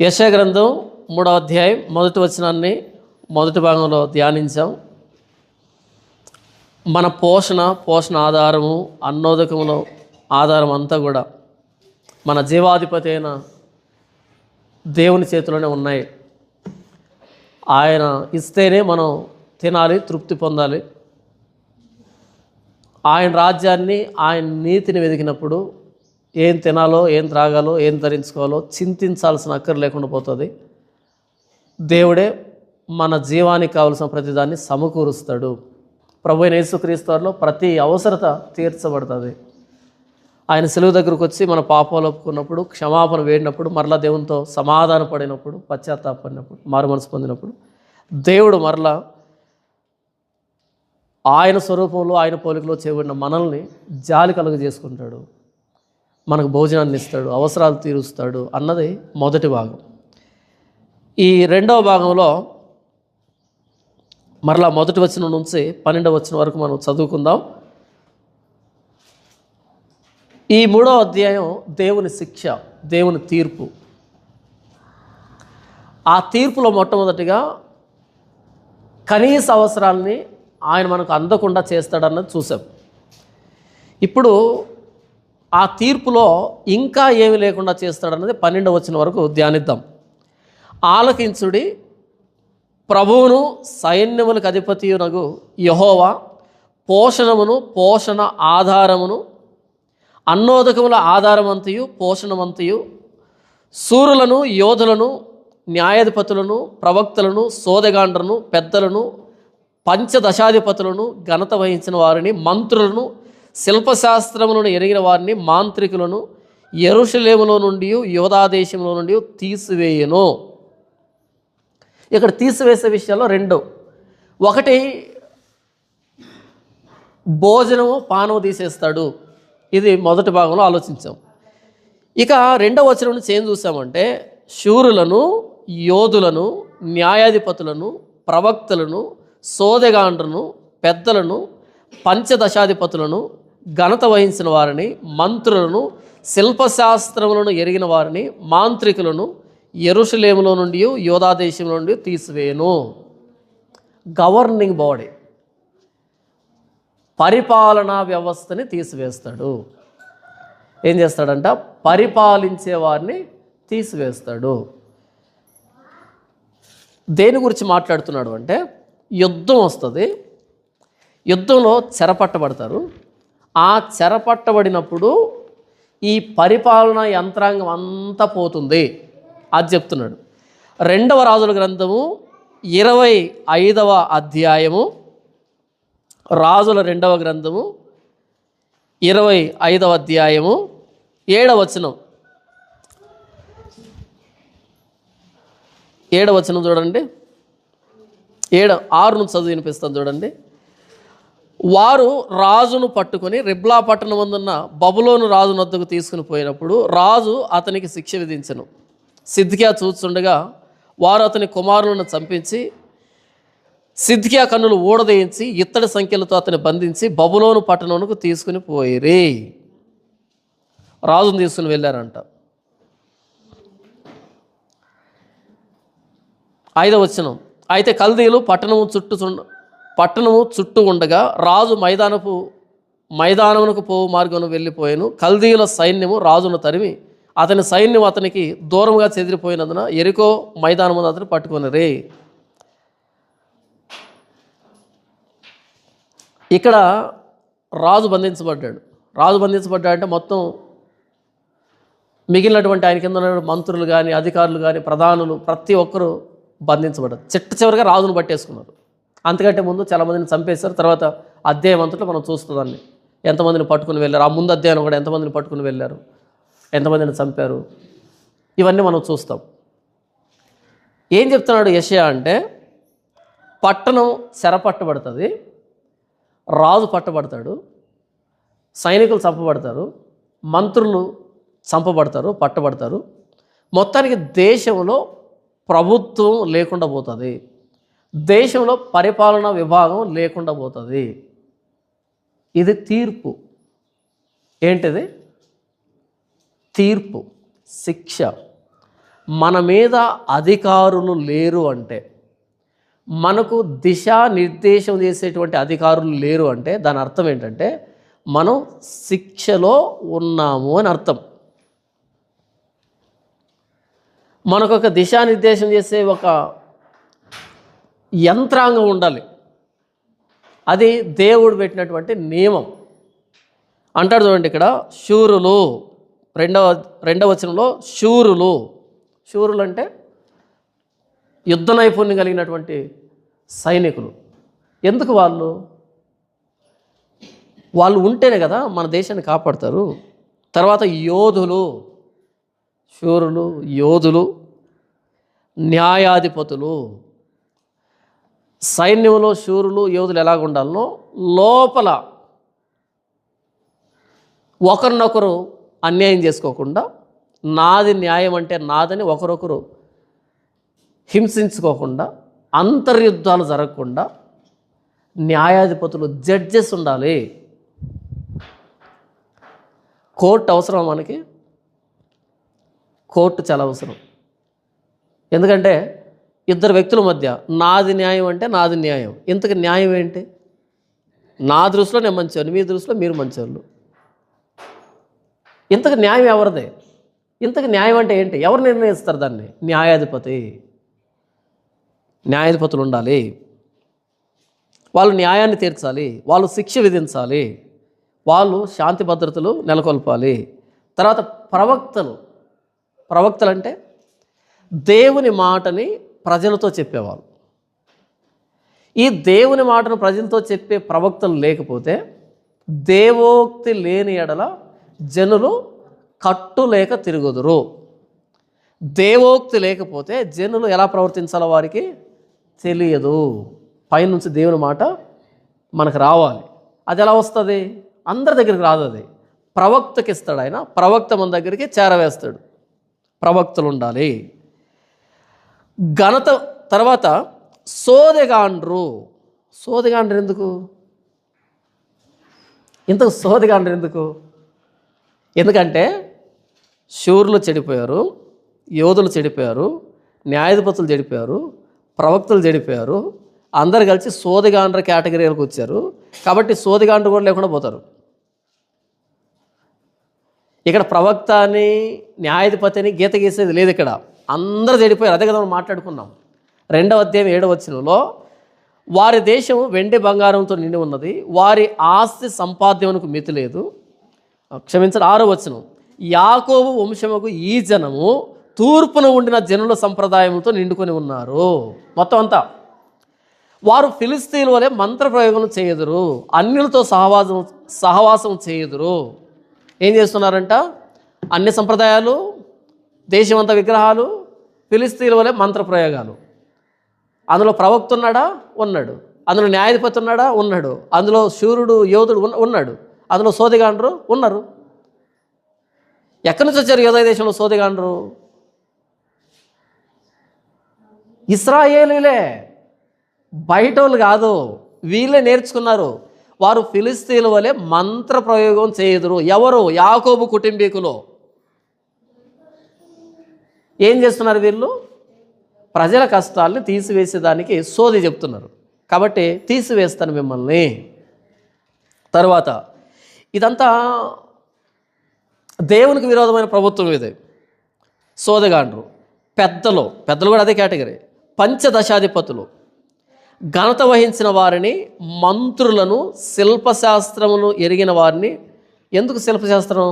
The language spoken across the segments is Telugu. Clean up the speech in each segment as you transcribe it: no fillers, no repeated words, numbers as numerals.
యెషయా గ్రంథం 3వ అధ్యాయం మొదటి వచనాన్ని మొదటి భాగంలో ధ్యానించాం. మన పోషణ ఆధారము, అన్నోదకములో ఆధారం అంతా కూడా మన జీవాధిపతి అయిన దేవుని చేతిలోనే ఉన్నాయి. ఆయన ఇస్తేనే మనం తినాలి, తృప్తి పొందాలి. ఆయన రాజ్యాన్ని, ఆయన నీతిని వెతికినప్పుడు ఏం తినాలో, ఏం త్రాగాలో, ఏం ధరించుకోవాలో చింతించాల్సిన అక్కర లేకుండా పోతుంది. దేవుడే మన జీవానికి కావలసిన ప్రతిదాన్ని సమకూరుస్తాడు. ప్రభువైన యేసుక్రీస్తు వారిలో ప్రతి అవసరత తీర్చబడుతుంది. ఆయన సిలువ దగ్గరకు వచ్చి మన పాపాలు ఒప్పుకున్నప్పుడు, క్షమాపణ వేడినప్పుడు, మరలా దేవునితో సమాధాన పడినప్పుడు, పశ్చాత్తాపడినప్పుడు, మారు మనసు పొందినప్పుడు దేవుడు మరలా ఆయన స్వరూపంలో, ఆయన పోలికలో చేయబడిన మనల్ని జాలి కలుగజేసుకుంటాడు. మనకు భోజనాన్ని ఇస్తాడు, అవసరాలు తీరుస్తాడు అన్నది మొదటి భాగం. ఈ రెండవ భాగంలో మరలా మొదటి వచనం నుంచి 12వ వచనం వరకు మనం చదువుకుందాం. ఈ 3వ అధ్యాయం దేవుని శిక్ష, దేవుని తీర్పు. ఆ తీర్పులో మొట్టమొదటిగా కనీస అవసరాలని ఆయన మనకు అందకుండా చేస్తాడన్నది చూసాం. ఇప్పుడు ఆ తీర్పులో ఇంకా ఏమి లేకుండా చేస్తాడన్నది 12వ వచనం వరకు ధ్యానిద్దాం. ఆలకించుడి, ప్రభువును సైన్యములకు అధిపతియునగు యెహోవా పోషణమును, పోషణ ఆధారమును, అన్నోదకముల ఆధారమంతయు, పోషణమంతయు, శూరులను, యోధులను, న్యాయాధిపతులను, ప్రవక్తలను, సోదెగాండ్రను, పెద్దలను, పంచదశాధిపతులను, ఘనత వహించిన వారిని, మంత్రులను, శిల్పశాస్త్రములను ఎరిగిన వారిని, మాంత్రికులను యెరూషలేములో నుండి, యూదా దేశంలో నుండి తీసివేయను. ఇక్కడ తీసివేసే విషయాల్లో రెండు. ఒకటి, భోజనము, పానము తీసేస్తాడు. ఇది మొదటి భాగంలో ఆలోచించాం. ఇక రెండవ వచనం నుంచి ఏం చూసామంటే, శూరులను, యోధులను, న్యాయాధిపతులను, ప్రవక్తలను, సోదెగాండ్రను, పెద్దలను, పంచదశాధిపతులను, ఘనత వహించిన వారిని, మంత్రులను, శిల్పశాస్త్రములను ఎరిగిన వారిని, మాంత్రికులను యెరూషలేములో నుండి, యూదా దేశంలో నుండి తీసివేయను. గవర్నింగ్ బాడీ, పరిపాలనా వ్యవస్థని తీసివేస్తాడు. ఏం చేస్తాడంట? పరిపాలించే వారిని తీసివేస్తాడు. దేని గురించి మాట్లాడుతున్నాడు అంటే, యుద్ధం వస్తుంది, యుద్ధంలో చెరపట్టబడతారు. ఆ చెరపట్టబడినప్పుడు ఈ పరిపాలనా యంత్రాంగం అంతా పోతుంది. అది చెప్తున్నాడు. 2వ రాజుల గ్రంథము 25వ అధ్యాయము, రాజుల 2వ గ్రంథము 25వ అధ్యాయము 7వ వచనం. 7వ వచనం చూడండి. 6 నుంచి చదువు వినిపిస్తాను చూడండి. వారు రాజును పట్టుకొని రిబ్లా పట్టణం అందున్న బబులోను రాజు వద్దకు తీసుకుని పోయినప్పుడు రాజు అతనికి శిక్ష విధించెను. సిద్కియా చూస్తుండగా వారు అతని కుమారులను చంపించి, సిద్కియా కన్నులు ఊడదీయించి, ఇత్తడి సంఖ్యలతో అతన్ని బంధించి బబులోను పట్టణమునకు తీసుకుని పోయిరి. రాజును తీసుకుని వెళ్ళారంట. 5వ వచనం. అయితే కల్దీయులు పట్టణము చుట్టూ ఉండగా రాజు మైదానమునకు పోవు మార్గమును వెళ్ళిపోయాను. కల్దీయుల సైన్యము రాజును తరిమి అతని సైన్యం అతనికి దూరంగా చెదిరిపోయినందున యెరికో మైదానమును అతను పట్టుకొనిరి. ఇక్కడ రాజు బంధించబడ్డాడంటే మొత్తం మిగిలినటువంటి ఆయన కింద ఉన్న మంత్రులు కానీ, అధికారులు కానీ, ప్రధానులు ప్రతి ఒక్కరూ బంధించబడ్డారు. చివరిగా రాజును పట్టేసుకున్నారు. అంతకంటే ముందు చాలామందిని చంపేశారు. తర్వాత అధ్యాయం అంతట్లో మనం చూస్తుందాన్ని ఎంతమందిని పట్టుకుని వెళ్ళారు. ఆ ముందు అధ్యాయం కూడా ఎంతమందిని పట్టుకుని వెళ్ళారు, ఎంతమందిని చంపారు, ఇవన్నీ మనం చూస్తాం. ఏం చెప్తున్నాడు యెషయా అంటే, పట్టణం చెరపట్టబడుతుంది, రాజు పట్టబడతాడు, సైనికులు చంపబడతారు, మంత్రులు చంపబడతారు, పట్టబడతారు. మొత్తానికి దేశంలో ప్రభుత్వం లేకుండా పోతుంది, దేశంలో పరిపాలనా విభాగం లేకుండా పోతుంది. ఇది తీర్పు. ఏంటిది? తీర్పు, శిక్ష. మన మీద అధికారులు లేరు అంటే, మనకు దిశానిర్దేశం చేసేటువంటి అధికారులు లేరు అంటే దాని అర్థం ఏంటంటే మనం శిక్షలో ఉన్నాము అని అర్థం. మనకు ఒక దిశానిర్దేశం చేసే ఒక యంత్రాంగం ఉండాలి. అది దేవుడు పెట్టినటువంటి నియమం. అంటాడు చూడండి ఇక్కడ, శూరులు, రెండవ వచనంలో శూరులు అంటే యుద్ధ నైపుణ్యం కలిగినటువంటి సైనికులు. ఎందుకు వాళ్ళు ఉంటేనే కదా మన దేశాన్ని కాపాడతారు. తర్వాత యోధులు, శూరులు, యోధులు, న్యాయాధిపతులు. సైన్యంలో శూరులు, యోధులు ఎలాగ ఉండాలనో లోపల ఒకరినొకరు అన్యాయం చేసుకోకుండా, నాది న్యాయం అంటే నాదని ఒకరొకరు హింసించుకోకుండా, అంతర్యుద్ధాలు జరగకుండా న్యాయాధిపతులు, జడ్జెస్ ఉండాలి. కోర్టు అవసరం మనకి. కోర్టు చాలా అవసరం. ఎందుకంటే ఇద్దరు వ్యక్తుల మధ్య నాది న్యాయం అంటే నాది న్యాయం. ఇంతకు న్యాయం ఏంటి? నా దృష్టిలో నేను మంచివాడిని, మీ దృష్టిలో మీరు మంచివాళ్ళు. ఇంతకు న్యాయం ఎవరిదే? ఇంతకు న్యాయం అంటే ఏంటి? ఎవరు నిర్ణయిస్తారు దాన్ని? న్యాయాధిపతులు ఉండాలి. వాళ్ళు న్యాయాన్ని తీర్చాలి, వాళ్ళు శిక్ష విధించాలి, వాళ్ళు శాంతి భద్రతలు నెలకొల్పాలి. తర్వాత ప్రవక్తలు అంటే దేవుని మాటని ప్రజలతో చెప్పేవాళ్ళు. ఈ దేవుని మాటను ప్రజలతో చెప్పే ప్రవక్తలు లేకపోతే, దేవోక్తి లేని ఎడల జనులు కట్టులేక తిరుగుదురు. దేవోక్తి లేకపోతే జనులు ఎలా ప్రవర్తించాలో వారికి తెలియదు. పైనుంచి దేవుని మాట మనకు రావాలి. అది ఎలా వస్తుంది? అందరి దగ్గరికి రాదు. అది ప్రవక్తకి ఇస్తాడు ఆయన. ప్రవక్త మన దగ్గరికి చేరవేస్తాడు. ప్రవక్తలు ఉండాలి. ఘనత. తర్వాత సోదెగాండ్రు ఎందుకు? ఇంతకు సోదెగాండ్రు ఎందుకు? ఎందుకంటే శూరులు చెడిపోయారు, యోధులు చెడిపోయారు, న్యాయాధిపతులు చెడిపోయారు, ప్రవక్తలు చెడిపోయారు. అందరు కలిసి సోదెగాండ్ర కేటగిరీలకు వచ్చారు. కాబట్టి సోదెగాండ్రు కూడా లేకుండా పోతారు. ఇక్కడ ప్రవక్త అని, న్యాయాధిపతి అని గీత గీసేది లేదు. ఇక్కడ అందరూ చెడిపోయారు. అదే కదా మనం మాట్లాడుకున్నాం. 2వ అధ్యాయం 7వ వచనంలో, వారి దేశం వెండి బంగారంతో నిండి ఉన్నది, వారి ఆస్తి సంపాద్యమునకు మితి లేదు. క్షమించండి, 6వ వచనం, యాకోబు వంశముకు ఈ జనము తూర్పున ఉండిన జనుల సంప్రదాయములతో నిండుకొని ఉన్నారు. మొత్తం అంతా వారు ఫిలిస్తీన్ల వలె మంత్రప్రయోగం చేయుదురు, అన్యులతో సహవాసం చేయుదురు. ఏం చేస్తున్నారంట? అన్ని సంప్రదాయాలు, దేశమంతా విగ్రహాలు, ఫిలిస్తీన్ల వలె మంత్రప్రయోగాలు. అందులో ప్రవక్త ఉన్నాడా? ఉన్నాడు. అందులో న్యాయాధిపతి ఉన్నాడా? ఉన్నాడు. అందులో శూరుడు, యోధుడు ఉన్నాడు. అందులో సోదెగాండ్రు ఉన్నారు. ఎక్కడి నుంచి వచ్చారు యోధా దేశంలో సోదెగాండ్రు? ఇశ్రాయేలీలే, బయట వాళ్ళు కాదు. వీళ్ళే నేర్చుకున్నారు. వారు ఫిలిస్తీన్ల వలె మంత్ర ప్రయోగం చేయుదురు. ఎవరు? యాకోబు కుటుంబీకులు. ఏం చేస్తున్నారు వీళ్ళు? ప్రజల కష్టాలని తీసివేసేదానికి సోది చెప్తున్నారు. కాబట్టి తీసివేస్తాను మిమ్మల్ని. తర్వాత ఇదంతా దేవునికి విరోధమైన ప్రభుత్వం. ఇది సోదెగాండ్రు. పెద్దలు కూడా అదే కేటగిరీ. పంచదశాధిపతులు, ఘనత వహించిన వారిని, మంత్రులను, శిల్పశాస్త్రమును ఎరిగిన వారిని. ఎందుకు శిల్పశాస్త్రం?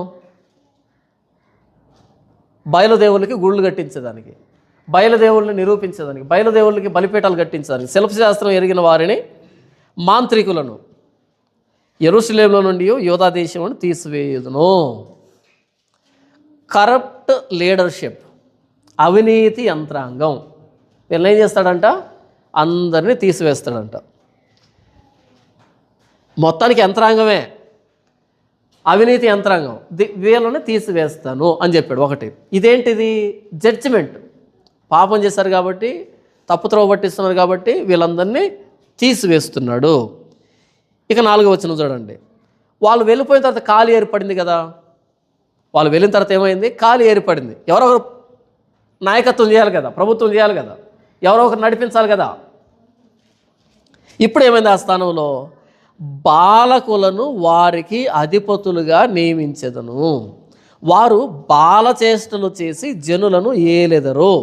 బయలుదేవులకి గుళ్ళు కట్టించేదానికి, బయలుదేవుల్ని నిరూపించేదానికి, బయలుదేవులకి బలిపీఠాలు కట్టించడానికి శిల్పశాస్త్రం ఎరిగిన వారిని, మాంత్రికులను యెరూషలేములో నుండి యూదా దేశమును తీసివేయుదును. కరప్ట్ లీడర్షిప్, అవినీతి యంత్రాంగం. వీళ్ళని ఏం చేస్తాడంట? అందరినీ తీసివేస్తాడంట. మొత్తానికి యంత్రాంగమే, అవినీతి యంత్రాంగం. వీళ్ళని తీసివేస్తాను అని చెప్పాడు. ఒకటి ఇదేంటిది? జడ్జిమెంట్. పాపం చేశారు కాబట్టి, తప్పుత్రోవ పట్టిస్తున్నారు కాబట్టి వీళ్ళందరినీ తీసివేస్తున్నాడు. ఇక 4వ వచనం చూడండి. వాళ్ళు వెళ్ళిపోయిన తర్వాత ఖాళీ ఏర్పడింది కదా. వాళ్ళు వెళ్ళిన తర్వాత ఏమైంది? ఖాళీ ఏర్పడింది. ఎవరెవరు నాయకత్వం చేయాలి కదా, ప్రభుత్వం చేయాలి కదా, ఎవరో ఒకరు నడిపించాలి కదా. ఇప్పుడు ఏమైంది? ఆ స్థానంలో బాలకులను వారికి అధిపతులుగా నియమించెదను, వారు బాలచేష్టలు చేసి జనులను ఏలెదరు.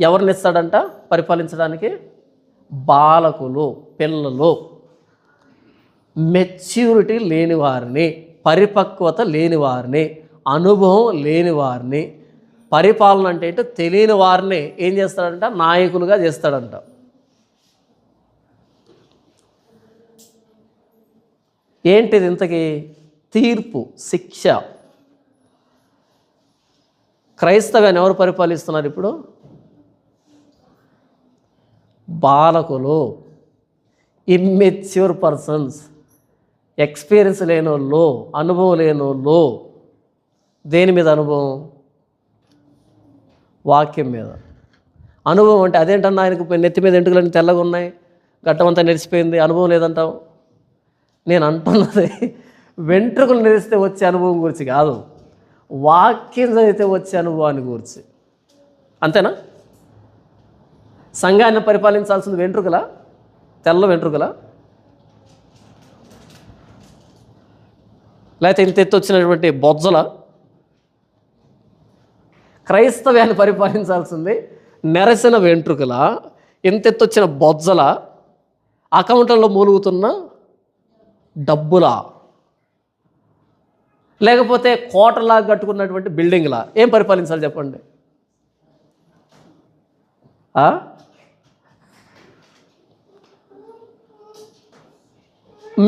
ఎవరిని ఇస్తాడంట పరిపాలించడానికి? బాలకులు, పిల్లలు, మెచ్యూరిటీ లేని వారిని, పరిపక్వత లేని వారిని, అనుభవం లేని వారిని, పరిపాలన అంటే ఏంటో తెలియని వారిని ఏం చేస్తాడంట? నాయకులుగా చేస్తాడంట. ఏంటిది ఇంతకీ? తీర్పు, శిక్ష. క్రైస్తవాన్ని ఎవరు పరిపాలిస్తున్నారు ఇప్పుడు? బాలకులు, ఇమ్మెచ్యూర్ పర్సన్స్, ఎక్స్పీరియన్స్ లేని వాళ్ళు, అనుభవం లేని వాళ్ళు. దేని మీద అనుభవం? వాక్యం మీద అనుభవం. అంటే అదేంటన్నా ఆయనకు నెత్తి మీద ఎంటుకలన్నీ తెల్లగా ఉన్నాయి, గడ్డమంతా నెరిసిపోయింది, అనుభవం లేదంటావు. నేను అంటున్నది వెంట్రుకలు నెరిస్తే వచ్చే అనుభవం గురించి కాదు, వాక్యం చదివితే వచ్చే అనుభవాన్ని గురించి. అంతేనా? సంఘాన్ని పరిపాలించాల్సింది వెంట్రుకలా? తెల్ల వెంట్రుకలా? లేకపోతే ఇంత ఎత్తు వచ్చినటువంటి బొజ్జల? క్రైస్తవ్యాన్ని పరిపాలించాల్సింది నెరసిన వెంట్రుకల, ఇంత ఎత్తు వచ్చిన బొజ్జల, అకౌంట్లలో మూలుగుతున్న డబ్బులా, లేకపోతే కోటలా కట్టుకున్నటువంటి బిల్డింగ్లా? ఏం పరిపాలించాలి చెప్పండి?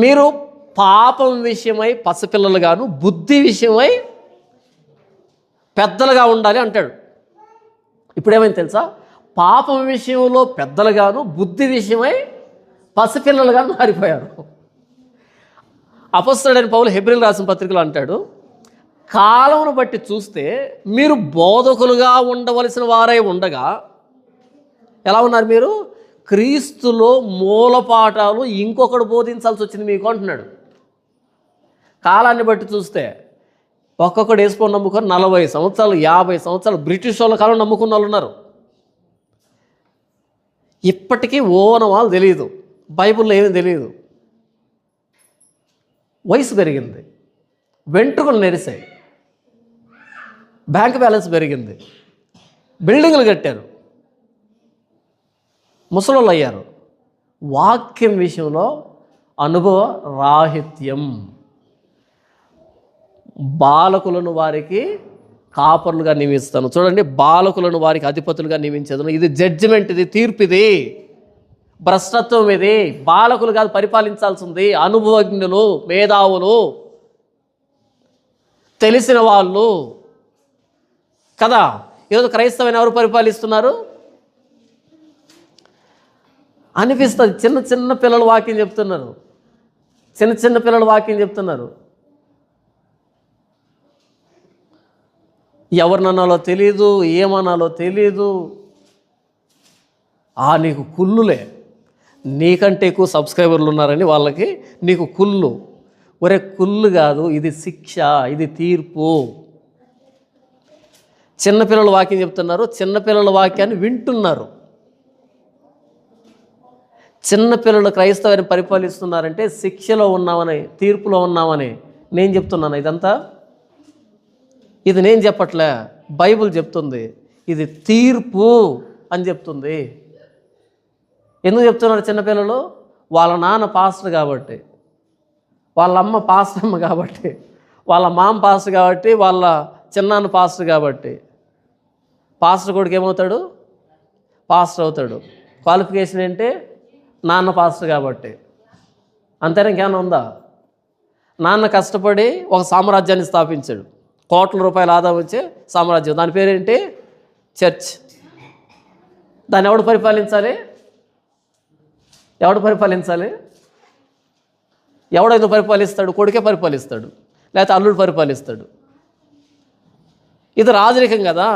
మీరు పాపం విషయమై పసిపిల్లలుగాను, బుద్ధి విషయమై పెద్దలుగా ఉండాలి అంటాడు. ఇప్పుడేమైంది తెలుసా? పాపం విషయంలో పెద్దలుగాను, బుద్ధి విషయమై పసిపిల్లలుగా మారిపోయారు. అపొస్తలుడైన పౌలు హెబ్రీయులకు రాసిన పత్రికలో అంటాడు, కాలమును బట్టి చూస్తే మీరు బోధకులుగా ఉండవలసిన వారై ఉండగా ఎలా ఉన్నారు? మీరు క్రీస్తులో మూలపాఠాలు ఇంకొకడు బోధించాల్సి వచ్చింది మీకు అంటున్నాడు. కాలాన్ని బట్టి చూస్తే ఒక్కొక్కడు వేసుకొని నమ్ముకొని 40 సంవత్సరాలు 50 సంవత్సరాలు బ్రిటిష్ వాళ్ళ కాలం నమ్ముకున్న వాళ్ళు ఉన్నారు. ఇప్పటికీ ఓనమాలు తెలియదు, బైబిల్లో ఏమీ తెలియదు. వయసు పెరిగింది, వెంట్రుకలు నెరిసాయి, బ్యాంక్ బ్యాలెన్స్ పెరిగింది, బిల్డింగులు కట్టారు, ముసలోళ్ళు అయ్యారు. వాక్యం విషయంలో అనుభవ రాహిత్యం. బాలకులను వారికి కాపరులుగా నియమిస్తాను. చూడండి, బాలకులను వారికి అధిపతులుగా నియమించేదను. ఇది జడ్జిమెంట్, ఇది తీర్పు, ఇది భ్రష్టత్వం. ఇది బాలకులు కాదు పరిపాలించాల్సింది, అనుభవజ్ఞులు, మేధావులు, తెలిసిన వాళ్ళు కదా. ఈరోజు క్రైస్తవాన్ని ఎవరు పరిపాలిస్తున్నారు అనిపిస్తుంది. చిన్న చిన్న పిల్లలు వాక్యం చెప్తున్నారు, చిన్న చిన్న పిల్లలు వాక్యం చెప్తున్నారు. ఎవరినన్నాలో తెలీదు, ఏమన్నాలో తెలీదు. నీకు కుళ్ళులే, నీకంటే ఎక్కువ సబ్స్క్రైబర్లు ఉన్నారని వాళ్ళకి నీకు కుళ్ళు. ఒరే కుళ్ళు కాదు, ఇది శిక్ష, ఇది తీర్పు. చిన్నపిల్లలు వాక్యం చెప్తున్నారు, చిన్నపిల్లల వాక్యాన్ని వింటున్నారు. చిన్నపిల్లలు క్రైస్తవాన్ని పరిపాలిస్తున్నారంటే శిక్షలో ఉన్నామని, తీర్పులో ఉన్నామని నేను చెప్తున్నాను. ఇదంతా ఇది నేను చెప్పట్లే, బైబిల్ చెప్తుంది. ఇది తీర్పు అని చెప్తుంది. ఎందుకు చెప్తున్నారు చిన్నపిల్లలు? వాళ్ళ నాన్న పాస్టర్ కాబట్టి, వాళ్ళ అమ్మ పాస్టర్ అమ్మ కాబట్టి, వాళ్ళ మామ పాస్టర్ కాబట్టి, వాళ్ళ చిన్నాన్న పాస్టర్ కాబట్టి. పాస్టర్ కొడుకు ఏమవుతాడు? పాస్టర్ అవుతాడు. క్వాలిఫికేషన్ ఏంటి? నాన్న పాస్టర్ కాబట్టి. అంతేనా? ఇంకేమైనా ఉందా? నాన్న కష్టపడి ఒక సామ్రాజ్యాన్ని స్థాపించాడు, కోట్ల రూపాయల ఆదాయం వచ్చే సామ్రాజ్యం. దాని పేరేంటి? చర్చ్. దాన్ని ఎవడు పరిపాలించాలి? ఎవడు పరిపాలించాలి? ఎవడైనా పరిపాలిస్తాడు? కొడుకే పరిపాలిస్తాడు, లేకపోతే అల్లుడు పరిపాలిస్తాడు. ఇది రాజరికం కదా.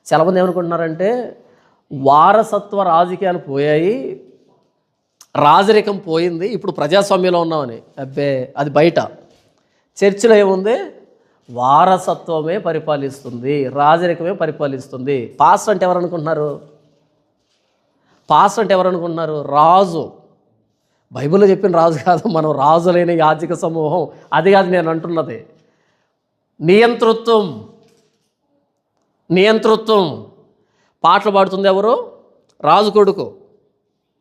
చాలామంది ఏమనుకుంటున్నారంటే వారసత్వ రాజకీయాలు పోయాయి, రాజరికం పోయింది, ఇప్పుడు ప్రజాస్వామ్యంలో ఉన్నామని. అబ్బే, అది బయట. చర్చిలో ఏముంది? వారసత్వమే పరిపాలిస్తుంది, రాజరికమే పరిపాలిస్తుంది. పాస్టర్ అంటే ఎవరు అనుకుంటున్నారు? పాస్టర్ అంటే ఎవరు అనుకుంటున్నారు? రాజు. బైబిల్లో చెప్పిన రాజు కాదు, మనం రాజులైన యాజక సమూహం. అది కాదు నేను అంటున్నది. నియంతృత్వం. నియంతృత్వం. పాటలు పాడుతుంది ఎవరు? రాజు కొడుకు.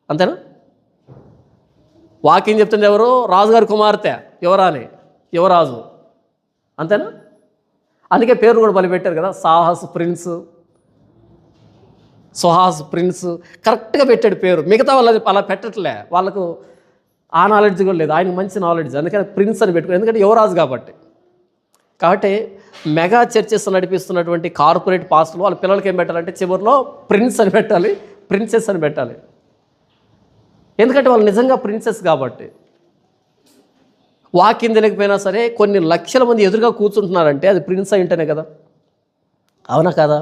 అంతేనా? వాక్యం చెప్తుంది ఎవరు? రాజుగారి కుమార్తె యువరాణి, యువరాజు. అంతేనా? అందుకే పేరు కూడా బలి పెట్టారు కదా, సాహస్ ప్రిన్స్, సుహాస్ ప్రిన్స్. కరెక్ట్గా పెట్టాడు పేరు. మిగతా వాళ్ళు అలా పెట్టట్లే, వాళ్ళకు ఆ నాలెడ్జ్ కూడా లేదు. ఆయనకు మంచి నాలెడ్జ్, అందుకని ప్రిన్స్ అని పెట్టుకో, ఎందుకంటే యువరాజు కాబట్టి. మెగా చర్చెస్ నడిపిస్తున్నటువంటి కార్పొరేట్ పాస్టర్లు వాళ్ళ పిల్లలకి ఏం పెట్టాలంటే చివరిలో ప్రిన్స్ అని పెట్టాలి, ప్రిన్సెస్ అని పెట్టాలి. ఎందుకంటే వాళ్ళు నిజంగా ప్రిన్సెస్ కాబట్టి. వాక్యం తెలియకపోయినా సరే కొన్ని లక్షల మంది ఎదురుగా కూర్చుంటున్నారంటే అది ప్రిన్స్ అయింటేనే కదా, అవునా కదా?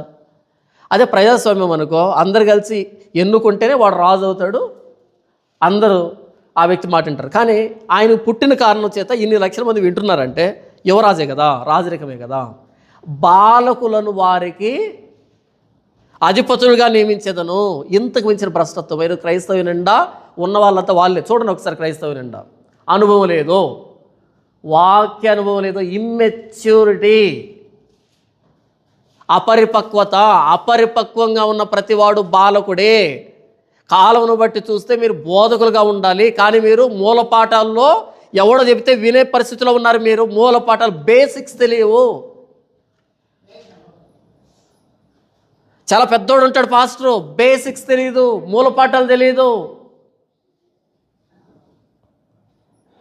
అదే ప్రజాస్వామ్యం అనుకో, అందరు కలిసి ఎన్నుకుంటేనే వాడు రాజు అవుతాడు, అందరూ ఆ వ్యక్తి మాట వింటారు. కానీ ఆయన పుట్టిన కారణం చేత ఇన్ని లక్షల మంది వింటున్నారంటే యువరాజే కదా, రాజరికమే కదా. బాలకులను వారికి అధిపతులుగా నియమించేదను. ఇంతకు మించిన భ్రష్టత్వం మీరు క్రైస్తవ నిండా ఉన్న వాళ్ళంతా వాళ్ళే. చూడండి ఒకసారి, క్రైస్తవ నిండా అనుభవం లేదు, వాక్య అనుభవం లేదు, ఇమ్మెచ్యూరిటీ, అపరిపక్వత. అపరిపక్వంగా ఉన్న ప్రతివాడు బాలకుడే. కాలమును బట్టి చూస్తే మీరు బోధకులుగా ఉండాలి, కానీ మీరు మూలపాఠాల్లో ఎవడో చెబితే వినే పరిస్థితిలో ఉన్నారు. మీరు మూలపాఠాలు బేసిక్స్ తెలియవు. చాలా పెద్దోడు ఉంటాడు పాస్టరు, బేసిక్స్ తెలియదు, మూలపాఠాలు తెలియదు.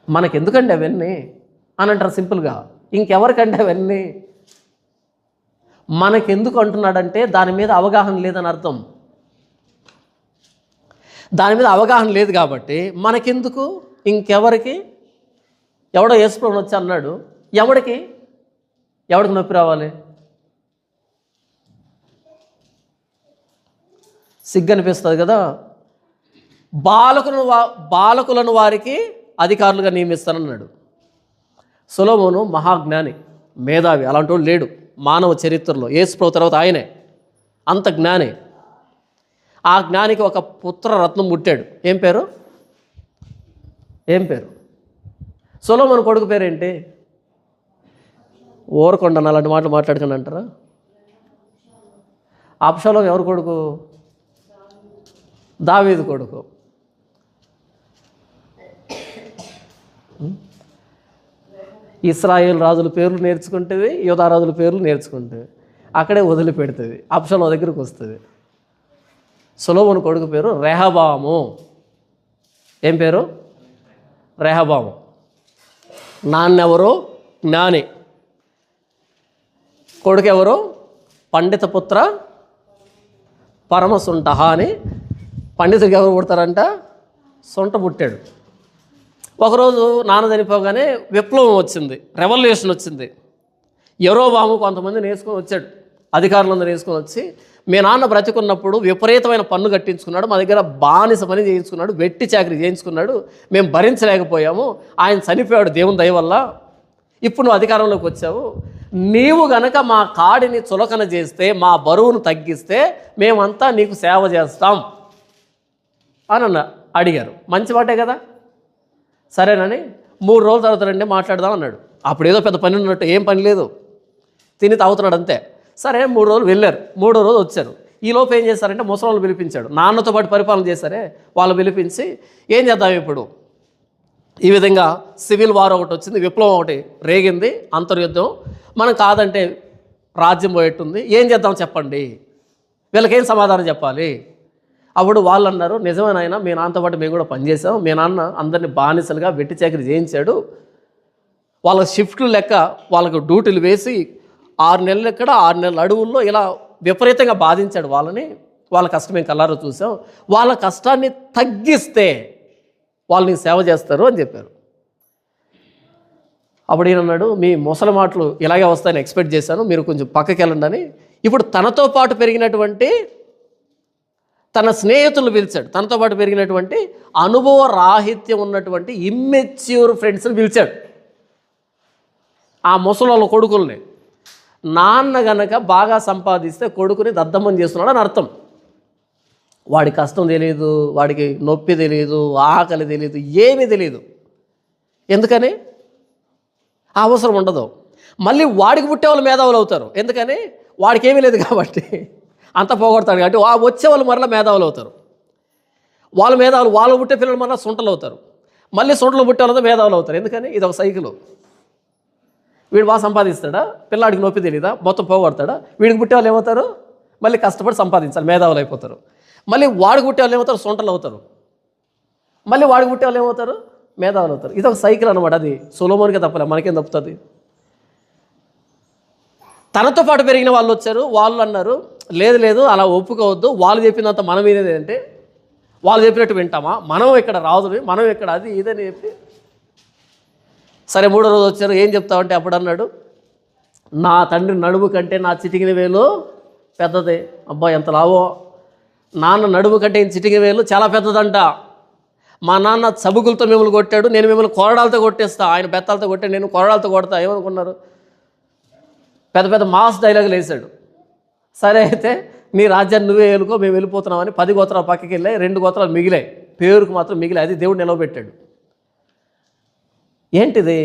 మనకెందుకండి అవన్నీ అని అంటారు సింపుల్గా. ఇంకెవరికండి అవన్నీ? మనకెందుకు అంటున్నాడంటే దాని మీద అవగాహన లేదని అర్థం. దాని మీద అవగాహన లేదు కాబట్టి మనకెందుకు, ఇంకెవరికి? ఎవడో యేసుప్రభుని వచ్చి అన్నాడు, ఎవడికి నొప్పి రావాలి? సిగ్గు అనిపిస్తుంది కదా. బాలకులను వారికి అధికారులుగా నియమిస్తానన్నాడు. సొలొమోను మహాజ్ఞాని, మేధావి, అలాంటి వాడు లేడు మానవ చరిత్రలో. యేసుప్రభు తర్వాత ఆయనే అంత జ్ఞాని. ఆ జ్ఞానికి ఒక పుత్రరత్నం పుట్టాడు. ఏం పేరు? సొలొమోను కొడుకు పేరేంటి? ఊరకొండను అలాంటి మాటలు మాట్లాడుకుని అంటారా? అబ్షాలోము ఎవరు కొడుకు? దావీదు కొడుకు. ఇశ్రాయేల్ రాజుల పేర్లు నేర్చుకుంటుంది, యూదా రాజుల పేర్లు నేర్చుకుంటుంది, అక్కడే వదిలిపెడుతుంది, అబ్షాలోము దగ్గరికి వస్తుంది. సొలొమోను కొడుకు పేరు రెహబాము. ఏం పేరు? రెహబాము. నాన్నెవరు? జ్ఞాని. కొడుకు ఎవరు? పండిత పుత్ర పరమసుంట అని. పండితుడికి ఎవరు పుడతారంట? సొంట పుట్టాడు. ఒకరోజు నాన్న చనిపోగానే విప్లవం వచ్చింది, రెవల్యూషన్ వచ్చింది. యరొబాము కొంతమందిని వేసుకొని వచ్చాడు, అధికారులందరూ వేసుకొని వచ్చి, మీ నాన్న బ్రతికున్నప్పుడు విపరీతమైన పన్ను కట్టించుకున్నాడు, మా దగ్గర బానిస పని చేయించుకున్నాడు, వెట్టి చాకరీ చేయించుకున్నాడు, మేము భరించలేకపోయాము, ఆయన చనిపోయాడు దేవుని దయ వల్ల, ఇప్పుడు నువ్వు అధికారంలోకి వచ్చావు, నీవు గనక మా కాడిని చులకన చేస్తే, మా బరువును తగ్గిస్తే మేమంతా నీకు సేవ చేస్తాం అని అడిగారు. మంచి మాటే కదా. సరేనని 3 రోజుల తర్వాత రండి మాట్లాడదాం అన్నాడు. అప్పుడు ఏదో పెద్ద పని ఉన్నట్టు, ఏం పని లేదు, తిని తాగుతున్నాడు అంతే. సరే 3 రోజులు వెళ్ళారు. 3వ రోజు వచ్చారు. ఈలోపు ఏం చేశారంటే ముసలోళ్ళు పిలిపించాడు. నాన్నతో పాటు పరిపాలన చేశారే వాళ్ళు పిలిపించి, ఏం చేద్దాం ఇప్పుడు? ఈ విధంగా సివిల్ వార్ ఒకటి వచ్చింది, విప్లవం ఒకటి రేగింది, అంతర్యుద్ధం. మనం కాదంటే రాజ్యం పోయేట్టుంది, ఏం చేద్దాం చెప్పండి, వీళ్ళకేం సమాధానం చెప్పాలి? అప్పుడు వాళ్ళు అన్నారు, నిజమేనాయన, మీ నాన్నతో పాటు మేము కూడా పనిచేసాం, మీ నాన్న అందరినీ బానిసలుగా వెట్టి చాకరీ చేయించాడు, వాళ్ళ షిఫ్ట్లు లెక్క వాళ్ళకు డ్యూటీలు వేసి 6 నెలలు ఎక్కడ 6 నెలల అడవుల్లో ఇలా విపరీతంగా బాధించాడు వాళ్ళని. వాళ్ళ కష్టం మేము కళ్ళారో చూసాం, వాళ్ళ కష్టాన్ని తగ్గిస్తే వాళ్ళని సేవ చేస్తారు అని చెప్పారు. అప్పుడు ఈయన అన్నాడు, మీ ముసలి మాటలు ఇలాగే వస్తాయని ఎక్స్పెక్ట్ చేశాను, మీరు కొంచెం పక్కకి వెళ్ళండి అని. ఇప్పుడు తనతో పాటు పెరిగినటువంటి తన స్నేహితులను పిలిచాడు, తనతో పాటు పెరిగినటువంటి అనుభవ రాహిత్యం ఉన్నటువంటి ఇమ్మెచ్యూర్ ఫ్రెండ్స్ని పిలిచాడు. ఆ ముసలోళ్ళ కొడుకుల్ని నాన్న గనక బాగా సంపాదిస్తే కొడుకుని దద్దమ్మని చేస్తున్నాడు అని అర్థం. వాడి కష్టం తెలియదు, వాడికి నొప్పి తెలియదు, ఆకలి తెలియదు, ఏమీ తెలియదు. ఎందుకని? అవసరం ఉండదు. మళ్ళీ వాడికి పుట్టే వాళ్ళు మేధావులు అవుతారు. ఎందుకని? వాడికి ఏమీ లేదు కాబట్టి అంత పోగొడతాడు కాబట్టి వచ్చేవాళ్ళు మరలా మేధావులు అవుతారు. వాళ్ళ మేధావులు, వాళ్ళు పుట్టే పిల్లలు మరలా సొంటలు అవుతారు. మళ్ళీ సొంటలు పుట్టే వాళ్ళతో మేధావులు అవుతారు. ఎందుకని? ఇది ఒక సైకిల్. వీడు బాగా సంపాదిస్తాడా, పిల్లాడికి నొప్పి తెలియదా, మొత్తం పోగొడతాడా? వీడికి పుట్టే వాళ్ళు ఏమవుతారు? మళ్ళీ కష్టపడి సంపాదించాలి, మేధావులు అయిపోతారు. మళ్ళీ వాడికి పుట్టే వాళ్ళు ఏమవుతారు? సొంటలు అవుతారు. మళ్ళీ వాడికి పుట్టే వాళ్ళు ఏమవుతారు? మేధావులు అవుతారు. ఇది ఒక సైకిల్ అనమాట. అది సొలొమోనుకే తప్పలే, మనకేం తప్పుతుంది? తనతో పాటు పెరిగిన వాళ్ళు వచ్చారు, వాళ్ళు అన్నారు లేదు లేదు అలా ఒప్పుకోవద్దు, వాళ్ళు చెప్పినంత మనం వినేది అంటే వాళ్ళు చెప్పినట్టు వింటామా, మనం ఇక్కడ రాజుని, మనం ఇక్కడ అది ఇదని చెప్పి సరే. మూడో రోజు వచ్చారు, ఏం చెప్తామంటే అప్పుడు అన్నాడు, నా తండ్రి నడుము కంటే నా చిటికిన వేలు పెద్దదే. అబ్బా ఎంత లావో! నాన్న నడుము కంటే చిటికిన వేలు చాలా పెద్దదంట. మా నాన్న చబుకులతో మిమ్మల్ని కొట్టాడు, నేను మిమ్మల్ని కొరడాలతో కొట్టేస్తా. ఆయన బెత్తాలతో కొట్టాడు, నేను కొరడాలతో కొడతా. ఏమనుకున్నారు? పెద్ద పెద్ద మాస్ డైలాగులు వేశాడు. సరే అయితే నీ రాజ్యాన్ని నువ్వే ఏలుకో, మేము వెళ్ళిపోతున్నామని 10 గోత్రాలు పక్కకి వెళ్ళాయి, 2 గోత్రాలు మిగిలాయి, పేరుకు మాత్రం మిగిలాయి. అది దేవుడు నిలవబెట్టాడు. ఏంటిది?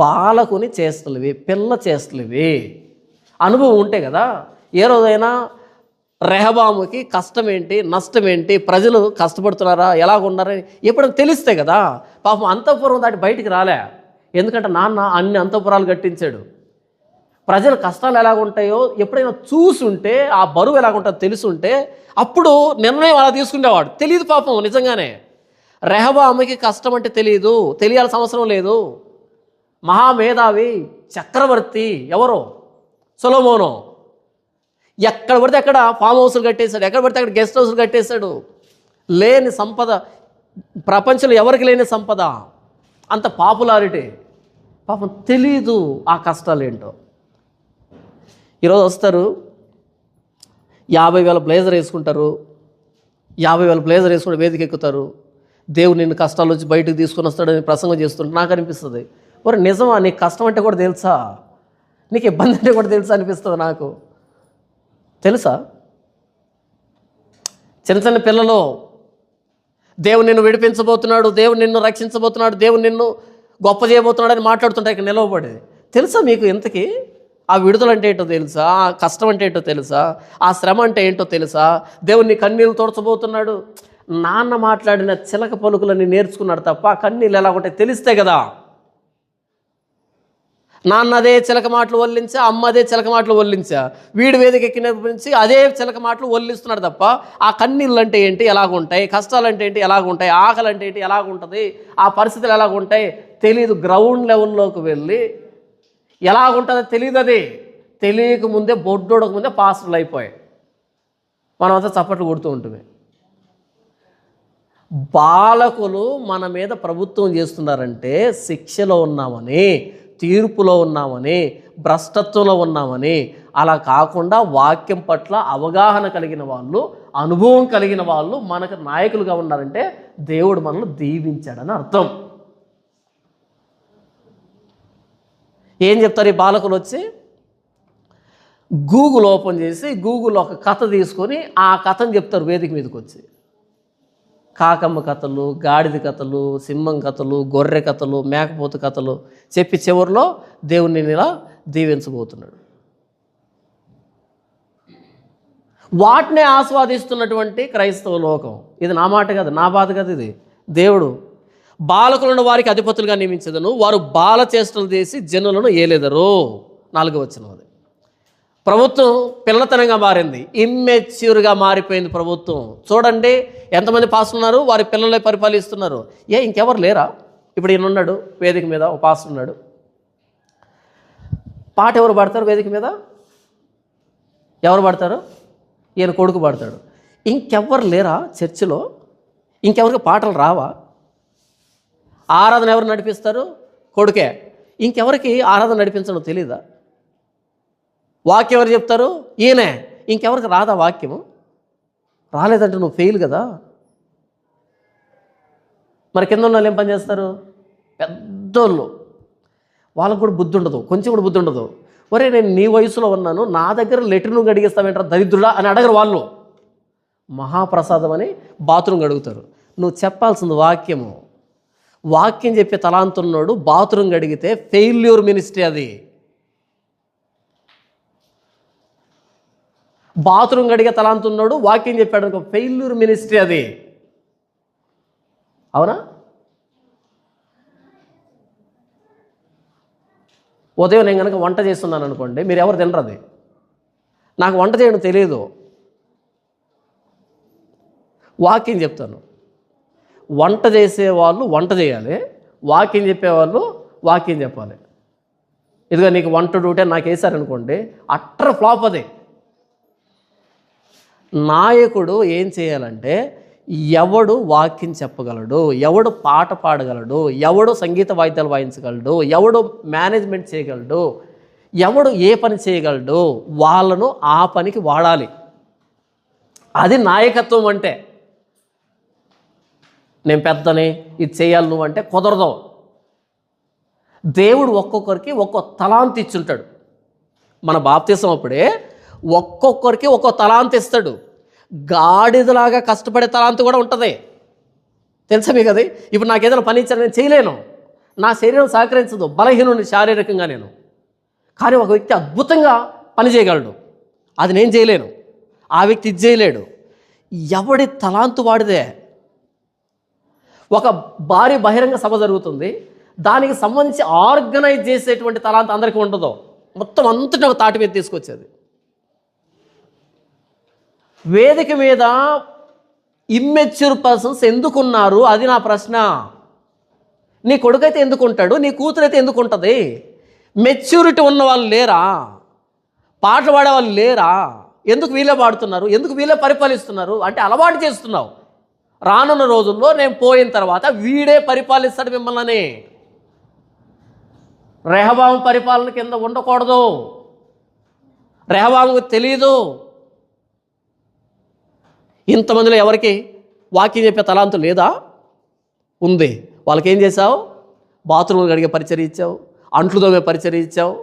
బాలకుని చేస్తలివి, పిల్ల చేస్తలివి. అనుభవం ఉంటే కదా. ఏ రోజైనా రెహబాముకి కష్టం ఏంటి, నష్టం ఏంటి, ప్రజలు కష్టపడుతున్నారా, ఎలాగున్నారని ఎప్పుడైనా తెలిస్తే కదా. పాపం అంతఃపురం దాటి బయటికి రాలే. ఎందుకంటే నాన్న అన్ని అంతఃపురాలు కట్టించాడు. ప్రజల కష్టాలు ఎలాగుంటాయో ఎప్పుడైనా చూసుంటే, ఆ బరువు ఎలాగుంటుందో తెలుసుంటే అప్పుడు నిర్ణయం అలా తీసుకునేవాడు. తెలియదు పాపం నిజంగానే. రెహబాముకి కష్టం అంటే తెలియాల్సిన అవసరం లేదు. మహామేధావి చక్రవర్తి ఎవరో సొలొమోను. ఎక్కడ పడితే అక్కడ ఫామ్ హౌస్లు కట్టేశాడు, ఎక్కడ పడితే అక్కడ గెస్ట్ హౌస్లు కట్టేశాడు. లేని సంపద, ప్రపంచంలో ఎవరికి లేని సంపద, అంత పాపులారిటీ. పాపం తెలీదు ఆ కష్టాలు ఏంటో. ఈరోజు వస్తారు, 50,000 బ్లేజర్ వేసుకుంటారు, 50,000 బ్లేజర్ వేసుకుంటే వేదిక ఎక్కుతారు. దేవుడు నిన్ను కష్టాల నుంచి బయటకు తీసుకొని వస్తాడని ప్రసంగం చేస్తుంటే నాకు అనిపిస్తుంది, మరి నిజమా? నీకు కష్టం అంటే కూడా తెలుసా? నీకు ఇబ్బంది అంటే కూడా తెలుసా అనిపిస్తుంది నాకు. తెలుసా? చిన్న చిన్న పిల్లలు, దేవుడు నిన్ను విడిపించబోతున్నాడు, దేవుడు నిన్ను రక్షించబోతున్నాడు, దేవుడు నిన్ను గొప్ప చేయబోతున్నాడు అని మాట్లాడుతుంటే ఇక్కడ నిలవబడేది. తెలుసా మీకు ఇంతకీ? ఆ విడుదల అంటే ఏంటో తెలుసా? ఆ కష్టం అంటే ఏంటో తెలుసా? ఆ శ్రమ అంటే ఏంటో తెలుసా? దేవుడిని కన్నీళ్ళు తోడ్చబోతున్నాడు. నాన్న మాట్లాడిన చిలక పలుకులని నేర్చుకున్నాడు తప్ప కన్నీళ్ళు ఎలా ఉంటాయి తెలిస్తే కదా. నాన్న అదే చిలక మాటలు వల్లించా, అమ్మ అదే చిలక మాటలు వల్లించా, వీడు వేదిక ఎక్కినప్పటి నుంచి అదే చిలక మాటలు వల్లిస్తున్నాడు తప్ప ఆ కన్నీళ్ళు అంటే ఏంటి, ఎలాగుంటాయి, కష్టాలు అంటే ఏంటి, ఎలాగుంటాయి, ఆకలి అంటే ఏంటి, ఎలాగుంటుంది, ఆ పరిస్థితులు ఎలాగుంటాయి తెలియదు. గ్రౌండ్ లెవెల్లోకి వెళ్ళి ఎలాగుంటుందో తెలియదు. అది తెలియక ముందే, బొడ్డోడక ముందే పాస్టర్లు అయిపోయాయి. మనమంతా చప్పట్లు కొడుతూ ఉంటుంది. బాలకులు మన మీద ప్రభుత్వం చేస్తున్నారంటే శిక్షలో ఉన్నామని, తీర్పులో ఉన్నామని, భ్రష్టత్వంలో ఉన్నామని. అలా కాకుండా వాక్యం పట్ల అవగాహన కలిగిన వాళ్ళు, అనుభవం కలిగిన వాళ్ళు మనకు నాయకులుగా ఉన్నారంటే దేవుడు మనల్ని దీవించాడని అర్థం. ఏం చెప్తారు ఈ బాలకులు వచ్చి? గూగుల్ ఓపెన్ చేసి గూగుల్లో ఒక కథ తీసుకొని ఆ కథను చెప్తారు వేదిక మీదకి వచ్చి. కాకమ్మ కథలు, గాడిద కథలు, సింహం కథలు, గొర్రె కథలు, మేకపోతు కథలు చెప్పి చివరిలో దేవుణ్ణి ఇలా దీవించబోతున్నాడు. వాటినే ఆస్వాదిస్తున్నటువంటి క్రైస్తవ లోకం. ఇది నా మాట కాదు, నా బాధ కాదు, ఇది దేవుడు. బాలకులను వారికి అధిపతులుగా నియమించదను, వారు బాల చేష్టలు చేసి జనులను ఏలెదరు. 4వ వచనం. అది ప్రభుత్వం పిల్లతనంగా మారింది, ఇమ్మెచ్యూర్గా మారిపోయింది ప్రభుత్వం. చూడండి ఎంతమంది పాస్టర్లు ఉన్నారు, వారి పిల్లలే పరిపాలిస్తున్నారు. ఇంకెవరు లేరా? ఇప్పుడు ఈయన ఉన్నాడు వేదిక మీద, ఒక పాస్టర్ ఉన్నాడు. పాట ఎవరు పాడతారు వేదిక మీద? ఎవరు పాడతారు? ఈయన కొడుకు పాడతాడు. ఇంకెవ్వరు లేరా చర్చిలో? ఇంకెవరికి పాటలు రావా? ఆరాధన ఎవరు నడిపిస్తారు? కొడుకే. ఇంకెవరికి ఆరాధన నడిపించడం తెలీదా? వాక్యం ఎవరు చెప్తారు? ఈయనే. ఇంకెవరికి రాదా వాక్యము? రాలేదంటే నువ్వు ఫెయిల్ కదా. మరి కింద ఉన్న వాళ్ళు ఏం పని చేస్తారు? పెద్దోళ్ళు. వాళ్ళకు కూడా బుద్ధి ఉండదు, కొంచెం కూడా బుద్ధి ఉండదు. ఒరే నేను నీ వయసులో ఉన్నాను, నా దగ్గర లెటర్ను గడిగిస్తావేంటారా దరిద్రుడా అని అడగరు వాళ్ళు. మహాప్రసాదం అని బాత్రూమ్ గడుగుతారు. నువ్వు చెప్పాల్సింది వాక్యము. వాక్యం చెప్పే తలాంతున్నోడు బాత్రూమ్ గడిగితే ఫెయిల్యూర్ మినిస్ట్రీ అది. బాత్రూమ్ గడిగే తలాంతున్నోడు వాక్యం చెప్పాడు అనుకో, ఫెయిల్యూర్ మినిస్ట్రీ అది. అవునా? ఉదయం నేను కనుక వంట చేస్తున్నాను అనుకోండి, మీరు ఎవరు తినరు. అది నాకు వంట చేయడం తెలియదు, వాక్యం చెప్తాను. వంట చేసేవాళ్ళు వంట చేయాలి, వాక్యం చెప్పేవాళ్ళు వాక్యం చెప్పాలి. ఇదిగో నీకు వంట డ్యూటీ నాకు వేశారనుకోండి, అట్టర్ ఫ్లాప్ అది. నాయకుడు ఏం చేయాలంటే, ఎవడు వాక్యం చెప్పగలడు, ఎవడు పాట పాడగలడు, ఎవడు సంగీత వాయిద్యాలు వాయించగలడు, ఎవడు మేనేజ్మెంట్ చేయగలడు, ఎవడు ఏ పని చేయగలడు, వాళ్ళను ఆ పనికి వాడాలి. అది నాయకత్వం అంటే. నేను పెద్దని ఇది చేయాలి నువ్వు అంటే కుదరదు. దేవుడు ఒక్కొక్కరికి ఒక్కో తలాంత్ ఇచ్చుంటాడు. మన బాప్తిసం అప్పుడే ఒక్కొక్కరికి ఒక్కో తలాంత్ ఇస్తాడు. గాడిదలాగా కష్టపడే తలాంత్ కూడా ఉంటుంది, తెలుసా మీకు అది? ఇప్పుడు నాకు ఏదైనా పని ఇచ్చాను, నేను చేయలేను, నా శరీరం సహకరించదు, బలహీనుని శారీరకంగా నేను. కానీ ఒక వ్యక్తి అద్భుతంగా పని చేయగలడు, అది నేను చేయలేను, ఆ వ్యక్తి ఇది చేయలేడు. ఎవడి తలాంతు వాడిదే. ఒక భారీ బహిరంగ సభ జరుగుతుంది, దానికి సంబంధించి ఆర్గనైజ్ చేసేటువంటి తలాంత్ అందరికీ ఉండదు, మొత్తం అంతటా ఒక తాటి మీద తీసుకొచ్చేది. వేదిక మీద ఇమ్మెచ్యూర్ పర్సన్స్ ఎందుకున్నారు, అది నా ప్రశ్న. నీ కొడుకైతే ఎందుకు ఉంటాడు, నీ కూతురైతే ఎందుకు ఉంటుంది? మెచ్యూరిటీ ఉన్న వాళ్ళు లేరా? పాటలు పాడే వాళ్ళు లేరా? ఎందుకు వీళ్ళే పాడుతున్నారు, ఎందుకు వీళ్ళే పరిపాలిస్తున్నారు అంటే అలవాటు చేస్తున్నావు. రానున్న రోజుల్లో నేను పోయిన తర్వాత వీడే పరిపాలిస్తాడు మిమ్మల్ని. రెహబాము పరిపాలన కింద ఉండకూడదు, రెహబాముకు తెలీదు. ఇంతమందిలో ఎవరికి వాక్యం చెప్పే తలాంతు లేదా? ఉంది. వాళ్ళకి ఏం చేశావు? బాత్రూమ్లు కడిగే పరిచర్య ఇచ్చావు, అంట్లు తోమే పరిచర్య ఇచ్చావు,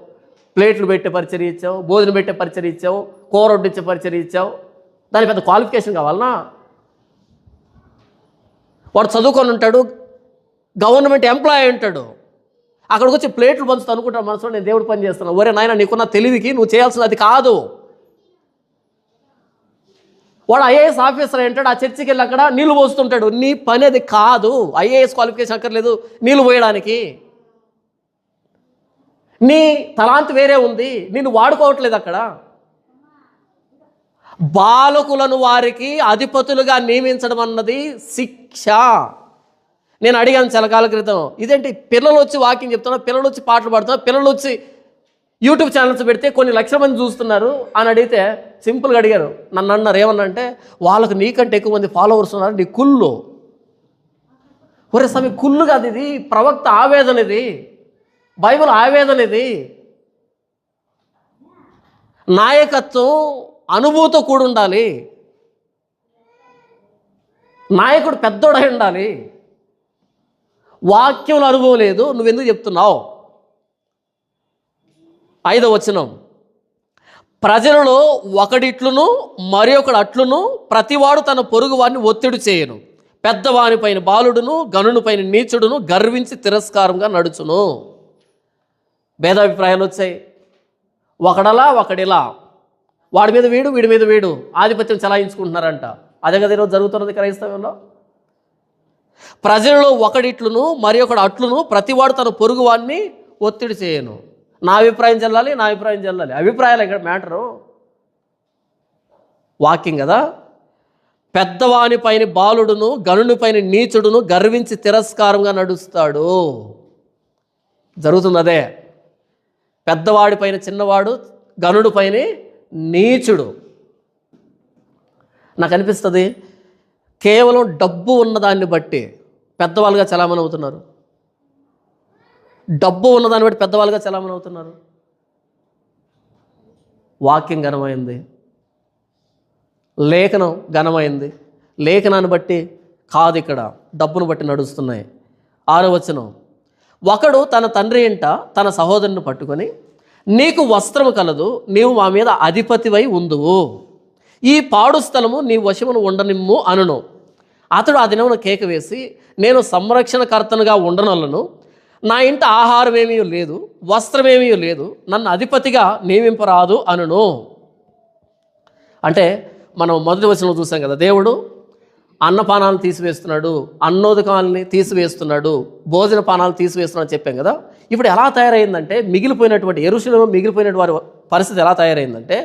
ప్లేట్లు పెట్టే పరిచర్య ఇచ్చావు, భోజనం పెట్టే పరిచర్య ఇచ్చావు, కూర వడ్డించే పరిచర్య ఇచ్చావు. దాని పెద్ద క్వాలిఫికేషన్ కావాలనా? వాడు చదువుకొని ఉంటాడు, గవర్నమెంట్ ఎంప్లాయీ ఉంటాడు, అక్కడికి వచ్చి ప్లేట్లు పంచుతూ అనుకుంటాడు మనసులో, నేను దేవుడు పని చేస్తున్నాను. ఒరే నాయన, నీకున్న తెలివికి నువ్వు చేయాల్సింది అది కాదు. వాడు ఐఏఎస్ ఆఫీసర్ అంటాడు, ఆ చర్చికి వెళ్ళి అక్కడ నీళ్ళు పోస్తుంటాడు. నీ పని అది కాదు. ఐఏఎస్ క్వాలిఫికేషన్ అక్కర్లేదు నీళ్ళు పోయడానికి. నీ తలాంత్ వేరే ఉంది, నేను వాడుకోవట్లేదు అక్కడ. బాలకులను వారికి అధిపతులుగా నియమించడం అన్నది శిక్ష. నేను అడిగాను చాలా కాల క్రితం, ఇదేంటి పిల్లలు వచ్చి వాకింగ్ చెప్తున్నా, పిల్లలు వచ్చి పాటలు పాడుతున్నా, పిల్లలు వచ్చి యూట్యూబ్ ఛానల్స్ పెడితే కొన్ని లక్షల మంది చూస్తున్నారు అని అడిగితే సింపుల్గా అడిగారు. నన్ను అన్నారు, ఏమన్నా అంటే, వాళ్ళకు నీకంటే ఎక్కువ మంది ఫాలోవర్స్ ఉన్నారు, నీ కుళ్ళు. ఒరే స్వామి, కుళ్ళు కాదు ఇది, ప్రవక్త ఆవేదన ఇది, బైబిల్ ఆవేదన ఇది. నాయకత్వం అనుభూతితో కూడి ఉండాలి, నాయకుడు పెద్దోడై ఉండాలి. వాక్యంలో అనుభవం లేదు, నువ్వెందుకు చెప్తున్నావు? 5వ వచనం, ప్రజలలో ఒకడిట్లును మరి ఒకడు అట్లును ప్రతివాడు తన పొరుగు వాడిని ఒత్తిడి చేయను. పెద్దవానిపైన బాలుడును గనునిపైన నీచుడును గర్వించి తిరస్కారంగా నడుచును. భేదాభిప్రాయాలు వచ్చాయి. ఒకడలా ఒకడిలా, వాడి మీద వీడు వీడి మీద వీడు ఆధిపత్యం చలాయించుకుంటున్నారంట. అదే కదా ఈరోజు జరుగుతున్నది క్రైస్తవంలో. ప్రజలలో ఒకడిట్లును మరి ఒకడు అట్లును ప్రతివాడు తన పొరుగు వాడిని ఒత్తిడి చేయను. నా అభిప్రాయం చెల్లాలి, నా అభిప్రాయం చెల్లాలి. అభిప్రాయాలు ఇక్కడ మ్యాటరు, వాక్యం కదా. పెద్దవానిపైన బాలుడును గనునిపైన నీచుడును గర్వించి తిరస్కారంగా నడుస్తాడు. జరుగుతుంది అదే. పెద్దవాడిపైన చిన్నవాడు, గనుడిపైన నీచుడు. నాకు అనిపిస్తుంది కేవలం డబ్బు ఉన్నదాన్ని బట్టి పెద్దవాళ్ళుగా చలామణి అవుతున్నారు, డబ్బు ఉన్నదాన్ని బట్టి పెద్దవాళ్ళుగా చలామణి అవుతున్నారు. వాక్యం ఘనమైంది, లేఖనం ఘనమైంది, లేఖనాన్ని బట్టి కాదు, ఇక్కడ డబ్బును బట్టి నడుస్తున్నాయి. 6వ వచనం, ఒకడు తన తండ్రి ఇంట తన సహోదరుని పట్టుకొని నీకు వస్త్రము కలదు, నీవు మా మీద అధిపతివై ఉందువు, ఈ పాడు స్థలము నీ వశమును ఉండనిమ్ము అనును. అతడు ఆ దినమున కేక వేసి, నేను సంరక్షణకర్తనుగా ఉండనొల్లను, నా ఇంట ఆహారమేమీ లేదు, వస్త్రమేమీ లేదు, నన్ను అధిపతిగా నియమింపరాదు అనును. అంటే మనం మొదటి వచనంలో చూసాం కదా, దేవుడు అన్నపానాలను తీసివేస్తున్నాడు, అన్నోదకాలని తీసివేస్తున్నాడు, భోజన పానాలు తీసివేస్తున్నాడు అని చెప్పాం కదా. ఇప్పుడు ఎలా తయారైందంటే, మిగిలిపోయినటువంటి యెరూషలేములో మిగిలిపోయిన వారి పరిస్థితి ఎలా తయారైందంటే,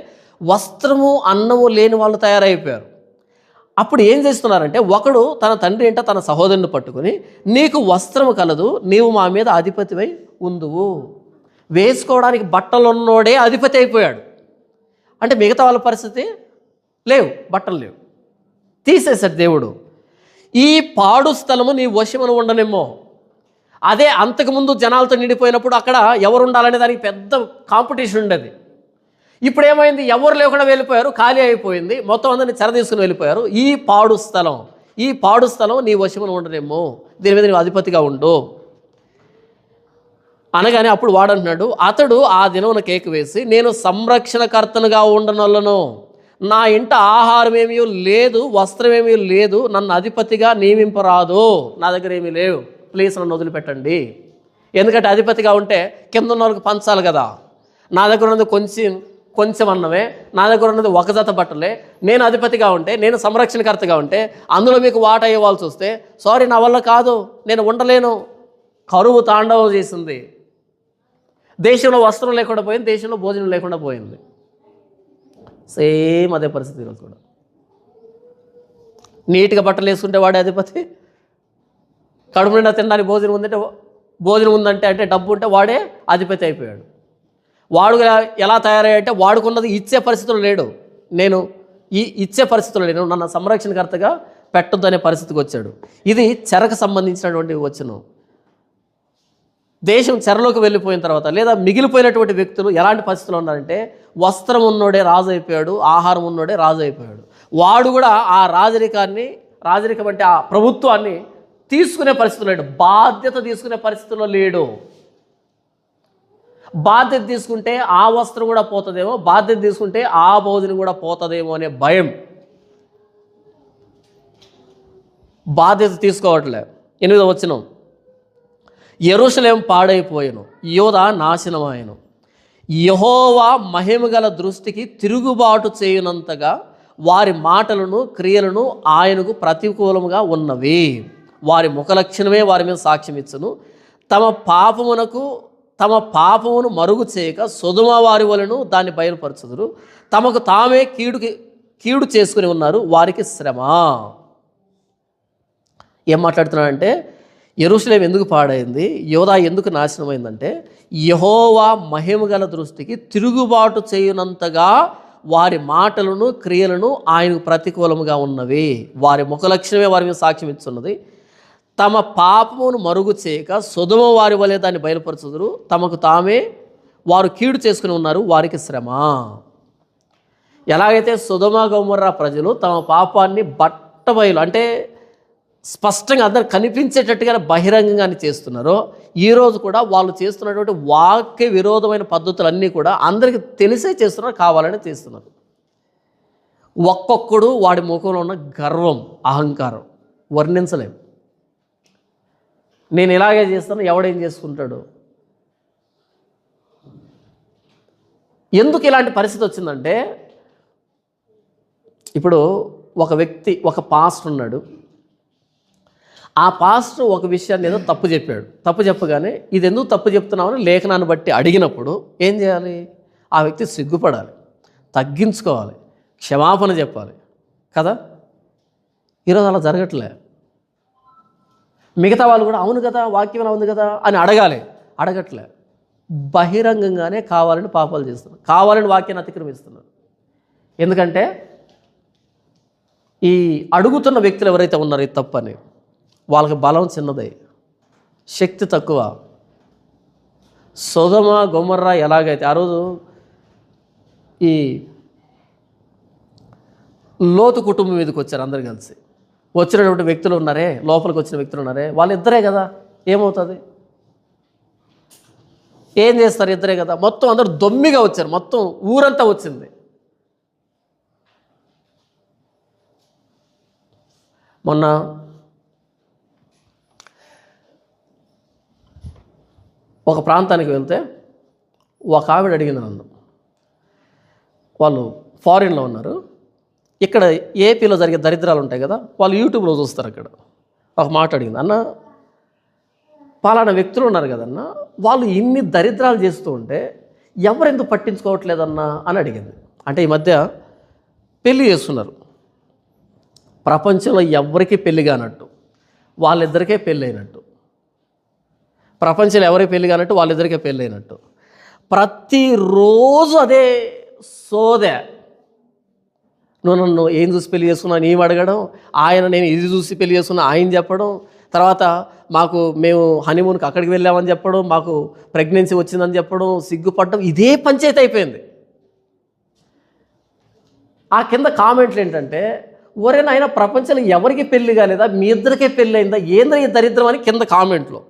వస్త్రము అన్నము లేని వాళ్ళు తయారైపోయారు. అప్పుడు ఏం చేస్తున్నారంటే, ఒకడు తన తండ్రి ఏంట తన సహోదరుని పట్టుకుని, నీకు వస్త్రము కలదు, నీవు మా మీద అధిపతివై ఉందువు. వేసుకోవడానికి బట్టలు ఉన్నోడే అధిపతి అయిపోయాడు. అంటే మిగతా వాళ్ళ పరిస్థితి లేవు, బట్టలు లేవు, తీసేశాడు దేవుడు. ఈ పాడు స్థలము నీ వశమును ఉండనేమో. అదే అంతకుముందు జనాలతో నిండిపోయినప్పుడు అక్కడ ఎవరు ఉండాలనే దానికి పెద్ద కాంపిటీషన్ ఉండేది. ఇప్పుడు ఏమైంది, ఎవరు లేకుండా వెళ్ళిపోయారు, ఖాళీ అయిపోయింది, మొత్తం అందరిని చెర తీసుకుని వెళ్ళిపోయారు. ఈ పాడు స్థలం నీ వశమును ఉండనేమో, దీని మీద నీవు అధిపతిగా ఉండు అనగానే అప్పుడు వాడంటున్నాడు, అతడు ఆ దినమున కేక వేసి, నేను సంరక్షణకర్తనుగా ఉండనొల్లను, నా ఇంట ఆహారమేమీ లేదు, వస్త్రమేమీ లేదు, నన్ను అధిపతిగా నియమింపరాదు, నా దగ్గర ఏమీ లేవు, ప్లీజ్ నన్ను వదిలిపెట్టండి. ఎందుకంటే అధిపతిగా ఉంటే కింద ఉన్న వాళ్ళకి పంచాలి కదా. నా దగ్గర ఉన్నది కొంచెం అన్నమే, నా దగ్గర ఉన్నది ఒక జత బట్టలే, నేను అధిపతిగా ఉంటే, నేను సంరక్షణకర్తగా ఉంటే అందులో మీకు వాటా ఇవ్వాల్సి వస్తే, సారీ నా వల్ల కాదు, నేను ఉండలేను. కరువు తాండవం చేసింది. దేశంలో వస్త్రం లేకుండా పోయింది, దేశంలో భోజనం లేకుండా పోయింది. సేమ్ అదే పరిస్థితి ఈరోజు కూడా. నీట్గా బట్టలు వేసుకుంటే వాడే అధిపతి, కడుపు నిండా తినడానికి భోజనం ఉందంటే అంటే డబ్బు ఉంటే వాడే అధిపతి అయిపోయాడు. వాడు ఎలా తయారయ్యాడంటే, వాడుకున్నది ఇచ్చే పరిస్థితులు లేడు, ఇచ్చే పరిస్థితులు లేడు, నన్ను సంరక్షణకర్తగా పెట్టొద్దు అనే పరిస్థితికి వచ్చాడు. ఇది చెరకు సంబంధించినటువంటి వచనం. దేశం చెరలోకి వెళ్ళిపోయిన తర్వాత లేదా మిగిలిపోయినటువంటి వ్యక్తులు ఎలాంటి పరిస్థితులు ఉన్నారంటే, వస్త్రం ఉన్నోడే రాజు అయిపోయాడు, ఆహారం ఉన్నోడే రాజు అయిపోయాడు. వాడు కూడా ఆ రాజరికం అంటే ఆ ప్రభుత్వాన్ని తీసుకునే పరిస్థితుల్లో లేడు, బాధ్యత తీసుకునే పరిస్థితుల్లో లేడు. బాధ్యత తీసుకుంటే ఆ వస్త్రం కూడా పోతుందేమో, బాధ్యత తీసుకుంటే ఆ భోజనం కూడా పోతుందేమో అనే భయం. బాధ్యత తీసుకోవట్లే. 8వ వచనం, యెరూషలేము పాడైపోయెను, యోధా నాశనమాయెను, యెహోవా మహిమగల దృష్టికి తిరుగుబాటు చేయనంతగా వారి మాటలను క్రియలను ఆయనకు ప్రతికూలముగా ఉన్నవి. వారి ముఖలక్షణమే వారి మీద సాక్ష్యం ఇచ్చును. తమ పాపమును మరుగు చేయక సొదొమ వారి వలెను దాన్ని బయలుపరచుదురు. తమకు తామే కీడు చేసుకుని ఉన్నారు, వారికి శ్రమ. ఏం మాట్లాడుతున్నాడంటే, యెరూషలేము ఎందుకు పాడైంది, యోధా ఎందుకు నాశనమైందంటే, యెహోవా మహిమగల దృష్టికి తిరుగుబాటు చేయనంతగా వారి మాటలను క్రియలను ఆయనకు ప్రతికూలముగా ఉన్నవి. వారి ముఖలక్షణమే వారి మీద సాక్ష్యం ఇస్తున్నది. తమ పాపమును మరుగు చేయక సొదొమ వారి వలె దాన్ని బయలుపరచుదురు. తమకు తామే వారు కీడు చేసుకుని ఉన్నారు, వారికి శ్రమ. ఎలాగైతే సొదొమ గొమొర్రా ప్రజలు తమ పాపాన్ని బట్టబయలు అంటే స్పష్టంగా అందరు కనిపించేటట్టుగా బహిరంగంగానే చేస్తున్నారో, ఈరోజు కూడా వాళ్ళు చేస్తున్నటువంటి వాక్య విరోధమైన పద్ధతులన్నీ కూడా అందరికీ తెలిసే చేస్తున్నారు, కావాలని చేస్తున్నారు. ఒక్కొక్కడు వాడి ముఖంలో ఉన్న గర్వం, అహంకారం వర్ణించలేము. నేను ఇలాగే చేస్తాను, ఎవడేం చేసుకుంటాడు. ఎందుకు ఇలాంటి పరిస్థితి వచ్చిందంటే, ఇప్పుడు ఒక వ్యక్తి, ఒక పాస్టర్ ఉన్నాడు. ఆ పాస్టర్ ఒక విషయాన్ని ఏదో తప్పు చెప్పాడు. తప్పు చెప్పగానే ఇది ఎందుకు తప్పు చెప్తున్నామని లేఖనాన్ని బట్టి అడిగినప్పుడు ఏం చేయాలి? ఆ వ్యక్తి సిగ్గుపడాలి, తగ్గించుకోవాలి, క్షమాపణ చెప్పాలి కదా. ఈరోజు అలా జరగట్లే. మిగతా వాళ్ళు కూడా అవును కదా, వాక్యం ఉంది కదా అని అడగట్లే. బహిరంగంగానే కావాలని పాపాలు చేస్తున్నారు, కావాలని వాక్యాన్ని అతిక్రమిస్తున్నారు. ఎందుకంటే ఈ అడుగుతున్న వ్యక్తులు ఎవరైతే ఉన్నారో ఈ తప్పని, వాళ్ళకి బలం చిన్నది, శక్తి తక్కువ. సొదొమ గొమొర్రా ఎలాగైతే ఆ రోజు ఈ లోతు కుటుంబం మీదకి వచ్చారు అందరు కలిసి. వచ్చినటువంటి వ్యక్తులు ఉన్నారే, లోపలికి వచ్చిన వ్యక్తులు ఉన్నారే, వాళ్ళిద్దరే కదా, ఏమవుతుంది? ఏం చేస్తారు? ఇద్దరే కదా. మొత్తం అందరూ దొమ్మిగా వచ్చారు, మొత్తం ఊరంతా వచ్చింది. మొన్న ఒక ప్రాంతానికి వెళ్తే ఒక ఆవిడ అడిగింది నన్ను. వాళ్ళు ఫారిన్లో ఉన్నారు, ఇక్కడ ఏపీలో జరిగే దరిద్రాలు ఉంటాయి కదా, వాళ్ళు యూట్యూబ్లో చూస్తారు. అక్కడ ఒక మాట అడిగింది, అన్న పలానా వ్యక్తులు ఉన్నారు కదన్నా, వాళ్ళు ఇన్ని దరిద్రాలు చేస్తూ ఉంటే ఎవరెందుకు పట్టించుకోవట్లేదన్నా అని అడిగింది. అంటే ఈ మధ్య పెళ్ళి చేస్తున్నారు, ప్రపంచంలో ఎవరికి పెళ్ళి కానట్టు వాళ్ళిద్దరికే పెళ్ళి అయినట్టు, ప్రపంచంలో ఎవరికి పెళ్ళి కానట్టు వాళ్ళిద్దరికే పెళ్ళి అయినట్టు, ప్రతిరోజు అదే సోదే. నువ్వు నన్ను ఏం చూసి పెళ్లి చేసుకున్నావు నీ అడగడం, ఆయన నేను ఇది చూసి పెళ్లి చేసుకున్నా ఆయన చెప్పడం, తర్వాత మేము హనీమూన్కి అక్కడికి వెళ్ళామని చెప్పడం, మాకు ప్రెగ్నెన్సీ వచ్చిందని చెప్పడం, సిగ్గుపడడం, ఇదే పంచాయతీ అయిపోయింది. ఆ కింద కామెంట్లు ఏంటంటే, ఒరే నాయన ప్రపంచంలో ఎవరికి పెళ్ళి కాలేదా, మీ ఇద్దరికే పెళ్ళి అయిందా, ఏంద్ర ఈ దరిద్రం అని కింద కామెంట్లు.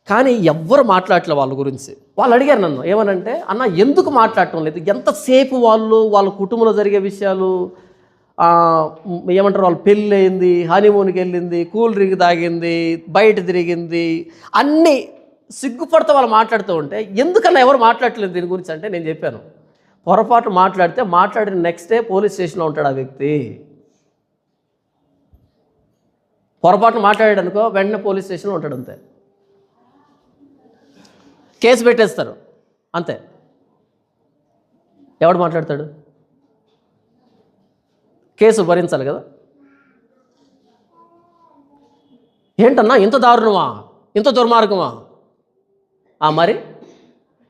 కానీ ఎవ్వరు మాట్లాడలే వాళ్ళ గురించి. వాళ్ళు అడిగారు నన్ను ఏమనంటే, అన్న ఎందుకు మాట్లాడటం లేదు, ఎంతసేపు వాళ్ళ కుటుంబంలో జరిగే విషయాలు, ఏమంటారు, వాళ్ళు పెళ్ళి అయింది, హనీమూన్కి వెళ్ళింది, కూల్ డ్రింక్ తాగింది, బయట తిరిగింది, అన్నీ సిగ్గుపడితే వాళ్ళు మాట్లాడుతూ ఉంటే ఎందుకన్నా ఎవరు మాట్లాడలేదు దీని గురించి అంటే, నేను చెప్పాను పొరపాటు మాట్లాడిన నెక్స్ట్ డే పోలీస్ స్టేషన్లో ఉంటాడు ఆ వ్యక్తి. పొరపాటు మాట్లాడాడు అనుకో, వెంటనే పోలీస్ స్టేషన్లో ఉంటాడు, అంతే. కేసు పెట్టేస్తారు, అంతే. ఎవడు మాట్లాడతాడు? కేసు భరించాలి కదా. ఏంటన్నా ఇంత దారుణమా, ఇంత దుర్మార్గమా? మరి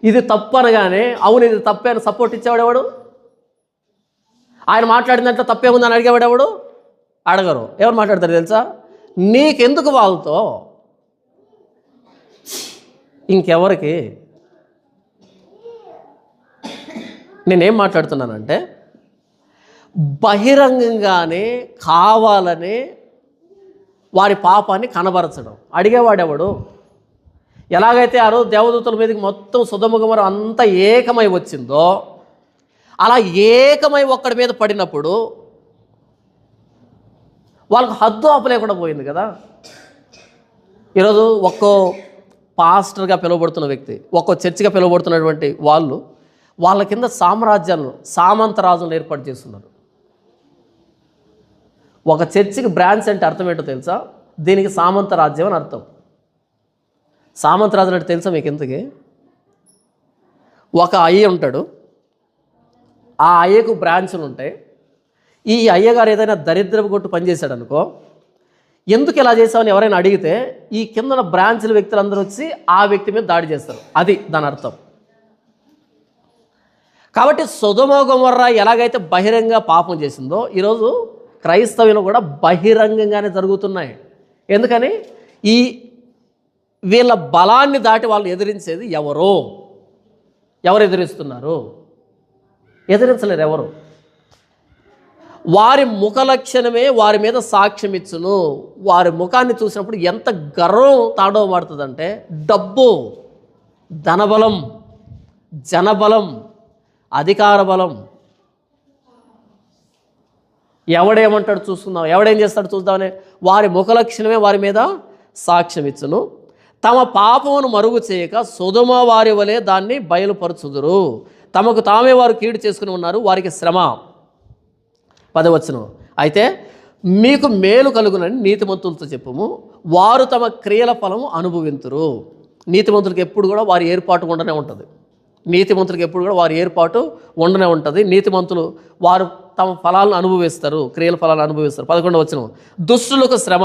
ఇది తప్పు అనగానే అవును ఇది తప్పే అని సపోర్ట్ ఇచ్చేవాడెవడు? ఆయన మాట్లాడిన దాంట్లో తప్పే ఉందని అడిగేవాడెవడు? అడగరు. ఎవరు మాట్లాడతారు తెలుసా? నీకెందుకు వాళ్ళతో, ఇంకెవరికి? నేనేం మాట్లాడుతున్నానంటే, బహిరంగంగానే కావాలని వారి పాపాన్ని కనబరచడం. అడిగేవాడెవడు? ఎలాగైతే ఆ రోజు దేవదూతల మీదకి మొత్తం సొదొమ గొమొర్రా అంతా ఏకమై వచ్చిందో, అలా ఏకమై ఒక్కడి మీద పడినప్పుడు వాళ్ళకు హద్దు ఆపలేకుండా పోయింది కదా. ఈరోజు ఒక్కో పాస్టర్గా పిలువబడుతున్న వ్యక్తి, ఒక్కో చర్చిగా పిలువబడుతున్నటువంటి వాళ్ళ కింద సామ్రాజ్యాలను, సామంతరాజులను ఏర్పాటు చేస్తున్నారు. ఒక చర్చికి బ్రాంచ్ అంటే అర్థం ఏంటో తెలుసా? దీనికి సామంత రాజ్యం అని అర్థం. సామంతరాజు అంటే తెలుసా మీకు? ఇంతకీ ఒక అయ్య ఉంటాడు, ఆ అయ్యకు బ్రాంచ్లు ఉంటాయి. ఈ అయ్యగారు ఏదైనా దరిద్రపు కొట్టు పనిచేశాడు అనుకో, ఎందుకు ఇలా చేసామని ఎవరైనా అడిగితే ఈ కింద బ్రాంచ్ల వ్యక్తులందరూ వచ్చి ఆ వ్యక్తి మీద దాడి చేస్తారు. అది దాని అర్థం. కాబట్టి సొదొమ గొమొర్రా ఎలాగైతే బహిరంగ పాపం చేసిందో, ఈరోజు క్రైస్తవులు కూడా బహిరంగంగానే జరుగుతున్నాయి. ఎందుకని? వీళ్ళ బలాన్ని దాటి వాళ్ళు ఎదిరించేది ఎవరు ఎదిరిస్తున్నారు? ఎదిరించలేరు ఎవరు. వారి ముఖ లక్షణమే వారి మీద సాక్ష్యం ఇచ్చును. వారి ముఖాన్ని చూసినప్పుడు ఎంత గర్వం తాండవమాడుతుందంటే, డబ్బు, ధనబలం, జనబలం, అధికార బలం. ఎవడేమంటాడు చూసుకుందాం, ఎవడేం చేస్తాడు చూద్దామని వారి ముఖ లక్షణమే వారి మీద సాక్ష్యం ఇచ్చును. తమ పాపమును మరుగు చేయక సొదొమ వారి వలె దాన్ని బయలుపరచుదురు. తమకు తామే వారు కీడు చేసుకుని ఉన్నారు, వారికి శ్రమ. 10వ వచనం, అయితే మీకు మేలు కలుగునని నీతిమంతులతో చెప్పుము, వారు తమ క్రియల ఫలము అనుభవింతురు. నీతిమంతులకు ఎప్పుడు కూడా వారి ఏర్పాటు ఉండనే ఉంటుంది. నీతిమంతులు వారు తమ ఫలాలను అనుభవిస్తారు, క్రియల ఫలాలను అనుభవిస్తారు. 11వ వచనం, దుష్టులకు శ్రమ,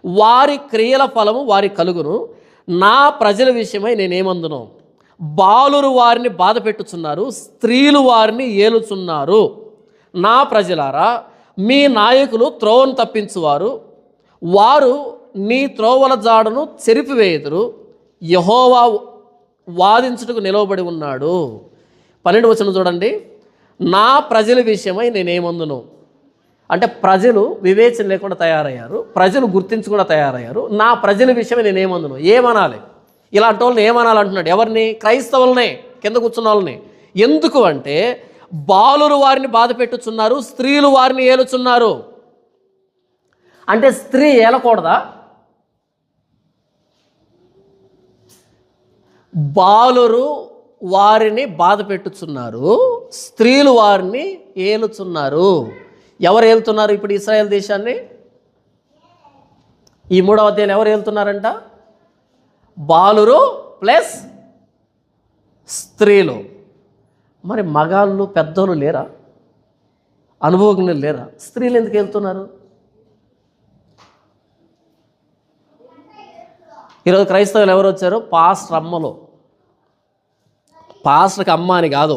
వారి క్రియల ఫలము వారి కలుగును. నా ప్రజల విషయమై నేనేమందును, బాలురు వారిని బాధ పెట్టుచున్నారు, స్త్రీలు వారిని ఏలుచున్నారు. నా ప్రజలారా, మీ నాయకులు త్రోవను తప్పించువారు, వారు నీ త్రోవల జాడను చెరిపివేయుదురు. యెహోవా వాదించుటకు నిలవబడి ఉన్నాడు. 12వ వచనం చూడండి, నా ప్రజల విషయమై నేనేమందును అంటే ప్రజలు వివేచన లేకుండా తయారయ్యారు, ప్రజలు గుర్తించకుండా తయారయ్యారు. నా ప్రజల విషయమై నేనేమందును, ఏమనాలి? ఇలాంటి వాళ్ళని ఏమనాలంటున్నాడు? ఎవరిని? క్రైస్తవులనే, కింద కూర్చున్న వాళ్ళని. ఎందుకు అంటే బాలురు వారిని బాధ పెట్టుచున్నారు, స్త్రీలు వారిని ఏలుచున్నారు. అంటే స్త్రీ ఏలకూడదా? బాలురు వారిని బాధ పెట్టుచున్నారు, స్త్రీలు వారిని ఏలుచున్నారు. ఎవరు ఏలుతున్నారు ఇప్పుడు ఇశ్రాయేల్ దేశాన్ని? ఈ 3వ అధ్యాయం ఎవరు ఏలుతున్నారంట? బాలురు ప్లస్ స్త్రీలు. మరి మగాళ్ళు పెద్దోళ్ళు లేరా? అనుభవజ్ఞులు లేరా? స్త్రీలు ఎందుకు వెళ్తున్నారు? ఈరోజు క్రైస్తవులు ఎవరు వచ్చారు? పాస్టర్ అమ్మలు. పాస్టర్కి అమ్మ అని కాదు,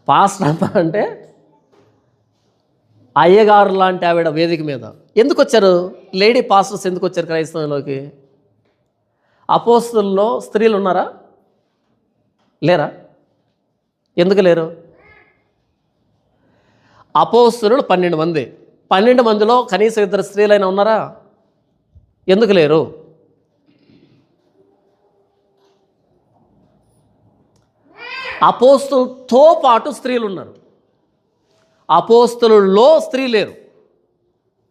పాస్టర్ అమ్మ అంటే అయ్యగారు లాంటి ఆవిడ వేదిక మీద. ఎందుకు వచ్చారు లేడీ పాస్టర్స్? ఎందుకు వచ్చారు క్రైస్తవంలోకి? అపోస్తలుల్లో స్త్రీలు ఉన్నారా? లేరా? ఎందుకు లేరు? అపోస్తలులు 12 మంది. 12 మందిలో కనీసం 2 స్త్రీలైనా ఉన్నారా? ఎందుకు లేరు? అపోస్తలుతో పాటు స్త్రీలు ఉన్నారు, అపోస్తలుల్లో స్త్రీ లేరు.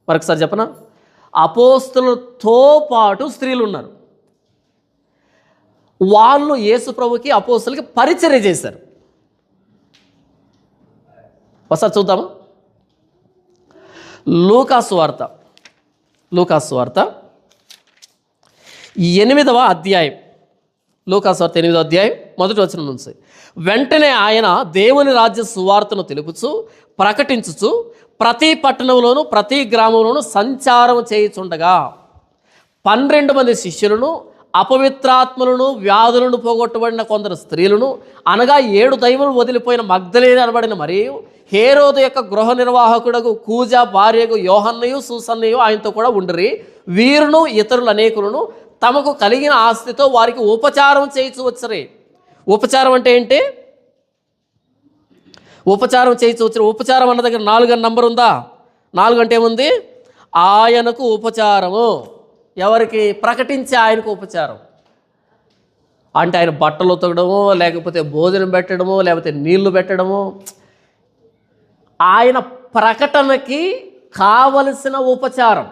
మరొకసారి చెప్పనా? అపోస్తలుతో పాటు స్త్రీలు ఉన్నారు. వాళ్ళు యేసు ప్రభుకి అపోస్తలుకి పరిచర్య చేశారు. ఒకసారి చూద్దామా? లూకాసు వార్త 8వ అధ్యాయం. లూకాసు వార్త 8వ అధ్యాయం 1వ వచనం నుంచి. వెంటనే ఆయన దేవుని రాజ్య సువార్తను తెలుపుచు ప్రకటించుచు ప్రతి పట్టణంలోనూ ప్రతి గ్రామంలోనూ సంచారం చేయుచుండగా 12 మంది శిష్యులను, అపవిత్రాత్మలను, వ్యాధులను పోగొట్టబడిన కొందరు స్త్రీలను, అనగా 7 దైవములు వదిలిపోయిన మగ్దలేనే అనబడిన మరియు హేరోదు యొక్క గృహ నిర్వాహకుడకు కూజా భార్యకు యోహన్నయు సూసన్నయు ఆయనతో కూడా ఉండిరి. వీరును ఇతరులు అనేకులను తమకు కలిగిన ఆస్తితో వారికి ఉపచారం చేయించు వచ్చరి. ఉపచారం అంటే ఏంటి? ఉపచారం చేయించు వచ్చారు. ఉపచారం అన్న దగ్గర 4 అని నంబర్ ఉందా? 4 అంటే ఏముంది? ఆయనకు ఉపచారము. ఎవరికి? ప్రకటించే ఆయనకు ఉపచారం. అంటే ఆయన బట్టలు ఉతకడము, లేకపోతే భోజనం పెట్టడము, లేకపోతే నీళ్లు పెట్టడము, ఆయన ప్రకటనకి కావలసిన ఉపచారం,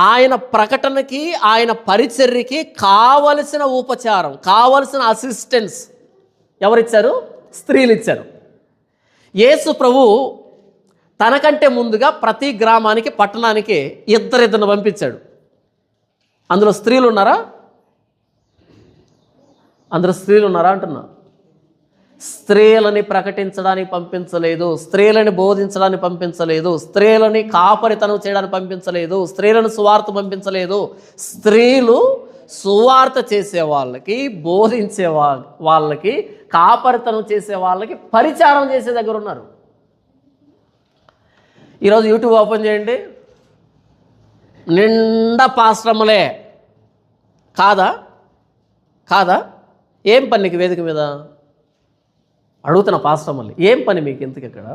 ఆయన ప్రకటనకి, ఆయన పరిచర్యకి కావలసిన ఉపచారం, కావలసిన అసిస్టెన్స్ ఎవరిచ్చారు? స్త్రీలు ఇచ్చారు. యేసు ప్రభు తనకంటే ముందుగా ప్రతి గ్రామానికి, పట్టణానికి 2 పంపించాడు. అందులో స్త్రీలు ఉన్నారా? అందులో స్త్రీలు ఉన్నారా అంటున్నా. స్త్రీలని ప్రకటించడానికి పంపించలేదు, స్త్రీలని బోధించడానికి పంపించలేదు, స్త్రీలని కాపరితనం చేయడానికి పంపించలేదు, స్త్రీలను సువార్త పంపించలేదు. స్త్రీలు సువార్త చేసే వాళ్ళకి, బోధించే వాళ్ళకి, కాపరితనం చేసే వాళ్ళకి, పరిచారం చేసే దగ్గర ఉన్నారు. ఈరోజు యూట్యూబ్ ఓపెన్ చేయండి, నిండా పాశ్రమలే. కాదా? ఏం పని నీకు వేదిక మీద? అడుగుతున్న పాశ్రమల్ని, ఏం పని మీకు ఇంతకు ఇక్కడ?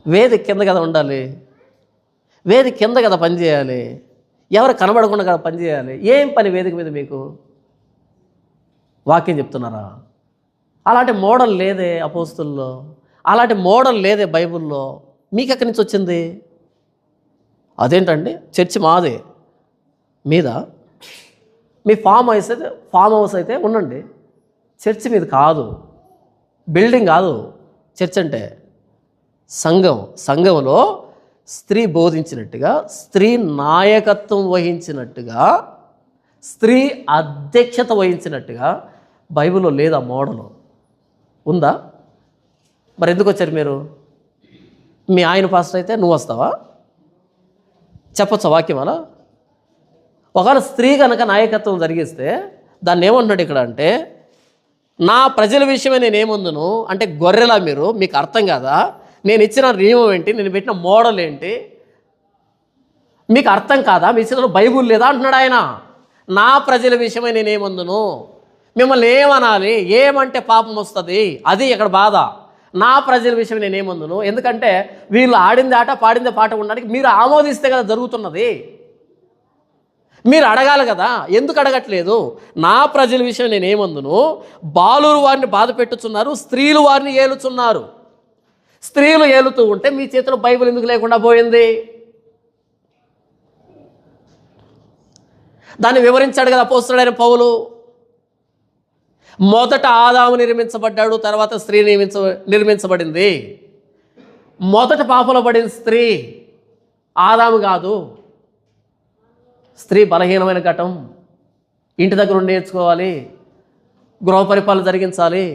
వేదిక కింద కదా ఉండాలి, వేదిక కింద కదా పనిచేయాలి, ఎవరు కనబడకుండా కదా పనిచేయాలి. ఏం పని వేదిక మీద మీకు? వాక్యం చెప్తున్నారా? అలాంటి మోడల్ లేదే అపోస్తుల్లో, అలాంటి మోడల్ లేదే బైబిల్లో. మీకు ఎక్కడి నుంచి వచ్చింది? అదేంటండి చర్చి మాదే, మీద మీ ఫామ్ హౌస్ అయితే ఉండండి, చర్చి మీద కాదు, బిల్డింగ్ కాదు. చర్చ్ అంటే సంఘంలో స్త్రీ బోధించినట్టుగా, స్త్రీ నాయకత్వం వహించినట్టుగా, స్త్రీ అధ్యక్షత వహించినట్టుగా బైబిల్లో లేదా మోడలు? ఉందా? మరి ఎందుకు వచ్చారు మీరు? మీ ఆయన పాస్టర్ అయితే నువ్వు వస్తావా? చెప్పొచ్చా వాక్యం అలా? ఒకవేళ స్త్రీ కనుక నాయకత్వం జరిగిస్తే దాన్ని ఏమంటున్నాడు ఇక్కడ అంటే, నా ప్రజల విషయమే నేనేముందును అంటే గొర్రెలా మీరు, మీకు అర్థం కాదా? నేను ఇచ్చిన నియమం ఏంటి, నేను పెట్టిన మోడల్ ఏంటి, మీకు అర్థం కాదా? మీ చేతిలో బైబుల్ లేదా అంటున్నాడు ఆయన. నా ప్రజల విషయమై నేనేమందును, మిమ్మల్ని ఏమనాలి, ఏమంటే పాపం వస్తుంది, అది ఇక్కడ బాధ. నా ప్రజల విషయం నేనేమందును, ఎందుకంటే వీళ్ళు ఆడింది ఆట, పాడిందే పాట ఉండడానికి మీరు ఆమోదిస్తే కదా జరుగుతున్నది. మీరు అడగాలి కదా, ఎందుకు అడగట్లేదు? నా ప్రజల విషయం నేనేమందును, బాలురు వారిని బాధ పెట్టుచున్నారు, స్త్రీలు వారిని ఏలుచున్నారు. స్త్రీలు ఏలుతూ ఉంటే మీ చేతిలో బైబిల్ ఎందుకు లేకుండా పోయింది? దాన్ని వివరించాడు కదా అపోస్తలుడైన పౌలు. మొదట ఆదాము నిర్మించబడ్డాడు, తర్వాత స్త్రీ నిర్మించబడింది. మొదట పాపంలో పడిన స్త్రీ, ఆదాము కాదు. స్త్రీ బలహీనమైన ఘటం. ఇంటి దగ్గర ఉండి నేర్చుకోవాలి, గృహ పరిపాలన జరిగించాలి,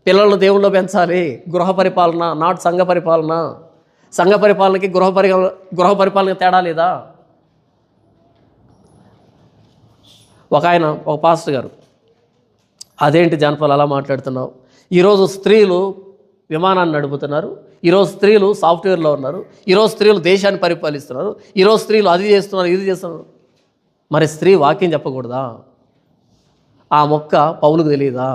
పిల్లలను దేవుళ్ళు పెంచాలి. గృహ పరిపాలన నాట్ సంఘ పరిపాలన. సంఘ పరిపాలనకి గృహ పరిపాలనకి తేడా లేదా? ఒక పాస్టర్ గారు, అదేంటి జానపాల్ అలా మాట్లాడుతున్నావు? ఈరోజు స్త్రీలు విమానాన్ని నడుపుతున్నారు, ఈరోజు స్త్రీలు సాఫ్ట్వేర్లో ఉన్నారు, ఈరోజు స్త్రీలు దేశాన్ని పరిపాలిస్తున్నారు, ఈరోజు స్త్రీలు అది చేస్తున్నారు, ఇది చేస్తున్నారు. మరి స్త్రీ వాక్యం చెప్పకూడదా? ఆ మొక్క పౌలుకు తెలీదా?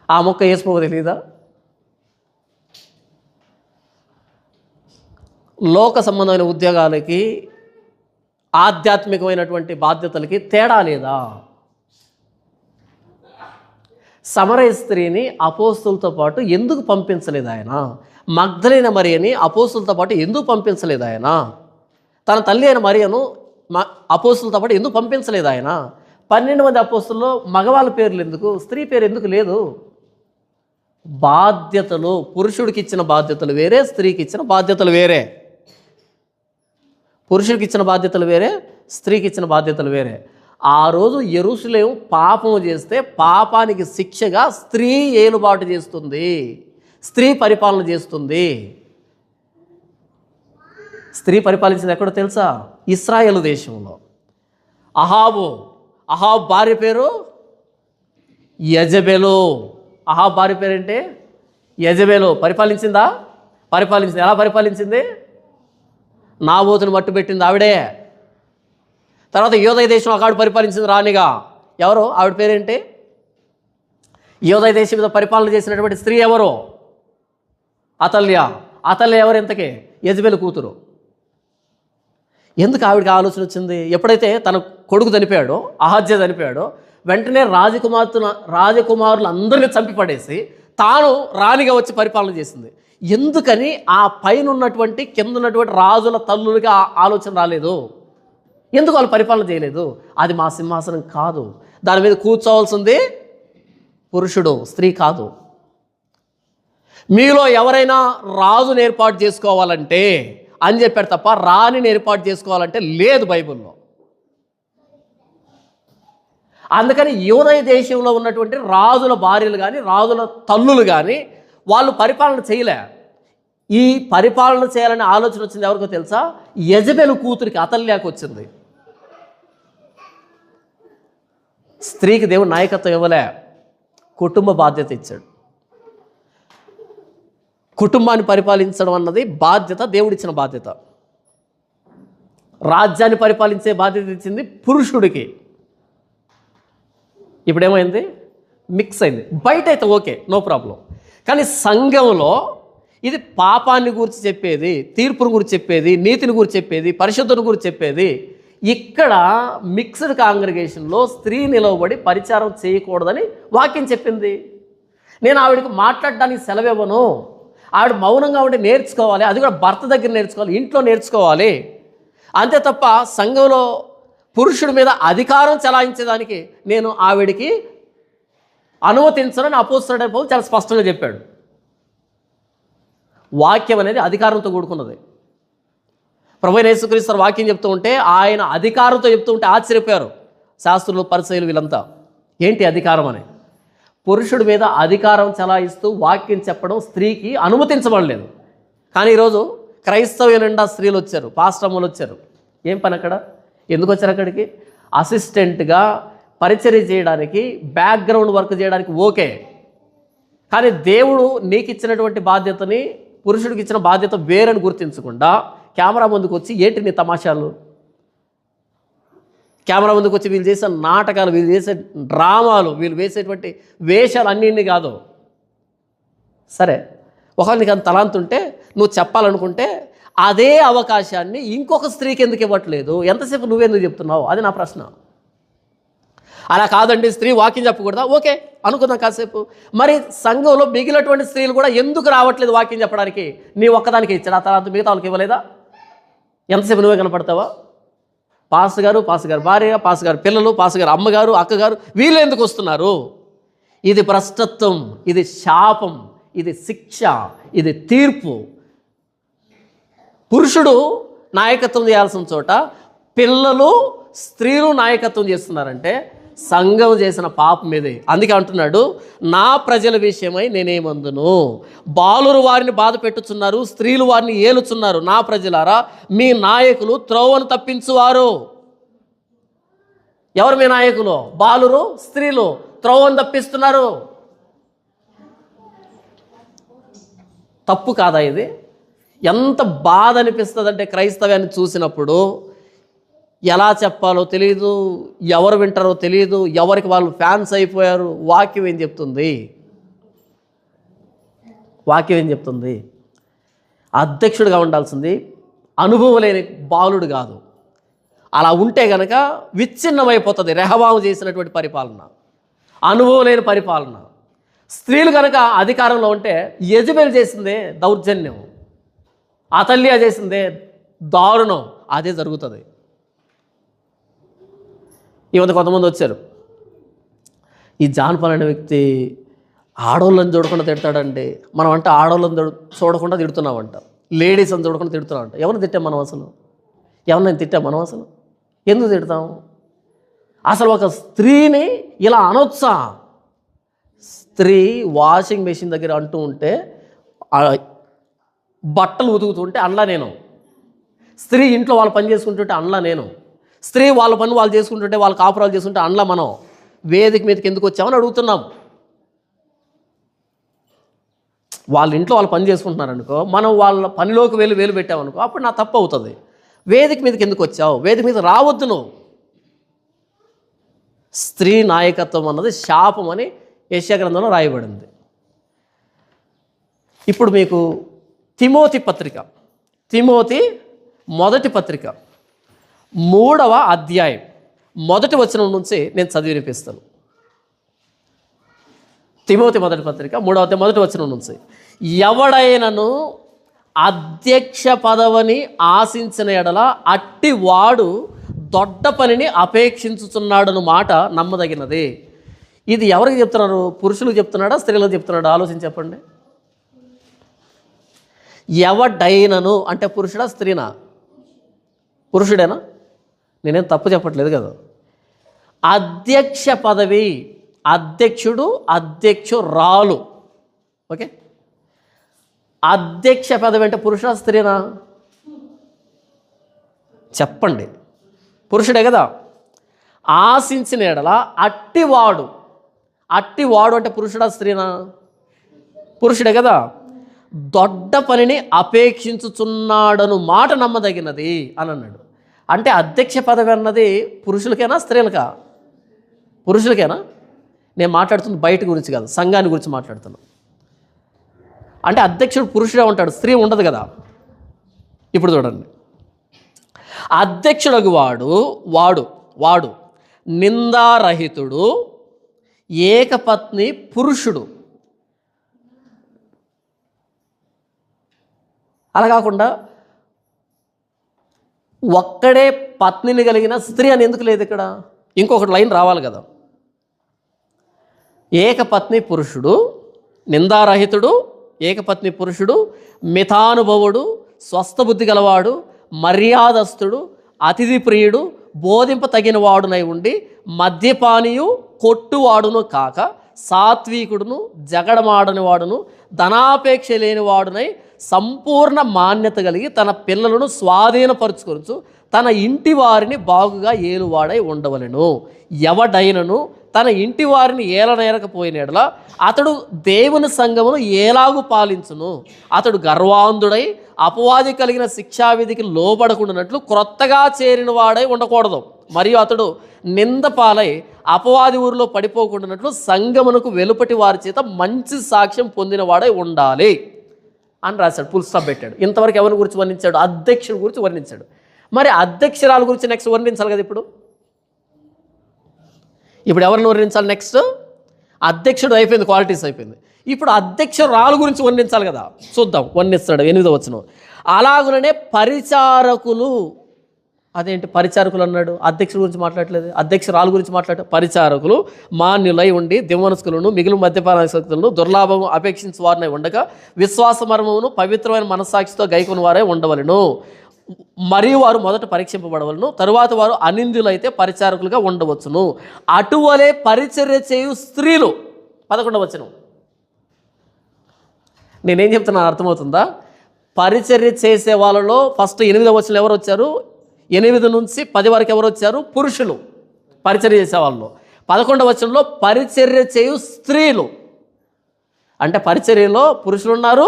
ఆ మొక్క యేసుప్రభువుకు తెలీదా? లోక సంబంధమైన ఉద్యోగాలకి, ఆధ్యాత్మికమైనటువంటి బాధ్యతలకి తేడా లేదా? సమరయ స్త్రీని అపోస్తులతో పాటు ఎందుకు పంపించలేదు ఆయన? మగ్దలేన మరియని అపోస్తులతో పాటు ఎందుకు పంపించలేదు ఆయన? తన తల్లి అయిన మరియను అపోస్తులతో పాటు ఎందుకు పంపించలేదు ఆయన? 12 మంది అపోస్తుల్లో మగవాళ్ళ పేర్లు ఎందుకు, స్త్రీ పేరు ఎందుకు లేదు? బాధ్యతలు, పురుషుడికి ఇచ్చిన బాధ్యతలు వేరే, స్త్రీకి ఇచ్చిన బాధ్యతలు వేరే. పురుషుడికి ఇచ్చిన బాధ్యతలు వేరే, స్త్రీకి ఇచ్చిన బాధ్యతలు వేరే. ఆ రోజు యెరూషలేము పాపము చేస్తే పాపానికి శిక్షగా స్త్రీ ఏలుబాటు చేస్తుంది, స్త్రీ పరిపాలన చేస్తుంది. స్త్రీ పరిపాలించింది ఎక్కడో తెలుసా? ఇశ్రాయేలు దేశంలో. అహాబు భార్య పేరు యెజబెలు. అహాబు భార్య పేరేంటి? యెజబెలు. పరిపాలించిందా? పరిపాలించింది. ఎలా పరిపాలించింది? నాబోతుని మట్టు పెట్టింది ఆవిడే. తర్వాత యోదయ దేశం అకాడు పరిపాలించింది రాణిగా. ఎవరు? ఆవిడ పేరేంటి? యోదయ దేశం మీద పరిపాలన చేసినటువంటి స్త్రీ ఎవరు? అతల్య. ఎవరు ఇంతకీ? యెజబెలు కూతురు. ఎందుకు ఆవిడకి ఆలోచన వచ్చింది? ఎప్పుడైతే తన కొడుకు చనిపోయాడో, అహజ్య చనిపోయాడో, వెంటనే రాజకుమారులు అందరినీ చంపి పడేసి తాను రాణిగా వచ్చి పరిపాలన చేసింది. ఎందుకని ఆ పైన ఉన్నటువంటి కింద ఉన్నటువంటి రాజుల తల్లులకి ఆలోచన రాలేదు? ఎందుకు వాళ్ళు పరిపాలన చేయలేదు? అది మా సింహాసనం కాదు, దాని మీద కూర్చోవాల్సింది పురుషుడు, స్త్రీ కాదు. మీలో ఎవరైనా రాజుని ఏర్పాటు చేసుకోవాలంటే అని చెప్పాడు తప్ప రాణిని ఏర్పాటు చేసుకోవాలంటే లేదు బైబిల్లో. అందుకని యోదయ దేశంలో ఉన్నటువంటి రాజుల భార్యలు కానీ, రాజుల తల్లులు కానీ వాళ్ళు పరిపాలన చేయలే. ఈ పరిపాలన చేయాలనే ఆలోచన వచ్చింది ఎవరికో తెలుసా? యెజబెలు కూతురికి, అతల్యాకు వచ్చింది. స్త్రీకి దేవుడు నాయకత్వం ఇవ్వలే, కుటుంబ బాధ్యత ఇచ్చాడు. కుటుంబాన్ని పరిపాలించడం అన్నది బాధ్యత, దేవుడిచ్చిన బాధ్యత. రాజ్యాన్ని పరిపాలించే బాధ్యత ఇచ్చింది పురుషుడికి. ఇప్పుడేమైంది? మిక్స్ అయింది. బయట అయితే ఓకే, నో ప్రాబ్లం. కానీ సంఘంలో ఇది పాపాన్ని గురించి చెప్పేది, తీర్పుని గురించి చెప్పేది, నీతిని గురించి చెప్పేది, పరిశుద్ధుని గురించి చెప్పేది. ఇక్కడ మిక్స్డ్ కాంగ్రిగేషన్లో స్త్రీ నిలవబడి పరిచారం చేయకూడదని వాక్యం చెప్పింది. నేను ఆవిడకి మాట్లాడడానికి సెలవివ్వను. ఆవిడ మౌనంగా ఉండి నేర్చుకోవాలి, అది కూడా భర్త దగ్గర నేర్చుకోవాలి, ఇంట్లో నేర్చుకోవాలి. అంతే తప్ప సంఘంలో పురుషుడి మీద అధికారం చెలాయించేదానికి నేను ఆవిడికి అనుమతించనని అపోస్తలుడైన పౌలు చాలా స్పష్టంగా చెప్పాడు. వాక్యం అనేది అధికారంతో కూడుకున్నది. ప్రభువైన యేసుక్రీస్తు వాక్యం చెప్తూ ఉంటే, ఆయన అధికారంతో చెప్తూ ఉంటే ఆశ్చర్యపోయారు శాస్త్రులు, పరిసయ్యులు వీళ్ళంతా. ఏంటి అధికారం అని? పురుషుడి మీద అధికారం చెలాయిస్తూ వాక్యం చెప్పడం స్త్రీకి అనుమతించబడలేదు. కానీ ఈరోజు క్రైస్తవ నిండా స్త్రీలు వచ్చారు, పాస్టర్లు వచ్చారు. ఏం పని అక్కడ? ఎందుకు వచ్చారు అక్కడికి? అసిస్టెంట్గా పరిచర్య చేయడానికి, బ్యాక్గ్రౌండ్ వర్క్ చేయడానికి ఓకే. కానీ దేవుడు నీకు ఇచ్చినటువంటి బాధ్యతని, పురుషుడికి ఇచ్చిన బాధ్యత వేరని గుర్తించకుండా కెమెరా ముందుకు వచ్చి ఏంటి నీ తమాషాలు? కెమెరా ముందుకు వచ్చి వీళ్ళు చేసే నాటకాలు, వీళ్ళు చేసే డ్రామాలు, వీళ్ళు వేసేటువంటి వేషాలు అన్నీ కాదు. సరే, ఒకవేళ నీకు అంత తలాంత ఉంటే, నువ్వు చెప్పాలనుకుంటే అదే అవకాశాన్ని ఇంకొక స్త్రీకి ఎందుకు ఇవ్వట్లేదు? ఎంతసేపు నువ్వెందుకు చెప్తున్నావు? అది నా ప్రశ్న. అలా కాదండి, స్త్రీ వాక్యం చెప్పకూడదా? ఓకే అనుకుందాం కాసేపు. మరి సంఘంలో మిగిలినటువంటి స్త్రీలు కూడా ఎందుకు రావట్లేదు వాక్యం చెప్పడానికి? నీ ఒక్కదానికి ఇచ్చాడు, ఆ తర్వాత మిగతా వాళ్ళకి ఇవ్వలేదా? ఎంతసేపు నువ్వే కనపడతావా? పాస్టర్ గారు భార్య, పాస్టర్ గారు పిల్లలు, పాస్టర్ గారు అమ్మగారు, అక్కగారు, వీళ్ళు ఎందుకు వస్తున్నారు? ఇది భ్రష్టత్వం, ఇది శాపం, ఇది శిక్ష, ఇది తీర్పు. పురుషుడు నాయకత్వం చేయాల్సిన చోట పిల్లలు, స్త్రీలు నాయకత్వం చేస్తున్నారంటే సంఘం చేసిన పాపం ఇదే. అందుకే అంటున్నాడు, నా ప్రజల విషయమై నేనేమందును, బాలురు వారిని బాధ పెట్టుచున్నారు, స్త్రీలు వారిని ఏలుచున్నారు. నా ప్రజలారా, మీ నాయకులు త్రోవను తప్పించువారు. ఎవరు మీ నాయకులు? బాలురు, స్త్రీలు త్రోవను తప్పిస్తున్నారు. తప్పు కాదా ఇది? ఎంత బాధ అనిపిస్తుందంటే క్రైస్తవ్యాన్ని చూసినప్పుడు ఎలా చెప్పాలో తెలియదు, ఎవరు వింటారో తెలియదు, ఎవరికి వాళ్ళు ఫ్యాన్స్ అయిపోయారు. వాక్యం ఏం చెప్తుంది? వాక్యం ఏం చెప్తుంది? అధ్యక్షుడిగా ఉండాల్సింది అనుభవం లేని బాలుడు కాదు. అలా ఉంటే గనక విచ్ఛిన్నమైపోతుంది రెహబాము చేసినటువంటి పరిపాలన, అనుభవం లేని పరిపాలన. స్త్రీలు కనుక అధికారంలో ఉంటే యెజబెల్ చేసిందే దౌర్జన్యం, అతల్య చేసిందే దారుణం, అదే జరుగుతుంది. ఈ మధ్య కొంతమంది వచ్చారు, ఈ జాన్ పాల్ అనే వ్యక్తి ఆడవాళ్ళని చూడకుండా తిడతాడండి. మనం అంటే ఆడవాళ్ళని చూడకుండా తిడుతున్నామంట, లేడీస్ అని చూడకుండా తిడుతున్నామంట. ఎవరిని తిట్టాం మనం అసలు? ఎవరిని తిట్టాం మనం అసలు? ఎందుకు తిడతాం? అసలు ఒక స్త్రీని ఇలా అనొచ్చా? స్త్రీ వాషింగ్ మెషిన్ దగ్గర అంటూ ఉంటే, బట్టలు ఉతుకుతుంటే అండ్లా నేను, స్త్రీ ఇంట్లో వాళ్ళు పని చేసుకుంటుంటే అండ్లా నేను, స్త్రీ వాళ్ళ పని వాళ్ళు చేసుకుంటుంటే, వాళ్ళ కాపురాలు చేసుకుంటే అండ్లా మనం. వేదిక మీదకి ఎందుకు వచ్చామని అడుగుతున్నాం. వాళ్ళ ఇంట్లో వాళ్ళు పని చేసుకుంటున్నారు అనుకో, మనం వాళ్ళ పనిలోకి వేలు పెట్టామనుకో, అప్పుడు నా తప్పు అవుతుంది. వేదిక మీదకి ఎందుకు వచ్చావు? వేదిక మీద రావద్దు నువ్వు. స్త్రీ నాయకత్వం అన్నది శాపం అని యెషయా గ్రంథంలో రాయబడింది. ఇప్పుడు మీకు తిమోతి పత్రిక, తిమోతి మొదటి పత్రిక 3వ అధ్యాయం 1వ వచనం నుంచి నేను చదివి వినిపిస్తాను. తిమోతి మొదటి పత్రిక 3వ అధ్యాయం 1వ వచనం నుంచి, ఎవడైనను అధ్యక్ష పదవిని ఆశించిన ఎడల అట్టి వాడు దొడ్డ పనిని అపేక్షించుచున్నాడను మాట నమ్మదగినది. ఇది ఎవరికి చెప్తున్నారు? పురుషులకు చెప్తున్నాడా, స్త్రీలకు చెప్తున్నాడా? ఆలోచించి చెప్పండి. ఎవడైనను అంటే పురుషుడా, స్త్రీనా? పురుషుడేనా? నేనేం తప్పు చెప్పట్లేదు కదా. అధ్యక్ష పదవి, అధ్యక్షుడు, అధ్యక్షురాలు. ఓకే, అధ్యక్ష పదవి అంటే పురుషుడా, స్త్రీనా? చెప్పండి. పురుషుడే కదా. ఆశించిన ఎడల అట్టివాడు, అట్టివాడు అంటే పురుషుడా, స్త్రీనా? పురుషుడే కదా. దొడ్డ పనిని అపేక్షించుచున్నాడను మాట నమ్మదగినది అని అన్నాడు. అంటే అధ్యక్ష పదవి అన్నది పురుషులకేనా, స్త్రీలకా? పురుషులకేనా? నేను మాట్లాడుతుంది బయట గురించి కాదు, సంఘాన్ని గురించి మాట్లాడుతున్నాను. అంటే అధ్యక్షుడు పురుషుడే ఉంటాడు, స్త్రీ ఉండదు కదా. ఇప్పుడు చూడండి, అధ్యక్షుడు వాడు నిందారహితుడు, ఏకపత్ని పురుషుడు. అలా కాకుండా ఒక్కడే పత్నిని కలిగిన స్త్రీ అని ఎందుకు లేదు ఇక్కడ? ఇంకొకటి లైన్ రావాలి కదా. ఏకపత్ని పురుషుడు, నిందారహితుడు, ఏకపత్ని పురుషుడు, మితానుభవుడు, స్వస్థబుద్ధి గలవాడు, మర్యాదస్తుడు, అతిథి ప్రియుడు, బోధింప తగిన వాడునై ఉండి మద్యపానీయు కొట్టువాడును కాక సాత్వికుడును, జగడమాడని వాడును, ధనాపేక్ష లేని వాడునై సంపూర్ణ మాన్యత కలిగి తన పిల్లలను స్వాధీనపరుచుకొనుచు తన ఇంటి వారిని బాగుగా ఏలువాడై ఉండవలెను. ఎవడైనను తన ఇంటి వారిని ఏలనేరకపోయిన యెడల అతడు దేవుని సంఘమును ఏలాగు పాలించును? అతడు గర్వాంధుడై అపవాది కలిగిన శిక్షావిధికి లోబడకుండానట్లు క్రొత్తగా చేరిన వాడై ఉండకూడదు. మరియు అతడు నిందపాలై అపవాది ఊరిలో పడిపోకుండానట్లు సంఘమునకు వెలుపటి వారి చేత మంచి సాక్ష్యం పొందిన వాడై ఉండాలి. అని రాశాడు, ఫుల్ స్టాప్ పెట్టాడు. ఇంతవరకు ఎవరి గురించి వర్ణించాడు? అధ్యక్షుడి గురించి వర్ణించాడు. మరి అధ్యక్షురాల గురించి నెక్స్ట్ వర్ణించాలి కదా. ఇప్పుడు ఎవరిని వర్ణించాలి? నెక్స్ట్ అధ్యక్షుడు అయిపోయింది, క్వాలిటీస్ అయిపోయింది. ఇప్పుడు అధ్యక్షురాలు గురించి వర్ణించాలి కదా. చూద్దాం, వర్ణిస్తాడు 8వ వచనం. అలాగుననే పరిచారకులు. అదేంటి పరిచారకులు అన్నాడు? అధ్యక్షుడి గురించి మాట్లాడలేదు, అధ్యక్షురాలు గురించి మాట్లాడు. పరిచారకులు మాన్యులై ఉండి దివ్వనస్కులను మిగులు మద్యపానాసక్తులను దుర్లాభము అపేక్షించే వారినై ఉండగా విశ్వాసమర్మమును పవిత్రమైన మనస్సాక్షితో గైకొని వారే ఉండవలను. మరియు వారు మొదట పరీక్షింపబడవలను, తరువాత వారు అనిందులైతే పరిచారకులుగా ఉండవచ్చును. అటువలే పరిచర్య చేయు స్త్రీలు. 11వ వచనం. నేనేం చెప్తున్నాను అర్థమవుతుందా? పరిచర్య చేసే వాళ్ళలో ఫస్ట్ 8వ వచనం ఎవరు వచ్చారు? 8 నుంచి 10 వరకు ఎవరు వచ్చారు? పురుషులు పరిచర్య చేసే వాళ్ళు. 11వ వచనంలో పరిచర్య చేయు స్త్రీలు. అంటే పరిచర్యలో పురుషులు ఉన్నారు,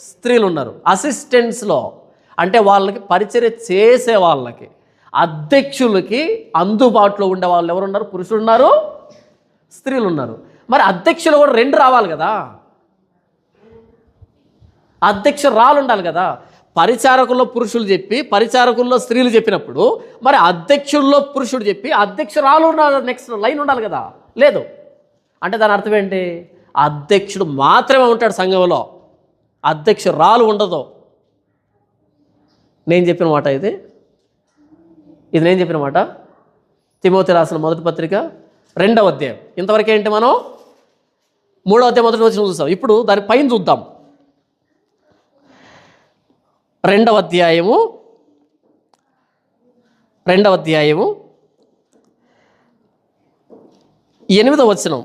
స్త్రీలు ఉన్నారు. అసిస్టెంట్స్లో అంటే వాళ్ళకి పరిచర్య చేసే వాళ్ళకి, అధ్యక్షులకి అందుబాటులో ఉండే వాళ్ళు ఎవరు ఉన్నారు? పురుషులు ఉన్నారు, స్త్రీలు ఉన్నారు. మరి అధ్యక్షులు కూడా 2 రావాలి కదా, అధ్యక్షురాలు ఉండాలి కదా. పరిచారకుల్లో పురుషులు చెప్పి పరిచారకుల్లో స్త్రీలు చెప్పినప్పుడు మరి అధ్యక్షుల్లో పురుషుడు చెప్పి అధ్యక్షురాలు నెక్స్ట్ లైన్ ఉండాలి కదా. లేదు అంటే దాని అర్థం ఏంటి? అధ్యక్షుడు మాత్రమే ఉంటాడు సంఘంలో, అధ్యక్షురాలు ఉండదు. నేను చెప్పిన మాట ఇది నేను చెప్పిన మాట. తిమోతి రాసిన మొదటి పత్రిక 2వ అధ్యాయం. ఇంతవరకు ఏంటి మనం 3వ అధ్యాయం మొదటి వచనం చూసాం. ఇప్పుడు దాని పైన చూద్దాం. 2వ అధ్యాయము 8వ వచనం.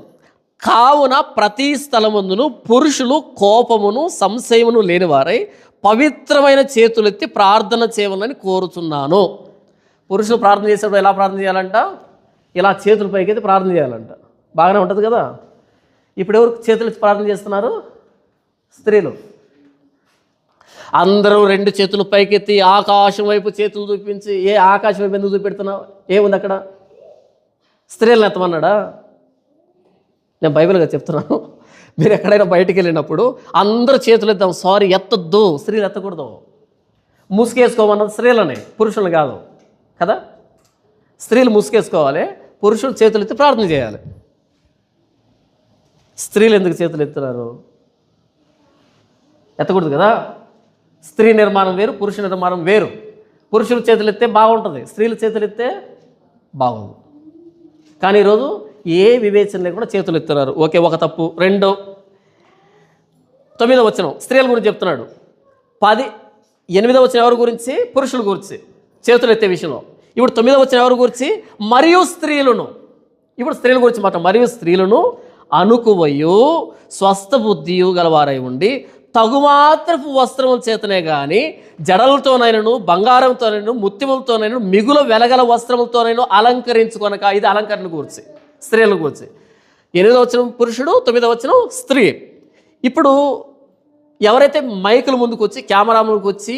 కావున ప్రతి స్థలమందును పురుషులు కోపమును సంశయమును లేనివారై పవిత్రమైన చేతులెత్తి ప్రార్థన చేయవాలని కోరుచున్నాను. పురుషులు ప్రార్థన చేసేటప్పుడు ఎలా ప్రార్థన చేయాలంట? ఇలా చేతుల పైకెత్తి ప్రార్థన చేయాలంట. బాగానే ఉంటుంది కదా. ఇప్పుడు ఎవరు చేతులు ఎత్తి ప్రార్థన చేస్తున్నారు? స్త్రీలు. అందరూ 2 చేతులు పైకెత్తి ఆకాశం వైపు చేతులు చూపించి, ఏ ఆకాశం వైపు ఎందుకు చూపెడుతున్నావు? ఏముంది అక్కడ? స్త్రీలను ఎత్తమన్నాడా? నేను బైబిల్గా చెప్తున్నాను. మీరు ఎక్కడైనా బయటికి వెళ్ళినప్పుడు అందరూ చేతులు ఎత్తాం, సారీ ఎత్తొద్దు, స్త్రీలు ఎత్తకూడదు. ముసుగేసుకోమన్నది స్త్రీలనే, పురుషులు కాదు కదా. స్త్రీలు ముసుగేసుకోవాలి, పురుషులు చేతులు ఎత్తి ప్రార్థన చేయాలి. స్త్రీలు ఎందుకు చేతులు ఎత్తున్నారు? ఎత్తకూడదు కదా. స్త్రీ నిర్మాణం వేరు, పురుష నిర్మాణం వేరు. పురుషులు చేతులు ఎత్తే బాగుంటుంది, స్త్రీలు చేతులు ఎత్తే బాగుంది. కానీ ఈరోజు ఏ వివేచన లేకుండా చేతులు ఎత్తున్నారు. ఓకే, ఒక తప్పు. 2 9వ వచనం స్త్రీల గురించి చెప్తున్నాడు. 8వ వచనం ఎవరి గురించి? పురుషుల గురించి చేతులు ఎత్తే విషయంలో. ఇప్పుడు 9వ వచనం ఎవరి గురించి? మరియు స్త్రీలను. ఇప్పుడు స్త్రీల గురించి మాట. మరియు స్త్రీలను అనుకువయు స్వస్థ బుద్ధియు గలవారై ఉండి తగుమాత్రపు వస్త్రముల చేతనే కానీ జడలతోనైనను బంగారంతోనైనా ముత్యములతోనైనా మిగుల వెలగల వస్త్రములతోనైనా అలంకరించుకొనక. ఇది అలంకరణ గురించి, స్త్రీల గురించి. 8వ వచనం పురుషుడు, 9వ వచనం స్త్రీ. ఇప్పుడు ఎవరైతే మైకుల ముందుకు వచ్చి కెమెరా ముందుకు వచ్చి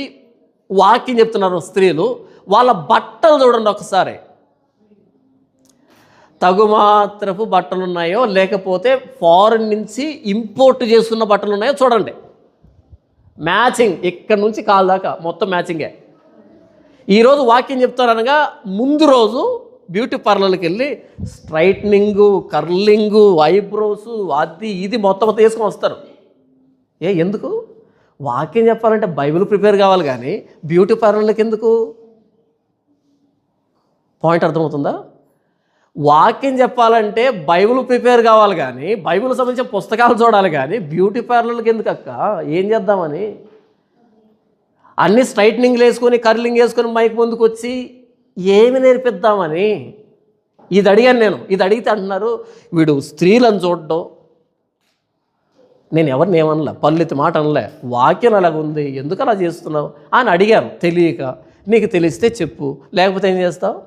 వాక్యం చెప్తున్నారో స్త్రీలు, వాళ్ళ బట్టలు చూడండి ఒకసారి. తగుమాత్రపు బట్టలు ఉన్నాయో లేకపోతే ఫారెన్ నుంచి ఇంపోర్ట్ చేసుకున్న బట్టలు ఉన్నాయో చూడండి. మ్యాచింగ్ ఇక్కడ నుంచి కాలు దాకా మొత్తం మ్యాచింగే. ఈరోజు వాక్యం చెప్తారనగా ముందు రోజు బ్యూటీ పార్లర్కి వెళ్ళి స్ట్రైట్నింగు, కర్లింగు, ఐబ్రోసు, అది ఇది మొత్తం తీసుకొని వస్తారు. ఎందుకు? వాక్యం చెప్పాలంటే బైబిల్ ప్రిపేర్ కావాలి కానీ బ్యూటీ పార్లర్కి ఎందుకు? పాయింట్ అర్థమవుతుందా? వాక్యం చెప్పాలంటే బైబిల్ ప్రిపేర్ కావాలి కానీ బైబిల్ సంబంధించిన పుస్తకాలు చూడాలి కానీ బ్యూటీ పార్లర్కి ఎందుకు అక్క? ఏం చేద్దామని అన్ని స్ట్రైట్నింగ్లు వేసుకొని కర్లింగ్ వేసుకొని మైక్ ముందుకు వచ్చి ఏమి నేర్పిద్దామని. ఇది అడిగాను నేను. ఇది అడిగితే అంటున్నారు వీడు స్త్రీలను చూడడం. నేను ఎవరిని ఏమనలే, పల్లెత్తి మాట అనలే, వాక్యం అలాగ ఉంది, ఎందుకు అలా చేస్తున్నావు అని అడిగాను. తెలియక. నీకు తెలిస్తే చెప్పు, లేకపోతే ఏం చేస్తావు?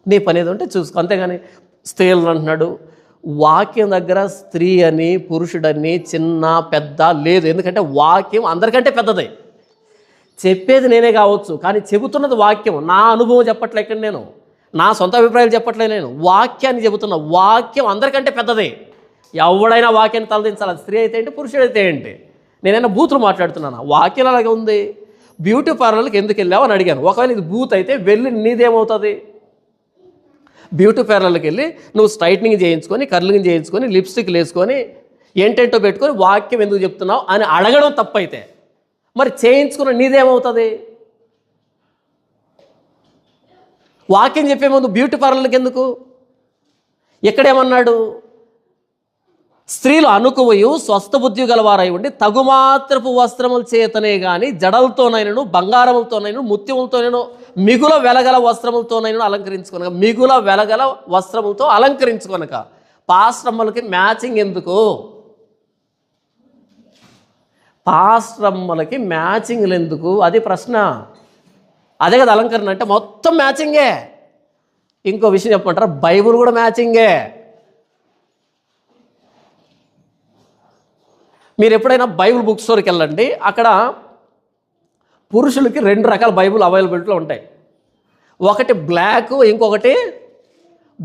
నీ పని ఏదో ఉంటే చూసుకో, అంతేగాని స్త్రీలను అంటున్నాడు. వాక్యం దగ్గర స్త్రీ అని పురుషుడని చిన్న పెద్ద లేదు. ఎందుకంటే వాక్యం అందరికంటే పెద్దదే. చెప్పేది నేనే కావచ్చు కానీ చెబుతున్నది వాక్యం. నా అనుభవం చెప్పట్లే ఇక్కడ, నేను నా సొంత అభిప్రాయాలు చెప్పట్లే, నేను వాక్యాన్ని చెబుతున్నా. వాక్యం అందరికంటే పెద్దదే. ఎవడైనా వాక్యాన్ని తలదించాలి. స్త్రీ అయితే ఏంటి, పురుషుడైతే ఏంటి. నేనైనా బూతులు మాట్లాడుతున్నాను? వాక్యం అలాగే ఉంది. బ్యూటీ పార్లర్కి ఎందుకు వెళ్ళావు అని అడిగాను. ఒకవేళ ఇది బూత్ అయితే వెళ్ళి నీదేమవుతుంది? బ్యూటీ పార్లర్కి వెళ్ళి నువ్వు స్ట్రైట్నింగ్ చేయించుకొని, కర్లింగ్ చేయించుకొని, లిప్స్టిక్లు వేసుకొని, ఏంటేంటో పెట్టుకొని వాక్యం ఎందుకు చెప్తున్నావు అని అడగడం తప్పైతే మరి చేయించుకున్న నీదేమవుతుంది? వాక్యం చెప్పే ముందు బ్యూటీ పార్లర్కి ఎందుకు? ఎక్కడేమన్నాడు? స్త్రీలు అనుకువయు స్వస్థ బుద్ధి గలవారై ఉండి తగుమాత్రపు వస్త్రముల చేతనే గాని జడలతోనైనను, బంగారములతోనైను, ముత్యములతోనైను, మిగుల వెలగల వస్త్రములతోనైనా అలంకరించుకొనక, మిగుల వెలగల వస్త్రములతో అలంకరించుకొనక. పాస్టమ్మలకి మ్యాచింగ్ ఎందుకు? పాస్టమ్మలకి మ్యాచింగ్లు ఎందుకు? అది ప్రశ్న. అదే కదా అలంకరణ అంటే, మొత్తం మ్యాచింగే. ఇంకో విషయం చెప్పమంటారా? బైబుల్ కూడా మ్యాచింగే. మీరు ఎప్పుడైనా బైబిల్ బుక్ స్టోర్కి వెళ్ళండి, అక్కడ పురుషులకి 2 రకాల బైబిల్ అవైలబిలిటీలో ఉంటాయి. ఒకటి బ్లాక్, ఇంకొకటి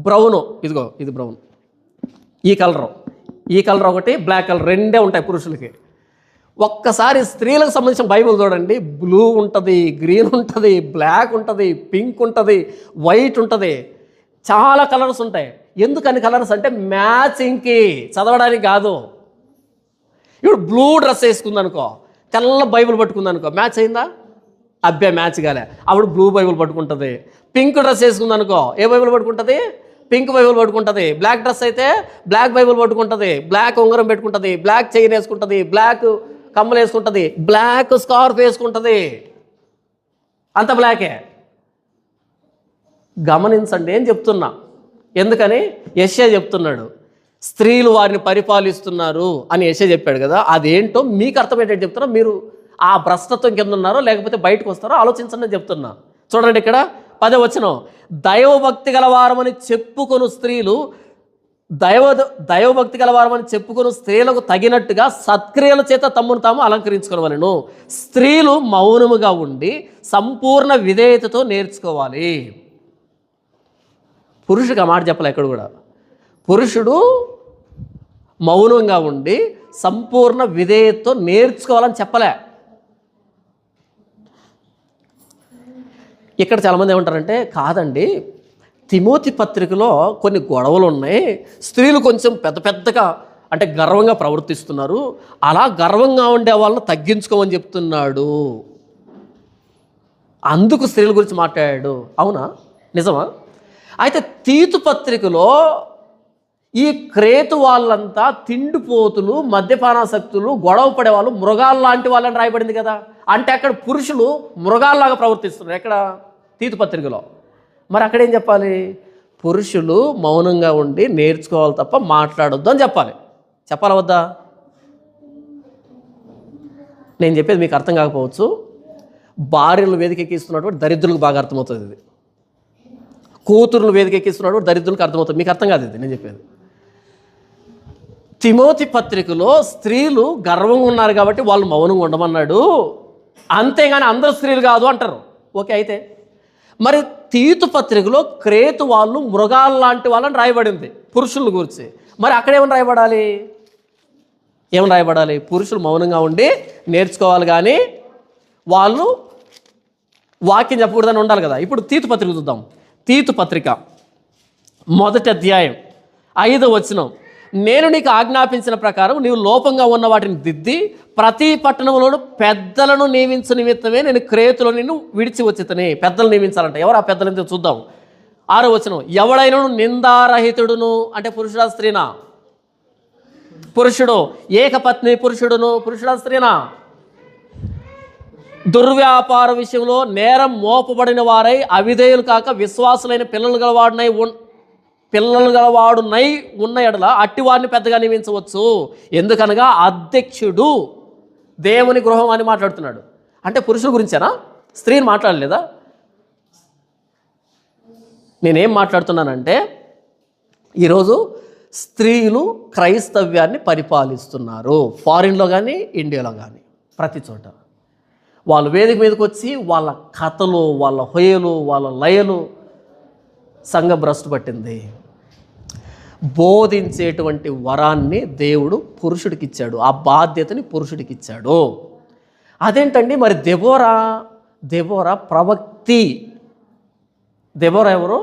బ్రౌను. ఇదిగో ఇది బ్రౌన్, ఈ కలర్ ఒకటి, బ్లాక్ కలర్, 2 ఉంటాయి పురుషులకి. ఒక్కసారి స్త్రీలకు సంబంధించిన బైబిల్ చూడండి, బ్లూ ఉంటుంది, గ్రీన్ ఉంటుంది, బ్లాక్ ఉంటుంది, పింక్ ఉంటుంది, వైట్ ఉంటుంది, చాలా కలర్స్ ఉంటాయి. ఎందుకని కలర్స్ అంటే మ్యాచింగ్కి, చదవడానికి కాదు. ఇప్పుడు బ్లూ డ్రెస్ వేసుకుందనుకో, తెల్ల బైబిల్ పట్టుకుందనుకో, మ్యాచ్ అయిందా? అబ్బాయి మ్యాచ్ కాలే, అప్పుడు బ్లూ బైబిల్ పట్టుకుంటుంది. పింక్ డ్రెస్ వేసుకుందనుకో, ఏ బైబిల్ పట్టుకుంటుంది? పింక్ బైబిల్ పట్టుకుంటుంది. బ్లాక్ డ్రెస్ అయితే బ్లాక్ బైబిల్ పట్టుకుంటుంది. బ్లాక్ ఉంగరం పెట్టుకుంటుంది, బ్లాక్ చైన్ వేసుకుంటుంది, బ్లాక్ కమ్మలు వేసుకుంటుంది, బ్లాక్ స్కార్ఫ్ వేసుకుంటుంది, అంత బ్లాకే. గమనించండి ఏం చెప్తున్నా. ఎందుకని? యెషయా చెప్తున్నాడు, స్త్రీలు వారిని పరిపాలిస్తున్నారు అని యెషయా చెప్పాడు కదా. అదేంటో మీకు అర్థమయ్యేటట్టు చెప్తున్నా. మీరు ఆ భ్రష్టత్వం కింద ఉన్నారో లేకపోతే బయటకు వస్తారో ఆలోచించండి అని చెప్తున్నా. చూడండి ఇక్కడ 10వ వచనం, దైవభక్తి గలవారమని చెప్పుకొను స్త్రీలు, దైవభక్తి గలవారమని చెప్పుకొను స్త్రీలకు తగినట్టుగా సత్క్రియల చేత తమ్మును తాము అలంకరించుకోవాలను. స్త్రీలు మౌనముగా ఉండి సంపూర్ణ విధేయతతో నేర్చుకోవాలి. పురుషుడికి ఆ మాట చెప్పలే ఎక్కడ కూడా. పురుషుడు మౌనంగా ఉండి సంపూర్ణ విధేయతతో నేర్చుకోవాలని చెప్పలే. ఇక్కడ చాలామంది ఏమంటారంటే, కాదండి తిమోతి పత్రికలో కొన్ని గొడవలు ఉన్నాయి, స్త్రీలు కొంచెం పెద్దగా అంటే గర్వంగా ప్రవర్తిస్తున్నారు, అలా గర్వంగా ఉండే వాళ్ళని తగ్గించుకోమని చెప్తున్నాడు, అందుకు స్త్రీల గురించి మాట్లాడాడు. అవునా? నిజమా? అయితే తీతు పత్రికలో ఈ క్రేతు వాళ్ళంతా తిండిపోతులు, మద్యపానాసక్తులు, గొడవ పడే వాళ్ళు, మృగాలు లాంటి వాళ్ళని రాయబడింది కదా. అంటే అక్కడ పురుషులు మృగాల్లాగా ప్రవర్తిస్తున్నారు ఎక్కడ? తీతు పత్రికలో. మరి అక్కడేం చెప్పాలి? పురుషులు మౌనంగా ఉండి నేర్చుకోవాలి తప్ప మాట్లాడొద్దు అని చెప్పాలి. చెప్పాలా వద్దా? నేను చెప్పేది మీకు అర్థం కాకపోవచ్చు. భార్యలు వేదికెక్కిస్తున్నటువంటి దరిద్రులకు బాగా అర్థమవుతుంది ఇది. కూతురులు వేదికెక్కిస్తున్నటువంటి దరిద్రులకు అర్థమవుతుంది. మీకు అర్థం కాదు ఇది నేను చెప్పేది. తిమోతి పత్రికలో స్త్రీలు గర్వంగా ఉన్నారు కాబట్టి వాళ్ళు మౌనంగా ఉండమన్నాడు, అంతేగాని అందరు స్త్రీలు కాదు అంటారు. ఓకే, అయితే మరి తీతు పత్రికలో క్రేతు వాళ్ళు మృగాలు లాంటి వాళ్ళని రాయబడింది పురుషుల గురించి. మరి అక్కడేమని రాయబడాలి? ఏమని రాయబడాలి? పురుషులు మౌనంగా ఉండి నేర్చుకోవాలి, కానీ వాళ్ళు వాక్యం చెప్పకూడదని ఉండాలి కదా. ఇప్పుడు తీతు పత్రిక చూద్దాం. తీతు పత్రిక 1వ అధ్యాయం 5వ వచనం, నేను నీకు ఆజ్ఞాపించిన ప్రకారం నీవు లోపంగా ఉన్న వాటిని దిద్ది ప్రతి పట్టణంలోనూ పెద్దలను నియమించు నిమిత్తమే నేను క్రేతులో నిన్ను విడిచి వచ్చితని. పెద్దలు నియమించాలంట. ఎవరు ఆ పెద్దలు ఎంతో చూద్దాం. 6వ వచనం, ఎవడైనా నిందారహితుడును, అంటే పురుషుడా స్త్రీనా? పురుషుడు. ఏకపత్ని పురుషుడును, పురుషుడా స్త్రీనా? దుర్వ్యాపార విషయంలో నేరం మోపబడిన వారై అవిధేయులు కాక విశ్వాసులైన పిల్లలు గలవాడునై ఉన్న ఎడల అట్టి వారిని పెద్దగా నియమించవచ్చు. ఎందుకనగా అధ్యక్షుడు దేవుని గృహం అని మాట్లాడుతున్నాడు. అంటే పురుషుల గురించేనా? స్త్రీని మాట్లాడలేదా? నేనేం మాట్లాడుతున్నానంటే, ఈరోజు స్త్రీలు క్రైస్తవ్యాన్ని పరిపాలిస్తున్నారు. ఫారిన్లో కానీ ఇండియాలో కానీ ప్రతి చోట. వాళ్ళు వేదిక మీదకి వచ్చి వాళ్ళ కథలు, వాళ్ళ హొయలు, వాళ్ళ లయలు సంఘ భ్రష్టు పట్టింది. బోధించేటువంటి వరాన్ని దేవుడు పురుషుడికి ఇచ్చాడు, ఆ బాధ్యతని పురుషుడికి ఇచ్చాడు. అదేంటండి మరి దెబోరా ప్రవక్తి. దెబోరా ఎవరు?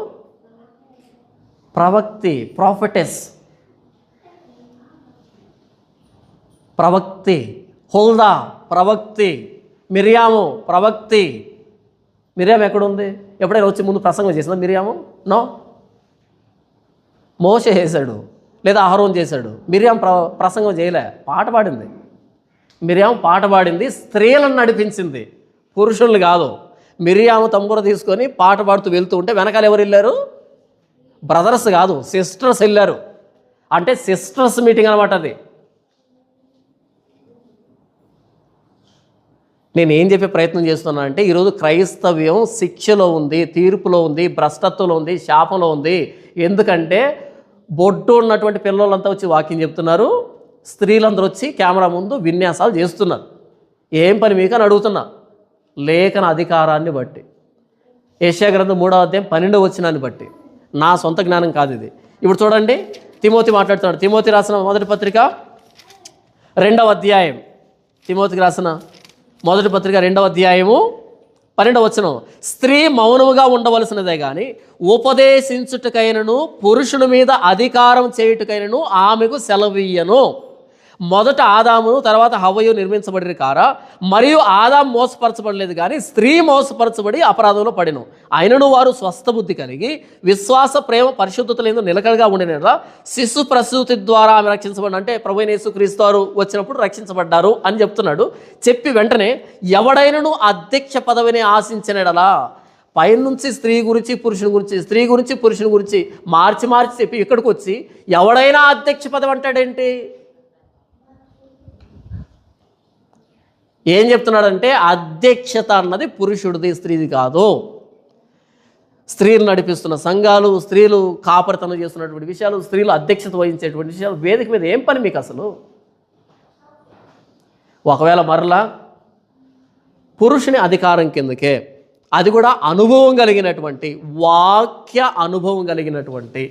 ప్రవక్తి, ప్రాఫెటెస్, ప్రవక్తి. హుల్దా ప్రవక్తి, మిరియాము ప్రవక్తి. మిరియాము ఎక్కడుంది? ఎప్పుడైనా వచ్చి ముందు ప్రసంగం చేసిందా మిరియాము? నో. మోషే చేశాడు లేదా అహరోన్ చేశాడు. మిరియాం ప్రసంగం చేయలే, పాట పాడింది. మిరియాం పాట పాడింది, స్త్రీలను నడిపించింది, పురుషుల్ని కాదు. మిరియాము తంబుర తీసుకొని పాట పాడుతూ వెళ్తూ ఉంటే వెనకాల ఎవరు వెళ్ళారు? బ్రదర్స్ కాదు, సిస్టర్స్ వెళ్ళారు. అంటే సిస్టర్స్ మీటింగ్ అనమాట అది. నేను ఏం చెప్పే ప్రయత్నం చేస్తున్నా అంటే, ఈరోజు క్రైస్తవ్యం శిక్షలో ఉంది, తీర్పులో ఉంది, భ్రష్టత్వంలో ఉంది, శాపంలో ఉంది. ఎందుకంటే బొడ్డు ఉన్నటువంటి పిల్లలంతా వచ్చి వాక్యం చెప్తున్నారు, స్త్రీలందరూ వచ్చి కెమెరా ముందు విన్యాసాలు చేస్తున్నారు. ఏం పని మీకు అని అడుగుతున్నా. లేఖన అధికారాన్ని బట్టి, యెషయా గ్రంథం 3వ అధ్యాయం 12వ వచనాన్ని బట్టి. నా సొంత జ్ఞానం కాదు ఇది. ఇప్పుడు చూడండి, తిమోతి మాట్లాడుతున్నాడు. తిమోతి రాసిన మొదటి పత్రిక 2వ అధ్యాయం. తిమోతికి రాసిన మొదటి పత్రిక 2వ అధ్యాయము 12వ వచనం. స్త్రీ మౌనముగా ఉండవలసినదే కానీ ఉపదేశించుటకైనను పురుషుని మీద అధికారం చేయుటకైనను ఆమెకు సెలవీయను. మొదట ఆదామును తర్వాత హవ్వయు నిర్మించబడిన కారా, మరియు ఆదాము మోసపరచబడలేదు కానీ స్త్రీ మోసపరచబడి అపరాధంలో పడిను. అయినను వారు స్వస్థ బుద్ధి కలిగి విశ్వాస, ప్రేమ, పరిశుద్ధతలందు నిలకడగా ఉండిన శిశు ప్రసూతి ద్వారా ఆమె రక్షించబడి, అంటే ప్రభువైన యేసుక్రీస్తు వారు వచ్చినప్పుడు రక్షించబడ్డారు అని చెప్తున్నాడు. చెప్పి వెంటనే ఎవడైనను అధ్యక్ష పదవిని ఆశించినడలా, పైనుంచి స్త్రీ గురించి పురుషుని గురించి, స్త్రీ గురించి పురుషుని గురించి మార్చి చెప్పి ఇక్కడికి వచ్చి ఎవడైనా అధ్యక్ష పదవి అంటాడేంటి? ఏం చెప్తున్నాడంటే అధ్యక్షత అన్నది పురుషుడిది, స్త్రీది కాదు. స్త్రీలు నడిపిస్తున్న సంఘాలు, స్త్రీలు కాపరితనం చేస్తున్నటువంటి విషయాలు, స్త్రీలు అధ్యక్షత వహించేటువంటి విషయాలు, వేదిక మీద ఏం పని మీకు అసలు? ఒకవేళ మరలా పురుషుని అధికారం కిందకే, అది కూడా అనుభవం కలిగినటువంటి, వాక్య అనుభవం కలిగినటువంటి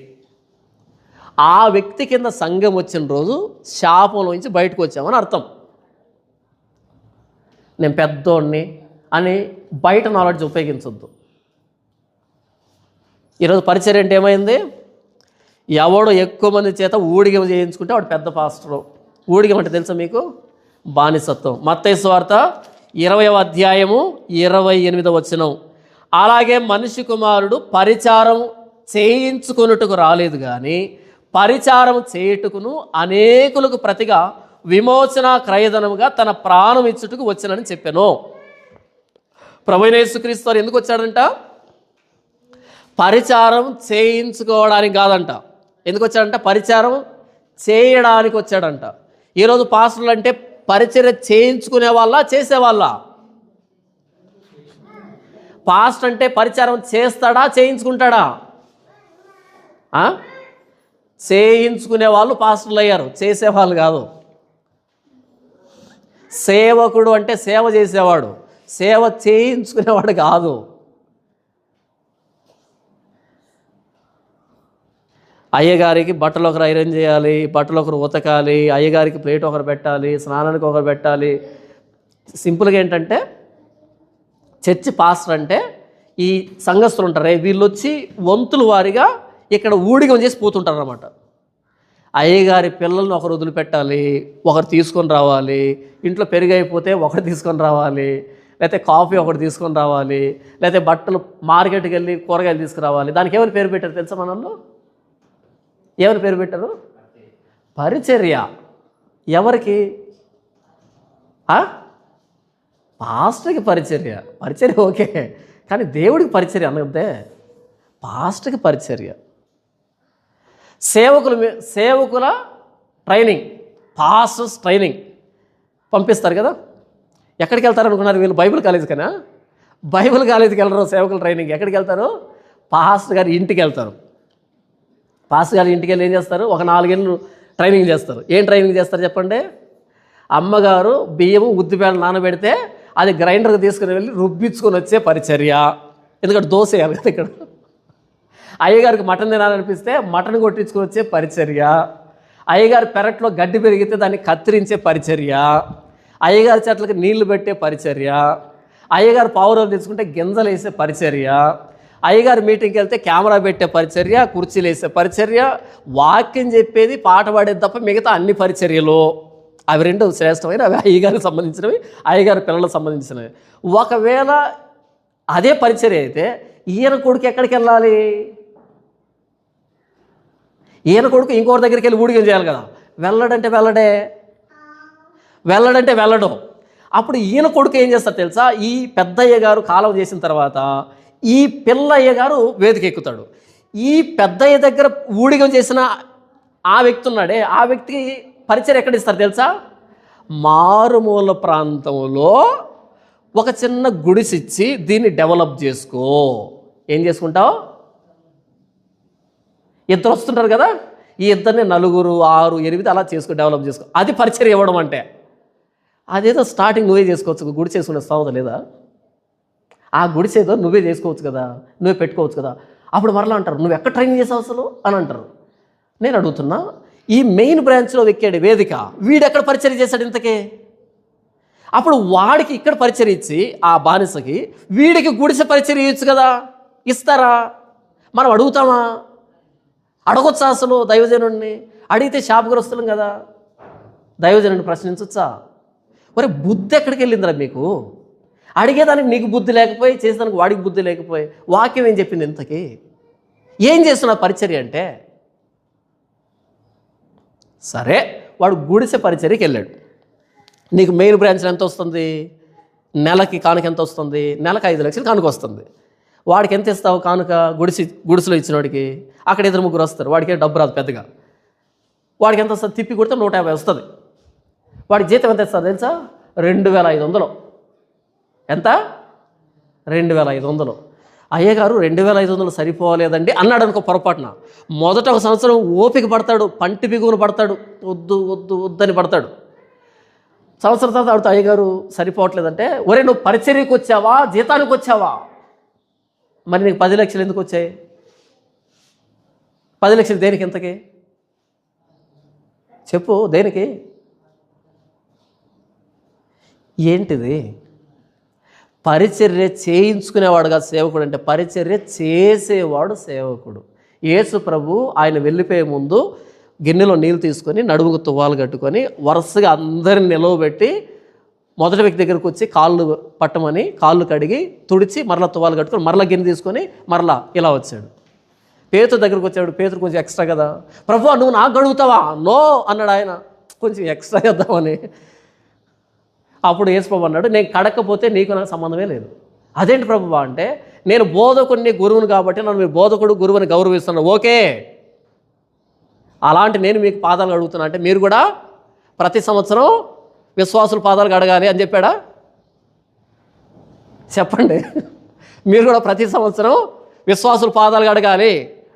ఆ వ్యక్తి కింద సంఘం వచ్చిన రోజు శాపంలోంచి బయటకు వచ్చామని అర్థం. నేను పెద్దోడిని అని బయట నాలెడ్జ్ ఉపయోగించొద్దు. ఈరోజు పరిచర్య అంటే ఏమైంది? ఎవడో ఎక్కువ మంది చేత ఊడిగం చేయించుకుంటే వాడు పెద్ద పాస్టరు. ఊడిగం అంటే తెలుసా మీకు? బానిసత్వం. మత్తయి సువార్త 20వ అధ్యాయము 28వ వచనం. అలాగే మనిషి కుమారుడు పరిచారం చేయించుకొనుటకు రాలేదు కానీ పరిచారం చేయుటకును అనేకులకు ప్రతిగా విమోచన క్రయధనముగా తన ప్రాణం ఇచ్చుటకు వచ్చానని చెప్పాను. ప్రభువైన యేసుక్రీస్తు వారు ఎందుకు వచ్చాడంట? పరిచారం చేయించుకోవడానికి కాదంట. ఎందుకు వచ్చాడంట? పరిచారం చేయడానికి వచ్చాడంట. ఈరోజు పాస్టర్లు అంటే పరిచర్య చేయించుకునే వాళ్ళ, చేసేవాళ్ళ? పాస్టర్ అంటే పరిచారం చేస్తాడా, చేయించుకుంటాడా? చేయించుకునే వాళ్ళు పాస్టర్లు అయ్యారు, చేసేవాళ్ళు కాదు. సేవకుడు అంటే సేవ చేసేవాడు, సేవ చేయించుకునేవాడు కాదు. అయ్యగారికి బట్టలు ఒకరు ఐరన్ చేయాలి, బట్టలు ఒకరు ఉతకాలి, అయ్యగారికి ప్లేట్ ఒకరు పెట్టాలి, స్నానానికి ఒకరు పెట్టాలి. సింపుల్గా ఏంటంటే చర్చి పాస్టర్ అంటే ఈ సంఘస్థులు ఉంటారే, వీళ్ళు వచ్చి వంతుల వారిగా ఇక్కడ ఊడిగం చేసి పోతుంటారు అన్నమాట. అయ్యగారి పిల్లల్ని ఒకరు వదిలిపెట్టాలి, ఒకరు తీసుకొని రావాలి, ఇంట్లో పెరుగైపోతే ఒకరు తీసుకొని రావాలి, లేకపోతే కాఫీ ఒకటి తీసుకొని రావాలి, లేకపోతే బట్టలు మార్కెట్కి వెళ్ళి కూరగాయలు తీసుకురావాలి. దానికి ఏమైనా పేరు పెట్టారు తెలుసా? మనల్లో ఏమైనా పేరు పెట్టారు? పరిచర్య. ఎవరికి? పాస్టర్కి పరిచర్య. పరిచర్య ఓకే, కానీ దేవుడికి పరిచర్య అన్నదే. పాస్టర్కి పరిచర్య. సేవకుల ట్రైనింగ్, పాస్టర్స్ ట్రైనింగ్ పంపిస్తారు కదా. ఎక్కడికి వెళ్తారు అనుకున్నారు వీళ్ళు? బైబిల్ కాలేజీకనా? బైబిల్ కాలేజీకి వెళ్ళరు. సేవకుల ట్రైనింగ్ ఎక్కడికి వెళ్తారు? పాస్టర్ గారి ఇంటికి వెళ్తారు. పాస్టర్ గారి ఇంటికి వెళ్ళి ఏం చేస్తారు? ఒక 4 ఏళ్ళు ట్రైనింగ్ చేస్తారు. ఏం ట్రైనింగ్ చేస్తారు చెప్పండి? అమ్మగారు బియ్యము ఉద్దిపేడలు నానబెడితే అది గ్రైండర్కి తీసుకుని వెళ్ళి రుబ్బించుకొని వచ్చే పరిచర్య. ఎందుకంటే దోశ వేయాలి కదా ఇక్కడ. అయ్యగారికి మటన్ తినాలనిపిస్తే మటన్ కొట్టించుకొని వచ్చే పరిచర్య, అయ్యగారి పెరట్లో గడ్డి పెరిగితే దాన్ని కత్తిరించే పరిచర్య, అయ్యగారి చెట్లకి నీళ్లు పెట్టే పరిచర్య, అయ్యగారు పావురాలు తెచ్చుకుంటే గింజలు వేసే పరిచర్య, అయ్యగారు మీటింగ్కి వెళ్తే కెమెరా పెట్టే పరిచర్య, కుర్చీలు వేసే పరిచర్య, వాక్యం చెప్పేది పాట పాడేది తప్ప మిగతా అన్ని పరిచర్యలు అవి రెండు శ్రేష్టమైన, అవి అయ్యగారికి సంబంధించినవి, అయ్యగారి పిల్లలకు సంబంధించినవి. ఒకవేళ అదే పరిచర్య అయితే ఈయన కొడుకు ఎక్కడికి వెళ్ళాలి? ఈయన కొడుకు ఇంకోటి దగ్గరికి వెళ్ళి ఊడిగం చేయాలి కదా. వెళ్ళడంటే వెళ్ళడం. అప్పుడు ఈయన కొడుకు ఏం చేస్తారు తెలుసా? ఈ పెద్దయ్య గారు కాలం చేసిన తర్వాత ఈ పిల్లయ్య గారు వేదిక ఎక్కుతాడు. ఈ పెద్దయ్య దగ్గర ఊడిగం చేసిన ఆ వ్యక్తి ఉన్నాడే, ఆ వ్యక్తికి పరిచయం ఎక్కడ ఇస్తారు తెలుసా? మారుమూల ప్రాంతంలో ఒక చిన్న గుడిసిచ్చి దీన్ని డెవలప్ చేసుకో. ఏం చేసుకుంటావు? ఇద్దరు వస్తుంటారు కదా, ఈ ఇద్దరిని 4, 6, 8 అలా డెవలప్ చేసుకో. అది పరిచయం ఇవ్వడం అంటే. అదేదో స్టార్టింగ్ నువ్వే చేసుకోవచ్చు, గుడి చేసుకునే స్థావత లేదా? ఆ గుడిసేదో నువ్వే చేసుకోవచ్చు కదా, నువ్వే పెట్టుకోవచ్చు కదా. అప్పుడు మరలా అంటారు, నువ్వు ఎక్కడ ట్రైనింగ్ చేసావు అసలు అని అంటారు. నేను అడుగుతున్నా, ఈ మెయిన్ బ్రాంచ్లో ఎక్కాడు వేదిక, వీడెక్కడ పరిచయం చేశాడు ఇంతకే? అప్పుడు వాడికి ఇక్కడ పరిచయం ఇచ్చి ఆ బానిసకి, వీడికి గుడిసె పరిచయం ఇవ్వచ్చు కదా. ఇస్తారా? మనం అడుగుతామా? అడగొచ్చా అసలు దైవజనుడిని? అడిగితే శాపగ్రస్తులం కదా. దైవజనుడిని ప్రశ్నించొచ్చా? మరి బుద్ధి ఎక్కడికి వెళ్ళిందిరా మీకు? అడిగేదానికి నీకు బుద్ధి లేకపోయి, చేసేదానికి వాడికి బుద్ధి లేకపోయి, వాక్యం ఏం చెప్పింది ఇంతకీ? ఏం చేస్తున్నా పరిచర్య అంటే? సరే, వాడు గుడిసె పరిచర్యకి వెళ్ళాడు. నీకు మెయిన్ బ్రాంచ్లో ఎంత వస్తుంది? నెలకి కానుక ఎంత వస్తుంది? నెలకు 5 లక్షలు కానుక వస్తుంది. వాడికి ఎంత ఇస్తావు కానుక? గుడిసెలో ఇచ్చిన వాడికి అక్కడ 2-3 వస్తారు, వాడికి డబ్బు రాదు పెద్దగా. వాడికి ఎంత వస్తుంది? తిప్పి కొడితే 150 వస్తుంది. వాడికి జీతం ఎంత ఇస్తారు తెలుసా? 2500. ఎంత? 2500. అయ్యగారు 2500 సరిపోలేదండి అన్నాడు అనుకో పొరపాటున. మొదట 1 సంవత్సరం ఓపిక పడతాడు, పంటి బిగువును పడతాడు, వద్దు వద్దు వద్దని పడతాడు. సంవత్సరం తర్వాత ఆడుతూ అయ్యగారు సరిపోవట్లేదంటే, ఒరే నువ్వు పరిచర్యకు వచ్చావా జీతానికి వచ్చావా? మరి నీకు 10 లక్షలు ఎందుకు వచ్చాయి? 10 లక్షలు దేనికి? ఎంతకి చెప్పు, దేనికి? ఏంటిది? పరిచర్య చేయించుకునేవాడు కాదు సేవకుడు అంటే, పరిచర్య చేసేవాడు సేవకుడు. యేసు ప్రభు ఆయన వెళ్ళిపోయే ముందు గిన్నెలో నీళ్ళు తీసుకొని నడుముకు తువ్వాలు కట్టుకొని వరుసగా అందరిని నిలవబెట్టి మొదటి వ్యక్తి దగ్గరకు వచ్చి కాళ్ళు పట్టమని కాళ్ళు కడిగి తుడిచి మరలా తువ్వాలు కట్టుకొని మరలా గిన్నె తీసుకొని మరలా ఇలా వచ్చాడు. పేతురు దగ్గరకు వచ్చాడు. పేతురు కొంచెం ఎక్స్ట్రా కదా, ప్రభు నువ్వు నాకు గడుగుతావా? నో అన్నాడు ఆయన, కొంచెం ఎక్స్ట్రా చేద్దామని. అప్పుడు యేసు ప్రభు అన్నాడు, నేను కడకపోతే నీకు నాకు సంబంధమే లేదు. అదేంటి ప్రభువా అంటే, నేను బోధకుడిని గురువుని కాబట్టి నన్ను మీరు బోధకుడు గురువుని గౌరవిస్తున్నాను, ఓకే. అలాంటి నేను మీకు పాదాలు కడుగుతున్నా అంటే మీరు కూడా ప్రతి సంవత్సరం విశ్వాసుల పాదాలు కడగాలి అని చెప్పాడా? చెప్పండి. మీరు కూడా ప్రతి సంవత్సరం విశ్వాసుల పాదాలు కడగాలి,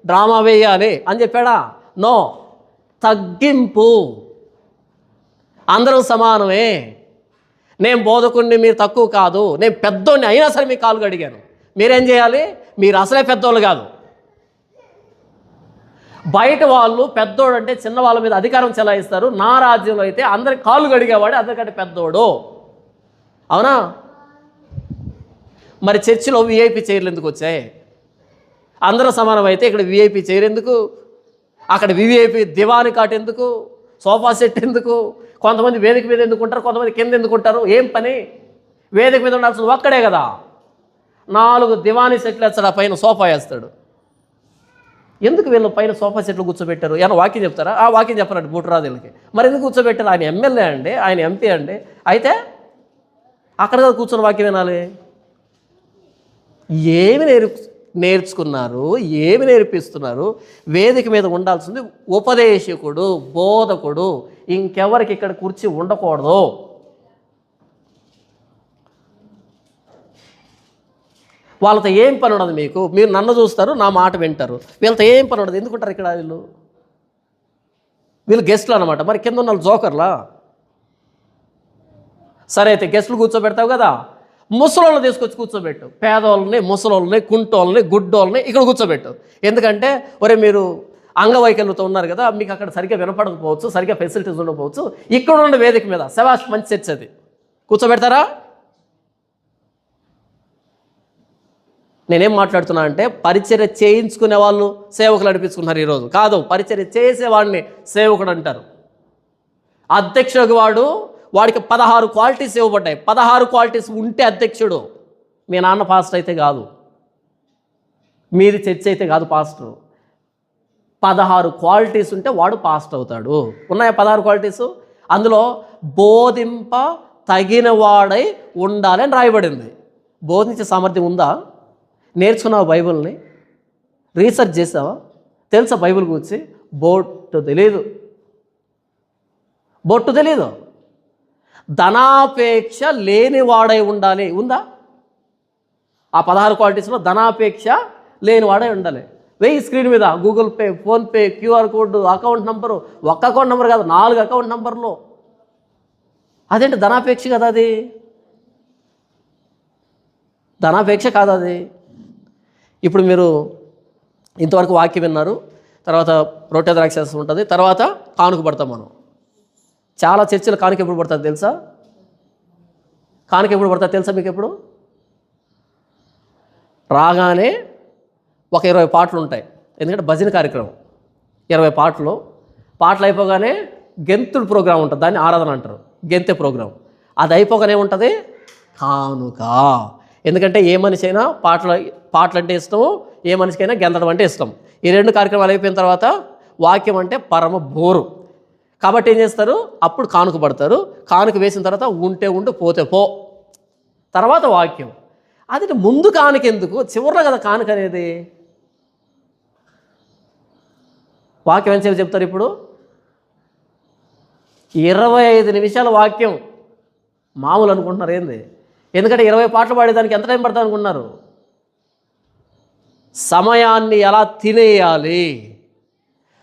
డ్రామా వేయాలి అని చెప్పాడా? నో. తగ్గింపు. అందరం సమానమే. నేను బోధకుడిని, మీరు తక్కువ కాదు. నేను పెద్దోడిని అయినా సరే మీ కాలు కడిగాను. మీరేం చేయాలి? మీరు అసలే పెద్దోళ్ళు కాదు. బయట వాళ్ళు పెద్దోడు అంటే చిన్న వాళ్ళ మీద అధికారం చెలాయిస్తారు. నా రాజ్యంలో అయితే అందరి కాళ్ళు కడిగేవాడు అందరికంటే పెద్దోడు. అవునా? మరి చర్చిలో విఐపి చైర్లు ఎందుకు వచ్చాయి? అందరూ సమానం అయితే ఇక్కడ విఐపి చైర్ ఎందుకు? అక్కడ విఐపి దివాని కాట్ ఎందుకు? సోఫా సెట్ ఎందుకు? కొంతమంది వేదిక మీద ఎందుకుంటారు, కొంతమంది కింద ఎందుకుంటారు? ఏం పని? వేదిక మీద ఉండాల్సింది ఒక్కడే కదా. 4 దివానీ సెట్లు వేస్తాడు, ఆ పైన సోఫా వేస్తాడు. ఎందుకు వీళ్ళు పైన సోఫా సెట్లు కూర్చోబెట్టారు? ఏమన్నా వాక్యం చెప్తారా? ఆ వాక్యం చెప్పరండి బూటరాజులకి. మరి ఎందుకు కూర్చోబెట్టారు? ఆయన ఎమ్మెల్యే అండి, ఆయన ఎంపీ అండి. అయితే అక్కడ కదా కూర్చొని వాక్యం వినాలి. ఏమి నేర్చుకున్నారు, ఏమి నేర్పిస్తున్నారు? వేదిక మీద ఉండాల్సింది ఉపదేశకుడు, బోధకుడు. ఇంకెవరికి ఇక్కడ కూర్చి ఉండకూడదు. వాళ్ళతో ఏం పని ఉండదు మీకు. మీరు నన్ను చూస్తారు, నా మాట వింటారు. వీళ్ళతో ఏం పని ఉండదు. ఎందుకుంటారు ఇక్కడ? వీళ్ళు గెస్ట్లు అనమాట. మరి కింద ఉన్న వాళ్ళు జోకర్లా? సరే అయితే గెస్టులు కూర్చోబెడతావు కదా, ముసలోళ్ళని తీసుకొచ్చి కూర్చోబెట్టు, పేదోళ్ళని, ముసలోళ్ళని, కుంటోళ్ళని, గుడ్డోళ్ళని ఇక్కడ కూర్చోబెట్టు. ఎందుకంటే ఒరే మీరు అంగవైకల్యంతో ఉన్నారు కదా, మీకు అక్కడ సరిగ్గా వినపడకపోవచ్చు, సరిగ్గా ఫెసిలిటీస్ ఉండకపోవచ్చు, ఇక్కడ ఉన్న వేదిక మీద శభాష్ మంచి చర్చ అది కూర్చోబెడతారా? నేనేం మాట్లాడుతున్నా అంటే పరిచర్య చేయించుకునే వాళ్ళు సేవకులు అనిపించుకున్నారు ఈరోజు. కాదు, పరిచర్య చేసేవాడిని సేవకుడు అంటారు. అధ్యక్షుడు వాడికి 16 క్వాలిటీస్ ఇవ్వబడ్డాయి. 16 క్వాలిటీస్ ఉంటే అధ్యక్షుడు. మీ నాన్న పాస్టర్ అయితే కాదు, మీది చర్చ్ అయితే కాదు పాస్టర్. 16 క్వాలిటీస్ ఉంటే వాడు పాస్టర్ అవుతాడు. ఉన్నాయా 16 క్వాలిటీసు? అందులో బోధింప తగిన వాడై ఉండాలి అని రాయబడింది. బోధించే సామర్థ్యం ఉందా? నేర్చుకున్నావా? బైబిల్ని రీసెర్చ్ చేసావా? తెలుసా బైబిల్ గురించి? బొట్టు తెలీదు. ధనాపేక్ష లేనివాడై ఉండాలి. ఉందా? ఆ 16 క్వాలిటీస్లో ధనాపేక్ష లేనివాడై ఉండాలి. వెయ్యి స్క్రీన్ మీద Google pay, PhonePe, QR code, account number. ఒక్క అకౌంట్ నెంబర్ కాదు, 4 అకౌంట్ నెంబర్లు. అదేంటి ధనాపేక్ష కదా? అది ధనాపేక్ష కాదు అది. ఇప్పుడు మీరు ఇంతవరకు వాక్యం విన్నారు, తర్వాత రొట్టె ద్రాక్షారసం ఉంటుంది, తర్వాత కానుక పడతాం మనం. చాలా చర్చిలు కానుక ఎప్పుడు పడుతుంది తెలుసా? కానుక ఎప్పుడు పడుతుంది తెలుసా మీకు? ఎప్పుడు రాగానే ఒక 20 పాటలు ఉంటాయి. ఎందుకంటే భజన కార్యక్రమం 20 పాటలు అయిపోగానే గెంతుడు ప్రోగ్రాం ఉంటుంది, దాన్ని ఆరాధన అంటారు, గెంతే ప్రోగ్రాం. అది అయిపోగానే ఉంటుంది కానుక. ఎందుకంటే ఏ మనిషి అయినా పాటలు అంటే ఇష్టము, ఏ మనిషికైనా గెంతడం అంటే ఇష్టం. ఈ 2 కార్యక్రమాలు అయిపోయిన తర్వాత వాక్యం అంటే పరమ బోరు. కాబట్టి ఏం చేస్తారు? అప్పుడు కానుక పడతారు. కానుక వేసిన తర్వాత ఉంటే ఉండు, పోతే పో, తర్వాత వాక్యం. అది ముందు కానుక ఎందుకు? చివరిలో కదా కానుక అనేది. వాక్యం ఎంతసేపు చెప్తారు? ఇప్పుడు 25 నిమిషాల వాక్యం. మామూలు అనుకుంటున్నారు ఏంది? ఎందుకంటే 20 పాటలు పాడేదానికి ఎంత టైం పడుతుంది అనుకుంటున్నారు? సమయాన్ని ఎలా తినేయాలి,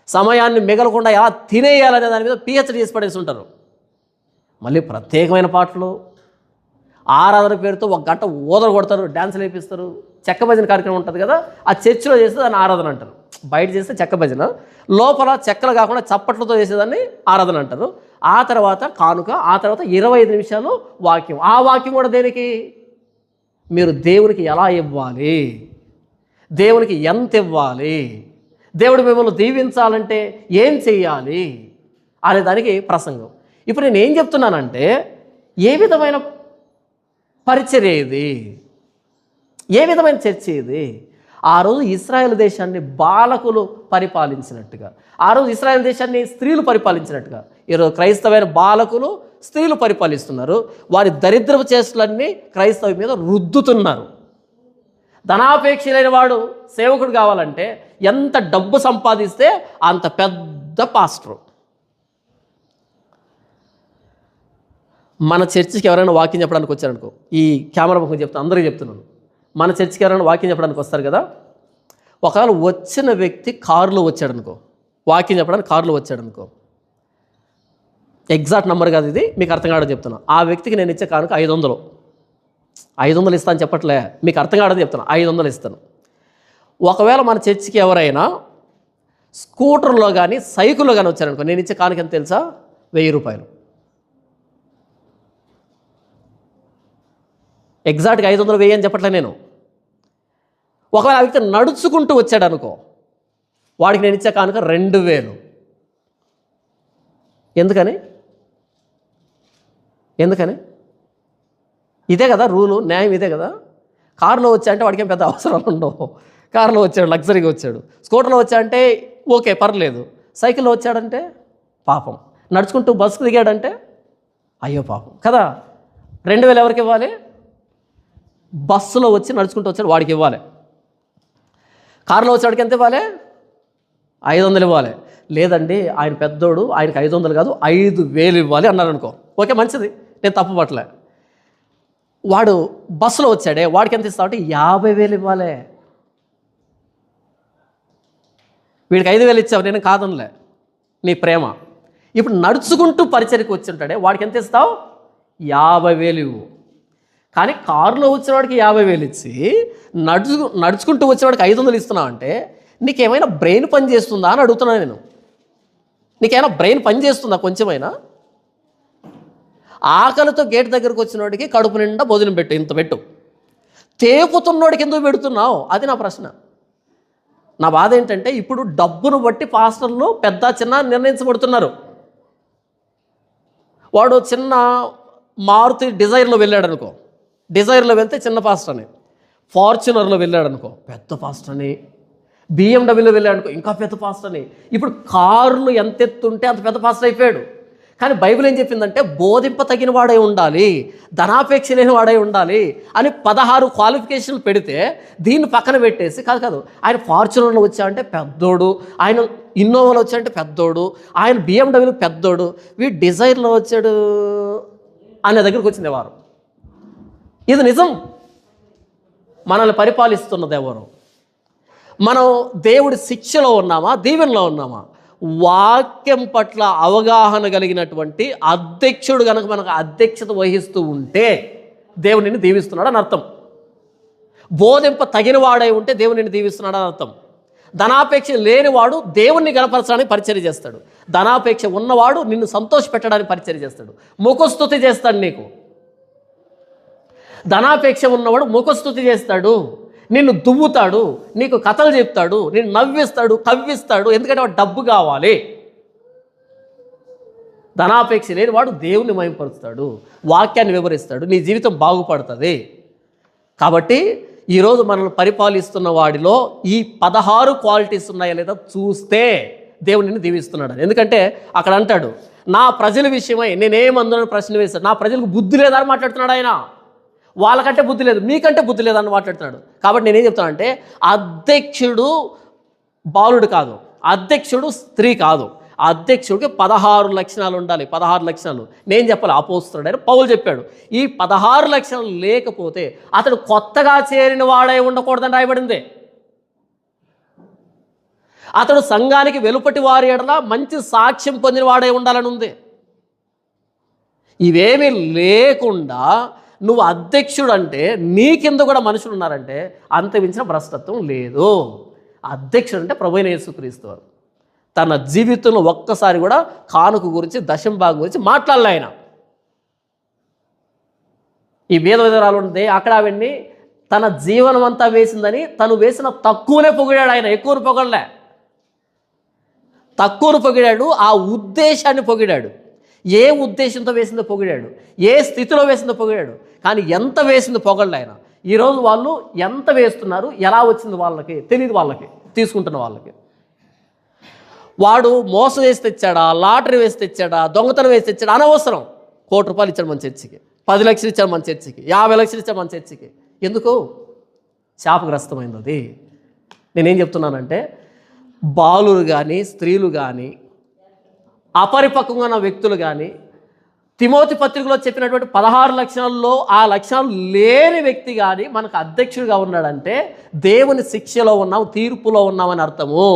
సమయాన్ని మిగలకుండా ఎలా తినేయాలనే దాని మీద పిహెచ్డి చేసి పడేసి ఉంటారు. మళ్ళీ ప్రత్యేకమైన పాటలు, ఆరాధన పేరుతో 1 గంట ఊదర కొడతారు, డ్యాన్సులు వేపిస్తారు. చెక్క భజన కార్యక్రమం ఉంటుంది కదా, ఆ చర్చిలో చేస్తే దాన్ని ఆరాధన అంటారు. బయట చేస్తే చెక్క భజన, లోపల చెక్కలు కాకుండా చప్పట్లతో చేసేదాన్ని ఆరాధన అంటారు. ఆ తర్వాత కానుక, ఆ తర్వాత 25 నిమిషాలు వాక్యం. ఆ వాక్యం కూడా దేనికి? మీరు దేవునికి ఎలా ఇవ్వాలి, దేవునికి ఎంత ఇవ్వాలి, దేవుడు మిమ్మల్ని దీవించాలంటే ఏం చెయ్యాలి అనే దానికి ప్రసంగం. ఇప్పుడు నేను ఏం చెప్తున్నానంటే, ఏ విధమైన పరిచర్య ఇది, ఏ విధమైన చర్చ ఇది? ఆ రోజు ఇశ్రాయేలు దేశాన్ని బాలకులు పరిపాలించినట్టుగా, ఆ రోజు ఇశ్రాయేలు దేశాన్ని స్త్రీలు పరిపాలించినట్టుగా ఈరోజు క్రైస్తవైన బాలకులు, స్త్రీలు పరిపాలిస్తున్నారు. వారి దరిద్రపు చేష్టలన్నీ క్రైస్తవ మీద రుద్దుతున్నారు. ధనాపేక్ష లేని వాడు సేవకుడు కావాలంటే ఎంత డబ్బు సంపాదిస్తే అంత పెద్ద పాస్టరు. మన చర్చికి ఎవరైనా వాక్యం చెప్పడానికి వచ్చారనుకో, ఈ కెమెరా ముఖం చెప్తాను, అందరికీ చెప్తున్నాను, మన చర్చికి ఎవరైనా వాక్యం చెప్పడానికి వస్తారు కదా, ఒకవేళ వచ్చిన వ్యక్తి కారులో వచ్చాడనుకో, వాక్యం చెప్పడానికి కారులో వచ్చాడనుకో, ఎగ్జాక్ట్ నెంబర్ కాదు ఇది, మీకు అర్థం కావడం చెప్తున్నా. ఆ వ్యక్తికి నేను ఇచ్చే కానుక 500 ఇస్తాను చెప్పట్లే, మీకు అర్థం కావడం చెప్తాను. 500 ఇస్తాను. ఒకవేళ మన చర్చికి ఎవరైనా స్కూటర్లో కానీ సైకిల్లో కానీ వచ్చారనుకో, నేను ఇచ్చే కానుక ఎంత తెలుసా? 1000 రూపాయలు. ఎగ్జాక్ట్గా 500, 1000 అని చెప్పట్లే నేను. ఒకవేళ ఆ వ్యక్తి నడుచుకుంటూ వచ్చాడు అనుకో, వాడికి నేను ఇచ్చే కానుక 2000. ఎందుకని? ఇదే కదా రూలు, న్యాయం ఇదే కదా. కారులో వచ్చా అంటే వాడికి ఏం పెద్ద అవసరాలు ఉండవు. కారులో వచ్చాడు, లగ్జరీగా వచ్చాడు. స్కూటర్లో వచ్చా అంటే ఓకే పర్లేదు. సైకిల్లో వచ్చాడంటే పాపం. నడుచుకుంటూ బస్సుకు దిగాడంటే అయ్యో పాపం కదా. 2000 ఎవరికి ఇవ్వాలి? బస్సులో వచ్చి నడుచుకుంటూ వచ్చాడు వాడికి ఇవ్వాలి. కారులో వచ్చాడికి ఎంత ఇవ్వాలి? 500 ఇవ్వాలి. లేదండి ఆయన పెద్దోడు, ఆయనకి 500 కాదు 5000 ఇవ్వాలి అన్నారు అనుకో, ఓకే మంచిది, నేను తప్పు పట్టలే. వాడు బస్సులో వచ్చాడే, వాడికి ఎంత ఇస్తావు అంటే 50,000 ఇవ్వాలి. వీడికి 5,000 ఇచ్చావు, నేను కాదనలే, నీ ప్రేమ. ఇప్పుడు నడుచుకుంటూ పరిచర్యకు వచ్చి ఉంటాడే, వాడికి ఎంత ఇస్తావు? 50,000 ఇవ్వు. కానీ కారులో వచ్చిన వాడికి 50,000 ఇచ్చి నడుచుకుంటూ వచ్చిన వాడికి 500 ఇస్తున్నావు అంటే నీకేమైనా బ్రెయిన్ పని చేస్తుందా అని అడుగుతున్నాను నేను. నీకేమైనా బ్రెయిన్ పని చేస్తుందా కొంచెమైనా? ఆకలితో గేట్ దగ్గరకు వచ్చిన వాడికి కడుపు నిండా భోజనం పెట్టు, ఇంత పెట్టు. తేపుతున్నోడికి ఎందుకు పెడుతున్నావు? అది నా ప్రశ్న. నా బాధ ఏంటంటే ఇప్పుడు డబ్బును బట్టి పాస్టర్లు పెద్ద చిన్న నిర్ణయించబడుతున్నారు. వాడు చిన్న మారుతి డిజైర్లో వెళ్ళాడు అనుకో, డిజైర్లో వెళ్తే చిన్న పాస్టర్ అని. ఫార్చునర్లో వెళ్ళాడు అనుకో పెద్ద పాస్టర్ అని. బిఎండబ్ల్యూలో వెళ్ళాడు అనుకో ఇంకా పెద్ద పాస్టర్ అని. ఇప్పుడు కార్లు ఎంత ఎత్తుంటే అంత పెద్ద పాస్టర్ అయిపోయాడు. కానీ బైబిల్ ఏం చెప్పిందంటే బోధింప తగిన వాడై ఉండాలి, ధనాపేక్ష లేని వాడై ఉండాలి అని 16 క్వాలిఫికేషన్లు పెడితే దీన్ని పక్కన పెట్టేసి కాదు ఆయన ఫార్చునర్లో వచ్చాడంటే పెద్దోడు, ఆయన ఇన్నోవాలో వచ్చాడంటే పెద్దోడు, ఆయన బిఎండబ్ల్యూ పెద్దోడు, వీడు డిజైర్లో వచ్చాడు అనే దగ్గరికి వచ్చింది వారు. ఇది నిజం. మనల్ని పరిపాలిస్తున్నది ఎవరు? మనం దేవుడి శిక్షలో ఉన్నామా, దీవెనలో ఉన్నామా? వాక్యం పట్ల అవగాహన కలిగినటువంటి అధ్యక్షుడు కనుక మనకు అధ్యక్షత వహిస్తూ ఉంటే దేవునిని దీవిస్తున్నాడు అని అర్థం. బోధింప తగిన వాడై ఉంటే దేవునిని దీవిస్తున్నాడు అని అర్థం. ధనాపేక్ష లేనివాడు దేవుణ్ణి గణపరచడానికి పరిచర్య చేస్తాడు. ధనాపేక్ష ఉన్నవాడు నిన్ను సంతోషపెట్టడానికి పరిచర్య చేస్తాడు, ముఖస్తుతి చేస్తాడు. నీకు ధనాపేక్ష ఉన్నవాడు ముఖస్తుతి చేస్తాడు, నిన్ను దువ్వుతాడు, నీకు కథలు చెప్తాడు, నిన్ను నవ్విస్తాడు, కవ్విస్తాడు. ఎందుకంటే వాడు డబ్బు కావాలి. ధనాపేక్ష లేని వాడు దేవుని మహిమపరుస్తాడు, వాక్యాన్ని వివరిస్తాడు, నీ జీవితం బాగుపడుతుంది. కాబట్టి ఈరోజు మనల్ని పరిపాలిస్తున్న వాడిలో ఈ 16 క్వాలిటీస్ ఉన్నాయా లేదా చూస్తే దేవునిని దీవిస్తున్నాడు. ఎందుకంటే అక్కడ అంటాడు, నా ప్రజల విషయమై నేనేమందునని ప్రశ్న వేశాడు. నా ప్రజలకు బుద్ధి లేదా అని మాట్లాడుతున్నాడు ఆయన. వాళ్ళకంటే బుద్ధి లేదు, మీకంటే బుద్ధి లేదని మాట్లాడుతున్నాడు. కాబట్టి నేనేం చెప్తానంటే అధ్యక్షుడు బాలుడు కాదు, అధ్యక్షుడు స్త్రీ కాదు. అధ్యక్షుడికి 16 లక్షణాలు ఉండాలి. 16 లక్షణాలు నేను చెప్పాలి, అపోస్తలుడు అని పౌలు చెప్పాడు. ఈ 16 లక్షణాలు లేకపోతే అతడు కొత్తగా చేరిన వాడై ఉండకూడదని రాయబడింది. అతడు సంఘానికి వెలుపటి వారి ఎడల మంచి సాక్ష్యం పొందిన వాడై ఉండాలని ఉంది. ఇవేమీ లేకుండా నువ్వు అధ్యక్షుడు అంటే నీ కింద కూడా మనుషులు ఉన్నారంటే అంత మించిన భ్రష్టత్వం లేదు. అధ్యక్షుడు అంటే ప్రభువైన యేసుక్రీస్తు వారు తన జీవితంలో ఒక్కసారి కూడా కానుక గురించి, దశమ భాగం గురించి మాట్లాడలే ఆయన. ఈ విధవరాలు ఉంటే అక్కడ ఆవిడ్ని తన జీవనం అంతా వేసిందని తను వేసిన తక్కువనే పొగిడాడు ఆయన, ఎక్కువను పొగడలే. తక్కువను పొగిడాడు, ఆ ఉద్దేశాన్ని పొగిడాడు. ఏ ఉద్దేశంతో వేసిందో పొగిడాడు, ఏ స్థితిలో వేసిందో పొగిడాడు. కానీ ఎంత వేసిందో పొగడలే ఆయన. ఈరోజు వాళ్ళు ఎంత వేస్తున్నారు, ఎలా వచ్చింది వాళ్ళకి తెలియదు. వాళ్ళకి తీసుకుంటున్న వాళ్ళకి వాడు మోసం వేసి తెచ్చాడా, లాటరీ వేసి తెచ్చాడా, దొంగతనం వేసి తెచ్చాడా అనవసరం. 1 కోటి రూపాయలు ఇచ్చాడు మన చర్చికి, 10 లక్షలు ఇచ్చాడు మన చర్చికి, 50 లక్షలు ఇచ్చాడు మన చర్చికి. ఎందుకు? శాపగ్రస్తమైంది అది. నేనేం చెప్తున్నానంటే బాలురు కానీ, స్త్రీలు కానీ, అపరిపక్వంగా ఉన్న వ్యక్తులు కానీ, తిమోతి పత్రికలో చెప్పినటువంటి 16 లక్షణాల్లో ఆ లక్షణాలు లేని వ్యక్తి కానీ మనకు అధ్యక్షుడిగా ఉన్నాడంటే దేవుని శిక్షలో ఉన్నాం, తీర్పులో ఉన్నామని అర్థము.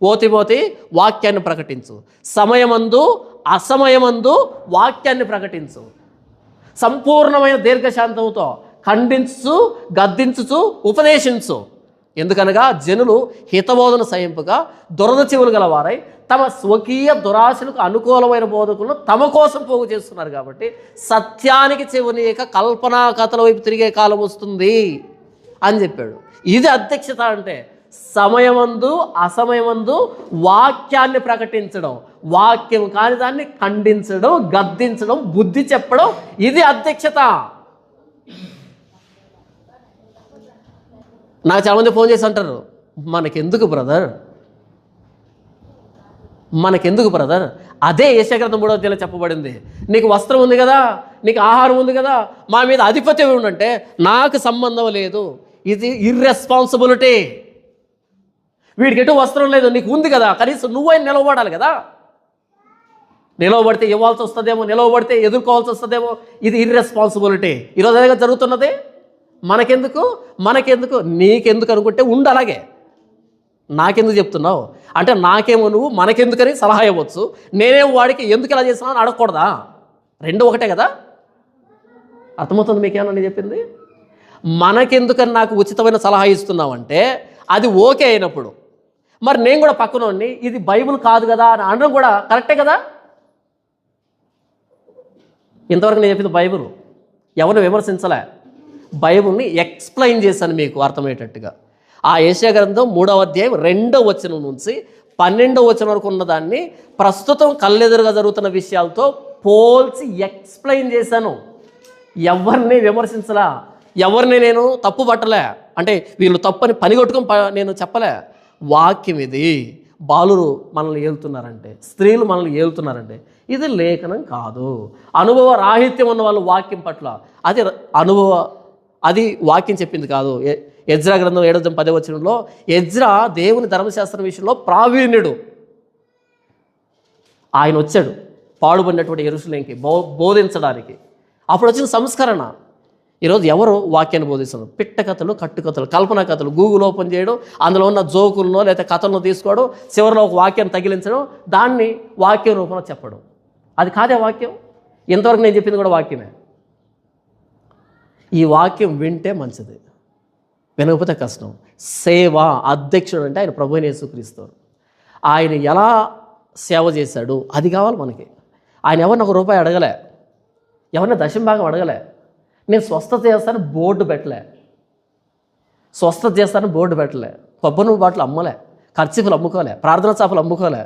ఓ తిమోతి, వాక్యాన్ని ప్రకటించు, సమయమందు అసమయమందు వాక్యాన్ని ప్రకటించు, సంపూర్ణమైన దీర్ఘశాంతంతో ఖండించు, గద్దించుచు, ఉపదేశించు. ఎందుకనగా జనులు హితబోధన సహింపగా దురద చెవులు గలవారై తమ స్వకీయ దురాశలకు అనుకూలమైన బోధకులను తమ కోసం పోగు చేస్తున్నారు. కాబట్టి సత్యానికి చెవునీయక కల్పనా కథల వైపు తిరిగే కాలం వస్తుంది అని చెప్పాడు. ఇది అధ్యక్షత అంటే సమయమందు అసమయమందు వాక్యాన్ని ప్రకటించడం, వాక్యం కాని దాన్ని ఖండించడం, గద్దించడం, బుద్ధి చెప్పడం, ఇది అధ్యక్షత. నాకు చాలామంది ఫోన్ చేసి అంటారు, మనకెందుకు బ్రదర్, మనకెందుకు బ్రదర్? అదే యెషయా గ్రంథం 3వ అధ్యాయంలో చెప్పబడింది. నీకు వస్త్రం ఉంది కదా, నీకు ఆహారం ఉంది కదా, మా మీద ఆధిపత్యం ఉండంటే నాకు సంబంధం లేదు. ఇది ఇర్రెస్పాన్సిబిలిటీ. వీడికి ఎటు వస్త్రం లేదు, నీకు ఉంది కదా, కనీసం నువ్వైనా నిలవబడాలి కదా. నిలవబడితే ఇవ్వాల్సి వస్తుందేమో, నిలవబడితే ఎదుర్కోవాల్సి వస్తుందేమో. ఇది ఇర్రెస్పాన్సిబిలిటీ. ఈరోజు అదే జరుగుతున్నది. మనకెందుకు, నీకెందుకు అనుకుంటే ఉండు అలాగే. నాకెందుకు చెప్తున్నావు అంటే నాకేమో నువ్వు మనకెందుకని సలహా ఇవ్వచ్చు, నేనేమో వాడికి ఎందుకు ఇలా చేస్తున్నావు అని అడగకూడదా? రెండు ఒకటే కదా. అర్థమవుతుంది మీకేమన్నా నేను చెప్పింది? మనకెందుకని నాకు ఉచితమైన సలహా ఇస్తున్నావంటే అది ఓకే అయినప్పుడు, మరి నేను కూడా పక్కనోడిని ఇది బైబిల్ కాదు కదా అని అనడం కూడా కరెక్టే కదా. ఇంతవరకు నేను చెప్పింది బైబిల్, ఎవరిని విమర్శించలే, బైబిల్ని ఎక్స్ప్లెయిన్ చేశాను మీకు అర్థమయ్యేటట్టుగా. ఆ యెషయా గ్రంథం 3వ అధ్యాయం 2వ వచనం నుంచి 12వ వచనం వరకు ఉన్నదాన్ని ప్రస్తుతం కళ్ళెదురుగా జరుగుతున్న విషయాలతో పోల్చి ఎక్స్ప్లెయిన్ చేశాను. ఎవరిని విమర్శించలా, ఎవరిని నేను తప్పు పట్టలే, అంటే వీళ్ళు తప్పని పనిగొట్టుకొని నేను చెప్పలే. వాక్యం ఇది. బాలురు మనల్ని ఏలుతున్నారంటే, స్త్రీలు మనల్ని ఏలుతున్నారంటే ఇది లేఖనం కాదు. అనుభవ రాహిత్యం ఉన్న వాళ్ళు వాక్యం పట్ల అది వాక్యం చెప్పింది కాదు. ఎజ్రా గ్రంథం 7:10 వచనంలో ఎజ్రా దేవుని ధర్మశాస్త్రం విషయంలో ప్రావీణ్యుడు. ఆయన వచ్చాడు పాడుబడినటువంటి యెరూషలేముకి బోధించడానికి. అప్పుడు వచ్చిన సంస్కరణ. ఈరోజు ఎవరు వాక్యాన్ని బోధిస్తున్నారు? పిట్ట కథలు, కట్టుకథలు, కల్పన కథలు, గూగుల్ ఓపెన్ చేయడం, అందులో ఉన్న జోకులను లేదా కథలను తీసుకోవడం, చివరిలో ఒక వాక్యాన్ని తగిలించడం, దాన్ని వాక్య రూపంలో చెప్పడం. అది కాదే వాక్యం. ఇంతవరకు నేను చెప్పింది కూడా వాక్యమే. ఈ వాక్యం వింటే మంచిది, వినకపోతే కష్టం. సేవ అధ్యక్షుడు అంటే ఆయన ప్రభువైన యేసుక్రీస్తు. ఆయన ఎలా సేవ చేశాడు అది కావాలి మనకి. ఆయన ఎవరిని ₹1 అడగలే, ఎవరిని దశంభాగం అడగలే. నేను స్వస్థత చేస్తాను బోర్డు పెట్టలే, స్వస్థత చేస్తాను బోర్డు పెట్టలే, కొబ్బరి బాటలు అమ్మలే, ఖర్చీఫులు అమ్ముకోలే, ప్రార్థనా చాపలు అమ్ముకోలే.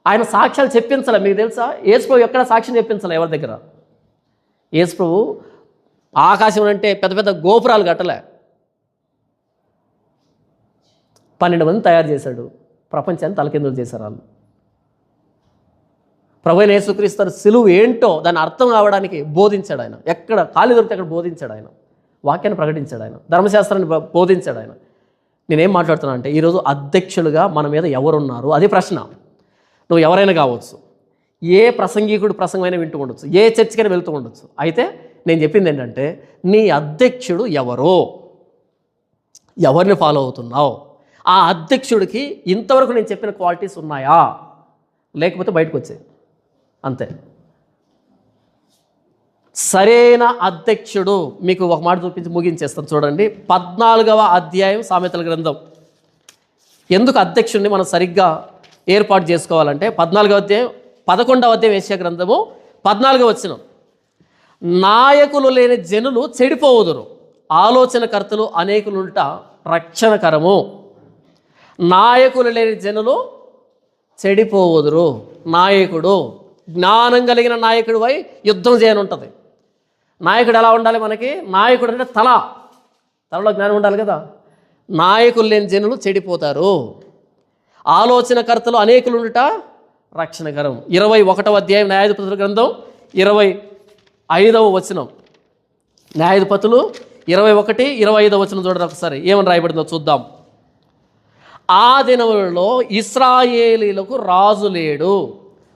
ఆయన సాక్ష్యాలు చెప్పించలే. మీకు తెలుసా, యేసు ప్రభు ఎక్కడ సాక్ష్యం చెప్పించలే ఎవరి దగ్గర. యేసు ప్రభు ఆకాశం అంటే పెద్ద పెద్ద గోపురాలు కట్టలే, 12 మంది తయారు చేశాడు, ప్రపంచాన్ని తలకిందులు చేశారు వాళ్ళు. ప్రభువైన యేసుక్రీస్తు సిలువ ఏంటో దాన్ని అర్థం కావడానికి బోధించాడు ఆయన. ఎక్కడ ఖాళీ దొరికితే అక్కడ బోధించాడు ఆయన, వాక్యాన్ని ప్రకటించాడు ఆయన, ధర్మశాస్త్రాన్ని బోధించాడు ఆయన. నేనేం మాట్లాడుతున్నా అంటే ఈరోజు అధ్యక్షులుగా మన మీద ఎవరున్నారు అది ప్రశ్న. నువ్వు ఎవరైనా కావచ్చు, ఏ ప్రసంగికుడు ప్రసంగమైనా వింటూ ఉండొచ్చు, ఏ చర్చికైనా వెళ్తూ ఉండొచ్చు. అయితే నేను చెప్పింది ఏంటంటే నీ అధ్యక్షుడు ఎవరో, ఎవరిని ఫాలో అవుతున్నావు, ఆ అధ్యక్షుడికి ఇంతవరకు నేను చెప్పిన క్వాలిటీస్ ఉన్నాయా, లేకపోతే బయటకు వచ్చాయి అంతే. సరైన అధ్యక్షుడు మీకు ఒక మాట చూపించి ముగించేస్తాను చూడండి. 14వ అధ్యాయం సామెతల గ్రంథం. ఎందుకు అధ్యక్షుడిని మనం సరిగ్గా ఏర్పాటు చేసుకోవాలంటే 14వ అధ్యాయం 11వ అధ్యాయం యెషయా గ్రంథము 14వ వచనం. నాయకులు లేని జనులు చెడిపోవుదురు, ఆలోచనకర్తలు అనేకులుంట రక్షణకరము. నాయకులు లేని జనులు చెడిపోవుదురు. నాయకుడు జ్ఞానం కలిగిన నాయకుడు వై యుద్ధం చేయనుంటుంది. నాయకుడు ఎలా ఉండాలి మనకి? నాయకుడు అంటే తలలో జ్ఞానం ఉండాలి కదా. నాయకులు లేని జనులు చెడిపోతారు, ఆలోచనకర్తలు అనేకులు ఉండుట రక్షణకరం. 21వ అధ్యాయం న్యాయాధిపతుల గ్రంథం 25వ వచనం. న్యాయాధిపతులు 21, 25వ వచనం చూడండి ఒకసారి. ఏమని రాయబడిందో చూద్దాం. ఆ దినములలో ఇశ్రాయేలీలకు రాజు లేడు,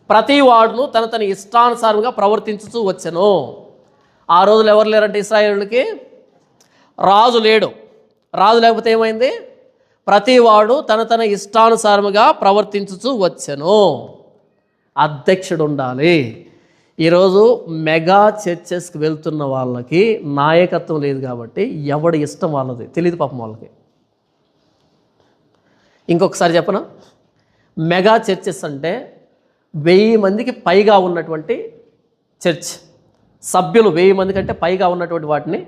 ప్రతి వాడును తన ఇష్టానుసారంగా ప్రవర్తించుతూ వచ్చెను. ఆ రోజులు ఎవరు లేరంటే ఇశ్రాయేలుకి రాజు లేడు. రాజు లేకపోతే ఏమైంది? ప్రతివాడు తన ఇష్టానుసారముగా ప్రవర్తించుతూ వచ్చెను. అధ్యక్షుడు ఉండాలి. ఈరోజు మెగా చర్చెస్కి వెళ్తున్న వాళ్ళకి నాయకత్వం లేదు కాబట్టి ఎవడి ఇష్టం వాళ్ళది తెలియదు పాపం వాళ్ళకి. ఇంకొకసారి చెప్పనా, మెగా చర్చెస్ అంటే 1000 మందికి పైగా ఉన్నటువంటి చర్చ్, సభ్యులు 1000 మంది కంటే పైగా ఉన్నటువంటి వాటిని,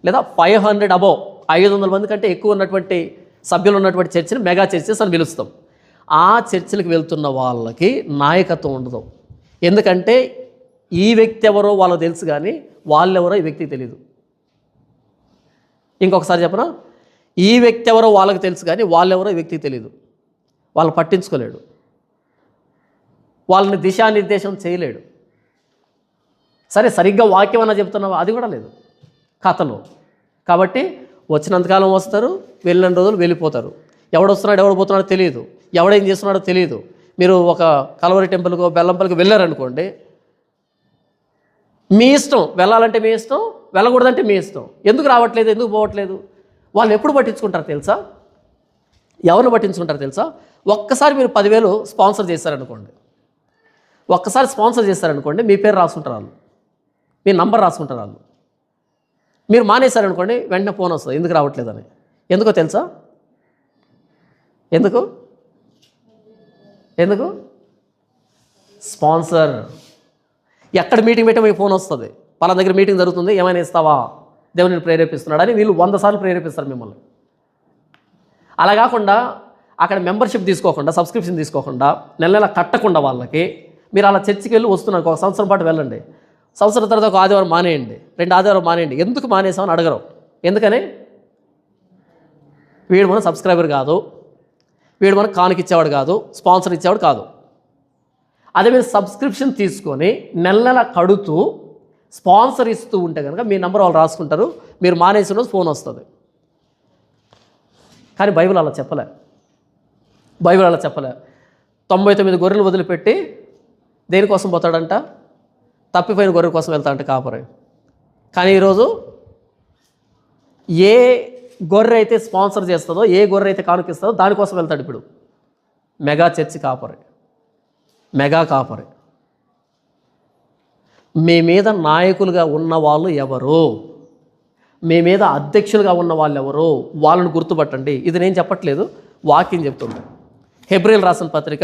లేదా 500 అబోవ్ 500 మంది కంటే ఎక్కువ ఉన్నటువంటి సభ్యులు ఉన్నటువంటి చర్చిని మెగా చర్చెస్ అని పిలుస్తాం. ఆ చర్చిలకు వెళ్తున్న వాళ్ళకి నాయకత్వం ఉండదు. ఎందుకంటే ఈ వ్యక్తి ఎవరో వాళ్ళకి తెలుసు కానీ వాళ్ళెవరో ఈ వ్యక్తికి తెలియదు. ఇంకొకసారి చెప్పనా, ఈ వ్యక్తి ఎవరో వాళ్ళకి తెలుసు కానీ వాళ్ళెవరో ఈ వ్యక్తికి తెలియదు. వాళ్ళు పట్టించుకోలేడు, వాళ్ళని దిశానిర్దేశం చేయలేడు. సరే సరిగ్గా వాక్యం అన్నా చెప్తున్నావా, అది కూడా లేదు, కథలు. కాబట్టి వచ్చినంతకాలం వస్తారు, వెళ్ళిన రోజులు వెళ్ళిపోతారు. ఎవడు వస్తున్నాడు ఎవడు పోతున్నాడో తెలియదు, ఎవడేం చేస్తున్నాడో తెలియదు. మీరు ఒక కలవరి టెంపుల్కో బెల్లంపల్లికి వెళ్ళారనుకోండి, మీ ఇష్టం, వెళ్ళాలంటే మీ ఇష్టం, వెళ్ళకూడదంటే మీ ఇష్టం. ఎందుకు రావట్లేదు, ఎందుకు పోవట్లేదు? వాళ్ళు ఎప్పుడు పట్టించుకుంటారు తెలుసా? ఎవరిని పట్టించుకుంటారు తెలుసా? ఒక్కసారి మీరు 10,000 స్పాన్సర్ చేశారనుకోండి, ఒక్కసారి స్పాన్సర్ చేశారనుకోండి, మీ పేరు రాసుకుంటారు వాళ్ళు, మీ నంబర్ రాసుకుంటారు వాళ్ళు. మీరు మానేశారనుకోండి, వెంటనే ఫోన్ వస్తుంది ఎందుకు రావట్లేదని. ఎందుకో తెలుసా? ఎందుకు ఎందుకు స్పాన్సర్. ఎక్కడ మీటింగ్ పెట్టే మీకు ఫోన్ వస్తుంది, వాళ్ళ దగ్గర మీటింగ్ జరుగుతుంది, ఏమైనా ఇస్తావా, దేవుని ప్రేరేపిస్తున్నాడు అని వీళ్ళు 100 సార్లు ప్రేరేపిస్తారు మిమ్మల్ని. అలా కాకుండా అక్కడ మెంబర్షిప్ తీసుకోకుండా, సబ్స్క్రిప్షన్ తీసుకోకుండా, నెల నెల కట్టకుండా వాళ్ళకి మీరు అలా చర్చికి వెళ్ళి వస్తున్నారు. ఒక సంవత్సరం పాటు వెళ్ళండి, సంవత్సరం తర్వాత ఒక ఆదివారం మానేయండి, 2 ఆదివారం మానేయండి. ఎందుకు మానేసామని అడగరు. ఎందుకని? వీడు మన సబ్స్క్రైబర్ కాదు, వీడు మనకు కానుక ఇచ్చేవాడు కాదు, స్పాన్సర్ ఇచ్చేవాడు కాదు. అదే మీరు సబ్స్క్రిప్షన్ తీసుకొని నెల నెల కడుతూ స్పాన్సర్ ఇస్తూ ఉంటే కనుక మీ నెంబర్ వాళ్ళు రాసుకుంటారు, మీరు మానేసిన రోజు ఫోన్ వస్తుంది. కానీ బైబిల్ అలా చెప్పలే. 99 గొర్రెలు వదిలిపెట్టి దేనికోసం పోతాడంట? తప్పిపోయిన గొర్రెల కోసం వెళ్తాడంట కాపరి. కానీ ఈరోజు ఏ గొర్రె అయితే స్పాన్సర్ చేస్తుందో, ఏ గొర్రె అయితే కానుకిస్తుందో దానికోసం వెళ్తాడు. ఇప్పుడు మెగా చర్చి కాపరి, మెగా కాపరి. మీ మీద నాయకులుగా ఉన్న వాళ్ళు ఎవరు, మీ మీద అధ్యక్షులుగా ఉన్న వాళ్ళు ఎవరు, వాళ్ళని గుర్తుపట్టండి. ఇది నేను చెప్పట్లేదు, వాక్యం చెప్తుంది. హెబ్రీయులకు రాసిన పత్రిక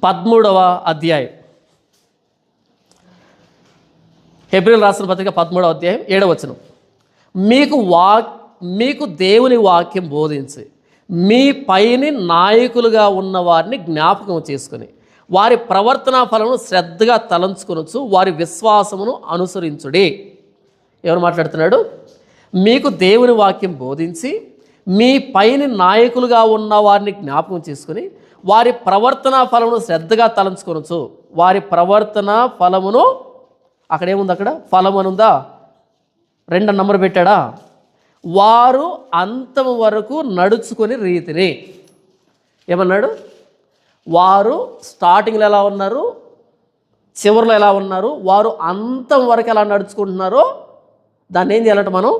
13వ అధ్యాయం. హెబ్రీయులకు రాసిన పత్రిక 13వ అధ్యాయం 7వ వచనం. మీకు దేవుని వాక్యం బోధించి మీ పైని నాయకులుగా ఉన్న వారిని జ్ఞాపకం చేసుకుని వారి ప్రవర్తనా ఫలమును శ్రద్ధగా తలంచుకొనొచ్చు, వారి విశ్వాసమును అనుసరించుడి. ఎవరు మాట్లాడుతున్నాడు? మీకు దేవుని వాక్యం బోధించి మీ పైని నాయకులుగా ఉన్న వారిని జ్ఞాపకం చేసుకుని వారి ప్రవర్తనా ఫలమును శ్రద్ధగా తలంచుకొనొచ్చు. వారి ప్రవర్తనా ఫలమును, అక్కడేముంది? అక్కడ ఫలం అనుందా? 2 నంబర్ పెట్టాడా? వారు అంతం వరకు నడుచుకొని రీతిని. ఏమన్నాడు? వారు స్టార్టింగ్లో ఎలా ఉన్నారు, చివరిలో ఎలా ఉన్నారు, వారు అంతం వరకు ఎలా నడుచుకుంటున్నారో దాన్ని ఏం చేయాలంటే మనం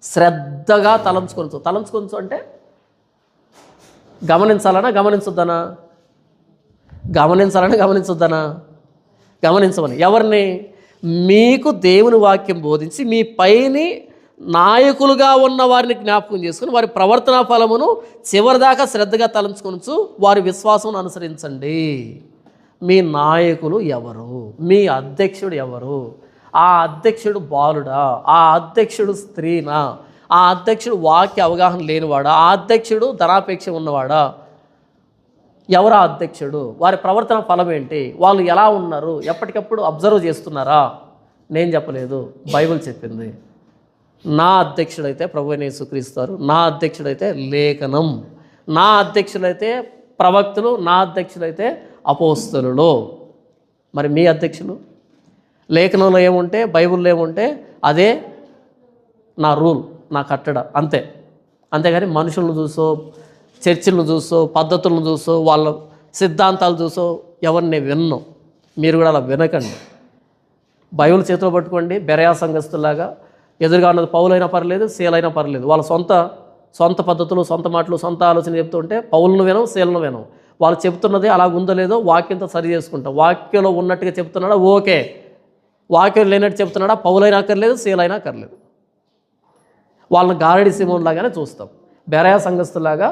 శ్రద్ధగా తలంచుకోవచ్చు. అంటే గమనించాలనా గమనించొద్దనా? గమనించమని. ఎవరిని? మీకు దేవుని వాక్యం బోధించి మీ పైని నాయకులుగా ఉన్న వారిని జ్ఞాపకం చేసుకుని వారి ప్రవర్తనా ఫలమును చివరిదాకా శ్రద్ధగా తలంచుకొనొచ్చు, వారి విశ్వాసం అనుసరించండి. మీ నాయకులు ఎవరు? మీ అధ్యక్షుడు ఎవరు? ఆ అధ్యక్షుడు బాలుడా? ఆ అధ్యక్షుడు స్త్రీనా? ఆ అధ్యక్షుడు వాక్య అవగాహన లేనివాడా? ఆ అధ్యక్షుడు ధనాపేక్ష ఉన్నవాడా? ఎవరా అధ్యక్షుడు? వారి ప్రవర్తన ఫలం ఏంటి? వాళ్ళు ఎలా ఉన్నారు? ఎప్పటికప్పుడు అబ్జర్వ్ చేస్తున్నారా? నేను చెప్పలేదు, బైబిల్ చెప్పింది. నా అధ్యక్షుడైతే ప్రభువైన యేసుక్రీస్తు, నా అధ్యక్షుడైతే లేఖనం, నా అధ్యక్షులైతే ప్రవక్తలు, నా అధ్యక్షులైతే అపోస్తలులు. మరి మీ అధ్యక్షులు? లేఖనంలో ఏముంటే, బైబిల్లో ఏముంటే అదే నా రూల్, నా కట్టడ, అంతేగాని మనుషులను చూసో, చర్చిలను చూసో, పద్ధతులను చూసో, వాళ్ళ సిద్ధాంతాలు చూసో ఎవరిని విన్ను. మీరు కూడా అలా వినకండి. బైబిల్ చేతిలో పట్టుకోండి. బెరయా సంఘస్థులాగా ఎదురుగా ఉన్నది పౌలైనా పర్లేదు, సేలైనా పర్లేదు, వాళ్ళ సొంత పద్ధతులు, సొంత మాటలు, సొంత ఆలోచన చెప్తుంటే పౌలను వినం, సేలను వినం. వాళ్ళు చెప్తున్నది అలా ఉందో లేదో వాక్యంతో సరి చేసుకుంటాం. వాక్యంలో ఉన్నట్టుగా చెప్తున్నాడా? ఓకే. వాక్యం లేనట్టు చెప్తున్నాడా? పౌలైనా అక్కర్లేదు, సేలైనా అక్కర్లేదు. వాళ్ళని గారడి సిమోన్ లాగానే చూస్తాం. బెరయా సంఘస్థులాగా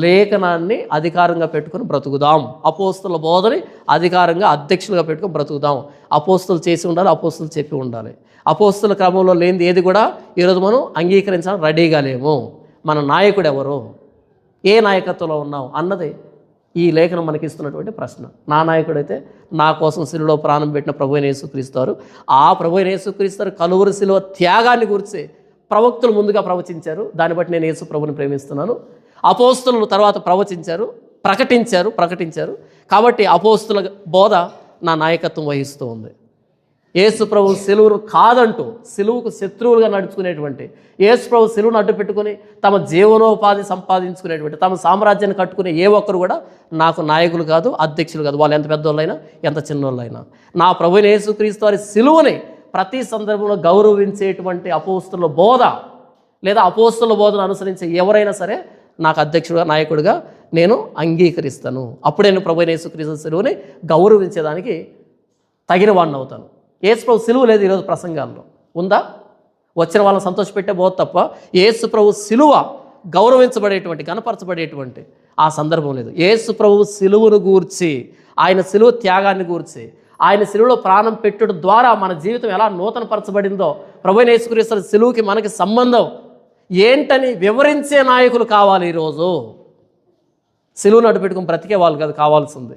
లేఖనాన్ని అధికారంగా పెట్టుకుని బ్రతుకుదాం. అపోస్తుల బోధని అధికారంగా అధ్యక్షులుగా పెట్టుకుని బ్రతుకుదాం. అపోస్తులు చేసి ఉండాలి, అపోస్తులు చెప్పి ఉండాలి. అపోస్తుల క్రమంలో లేనిది ఏది కూడా ఈరోజు మనం అంగీకరించడానికి రెడీగా లేము. మన నాయకుడు ఎవరు, ఏ నాయకత్వంలో ఉన్నాం అన్నది ఈ లేఖనం మనకి ఇస్తున్నటువంటి ప్రశ్న. నా నాయకుడైతే నా కోసం శిలువలో ప్రాణం పెట్టిన ప్రభువైన యేసుక్రీస్తు. ఆ ప్రభువైన యేసుక్రీస్తు కలువరి శిలువ త్యాగాన్ని గురించి ప్రవక్తలు ముందుగా ప్రవచించారు. దాన్ని బట్టి నేను యేసు ప్రభుని ప్రేమిస్తున్నాను. అపోస్తులు తర్వాత ప్రవచించారు, ప్రకటించారు. కాబట్టి అపోస్తుల బోధ నా నాయకత్వం వహిస్తూ ఉంది. యేసు ప్రభు సిలువను కాదంటూ సిలువుకు శత్రువులుగా నడుచుకునేటువంటి, యేసు ప్రభు సిలువను అడ్డు పెట్టుకుని తమ జీవనోపాధి సంపాదించుకునేటువంటి, తమ సామ్రాజ్యాన్ని కట్టుకునే ఏ ఒక్కరు కూడా నాకు నాయకులు కాదు, అధ్యక్షులు కాదు. వాళ్ళు ఎంత పెద్దోళ్ళైనా, ఎంత చిన్నోళ్ళైనా. నా ప్రభువైన యేసుక్రీస్తు వారి సిలువని ప్రతి సందర్భంలో గౌరవించేటువంటి అపోస్తుల బోధ లేదా అపోస్తుల బోధను అనుసరించే ఎవరైనా సరే నాకు అధ్యక్షుడుగా, నాయకుడిగా నేను అంగీకరిస్తాను. అప్పుడే నేను ప్రభువైన యేసుక్రీస్తు సిలువని గౌరవించేదానికి తగిన వాడిని అవుతాను. యేసు ప్రభు సిలువ లేదు ఈరోజు ప్రసంగాల్లో, ఉందా? వచ్చిన వాళ్ళని సంతోషపెట్టే పోదు తప్ప యేసు ప్రభు సిలువ గౌరవించబడేటువంటి, గణపరచబడేటువంటి ఆ సందర్భం లేదు. యేసు ప్రభు సిలువను గూర్చి, ఆయన సిలువ త్యాగాన్ని గూర్చి, ఆయన సిలువలో ప్రాణం పెట్టుడు ద్వారా మన జీవితం ఎలా నూతనపరచబడిందో, ప్రభువైన యేసుక్రీస్తు సిలువకి మనకి సంబంధం ఏంటని వివరించే నాయకులు కావాలి. ఈరోజు సిలువను అడ్డు పెట్టుకుని బ్రతికే వాళ్ళు కాదు కావాల్సింది.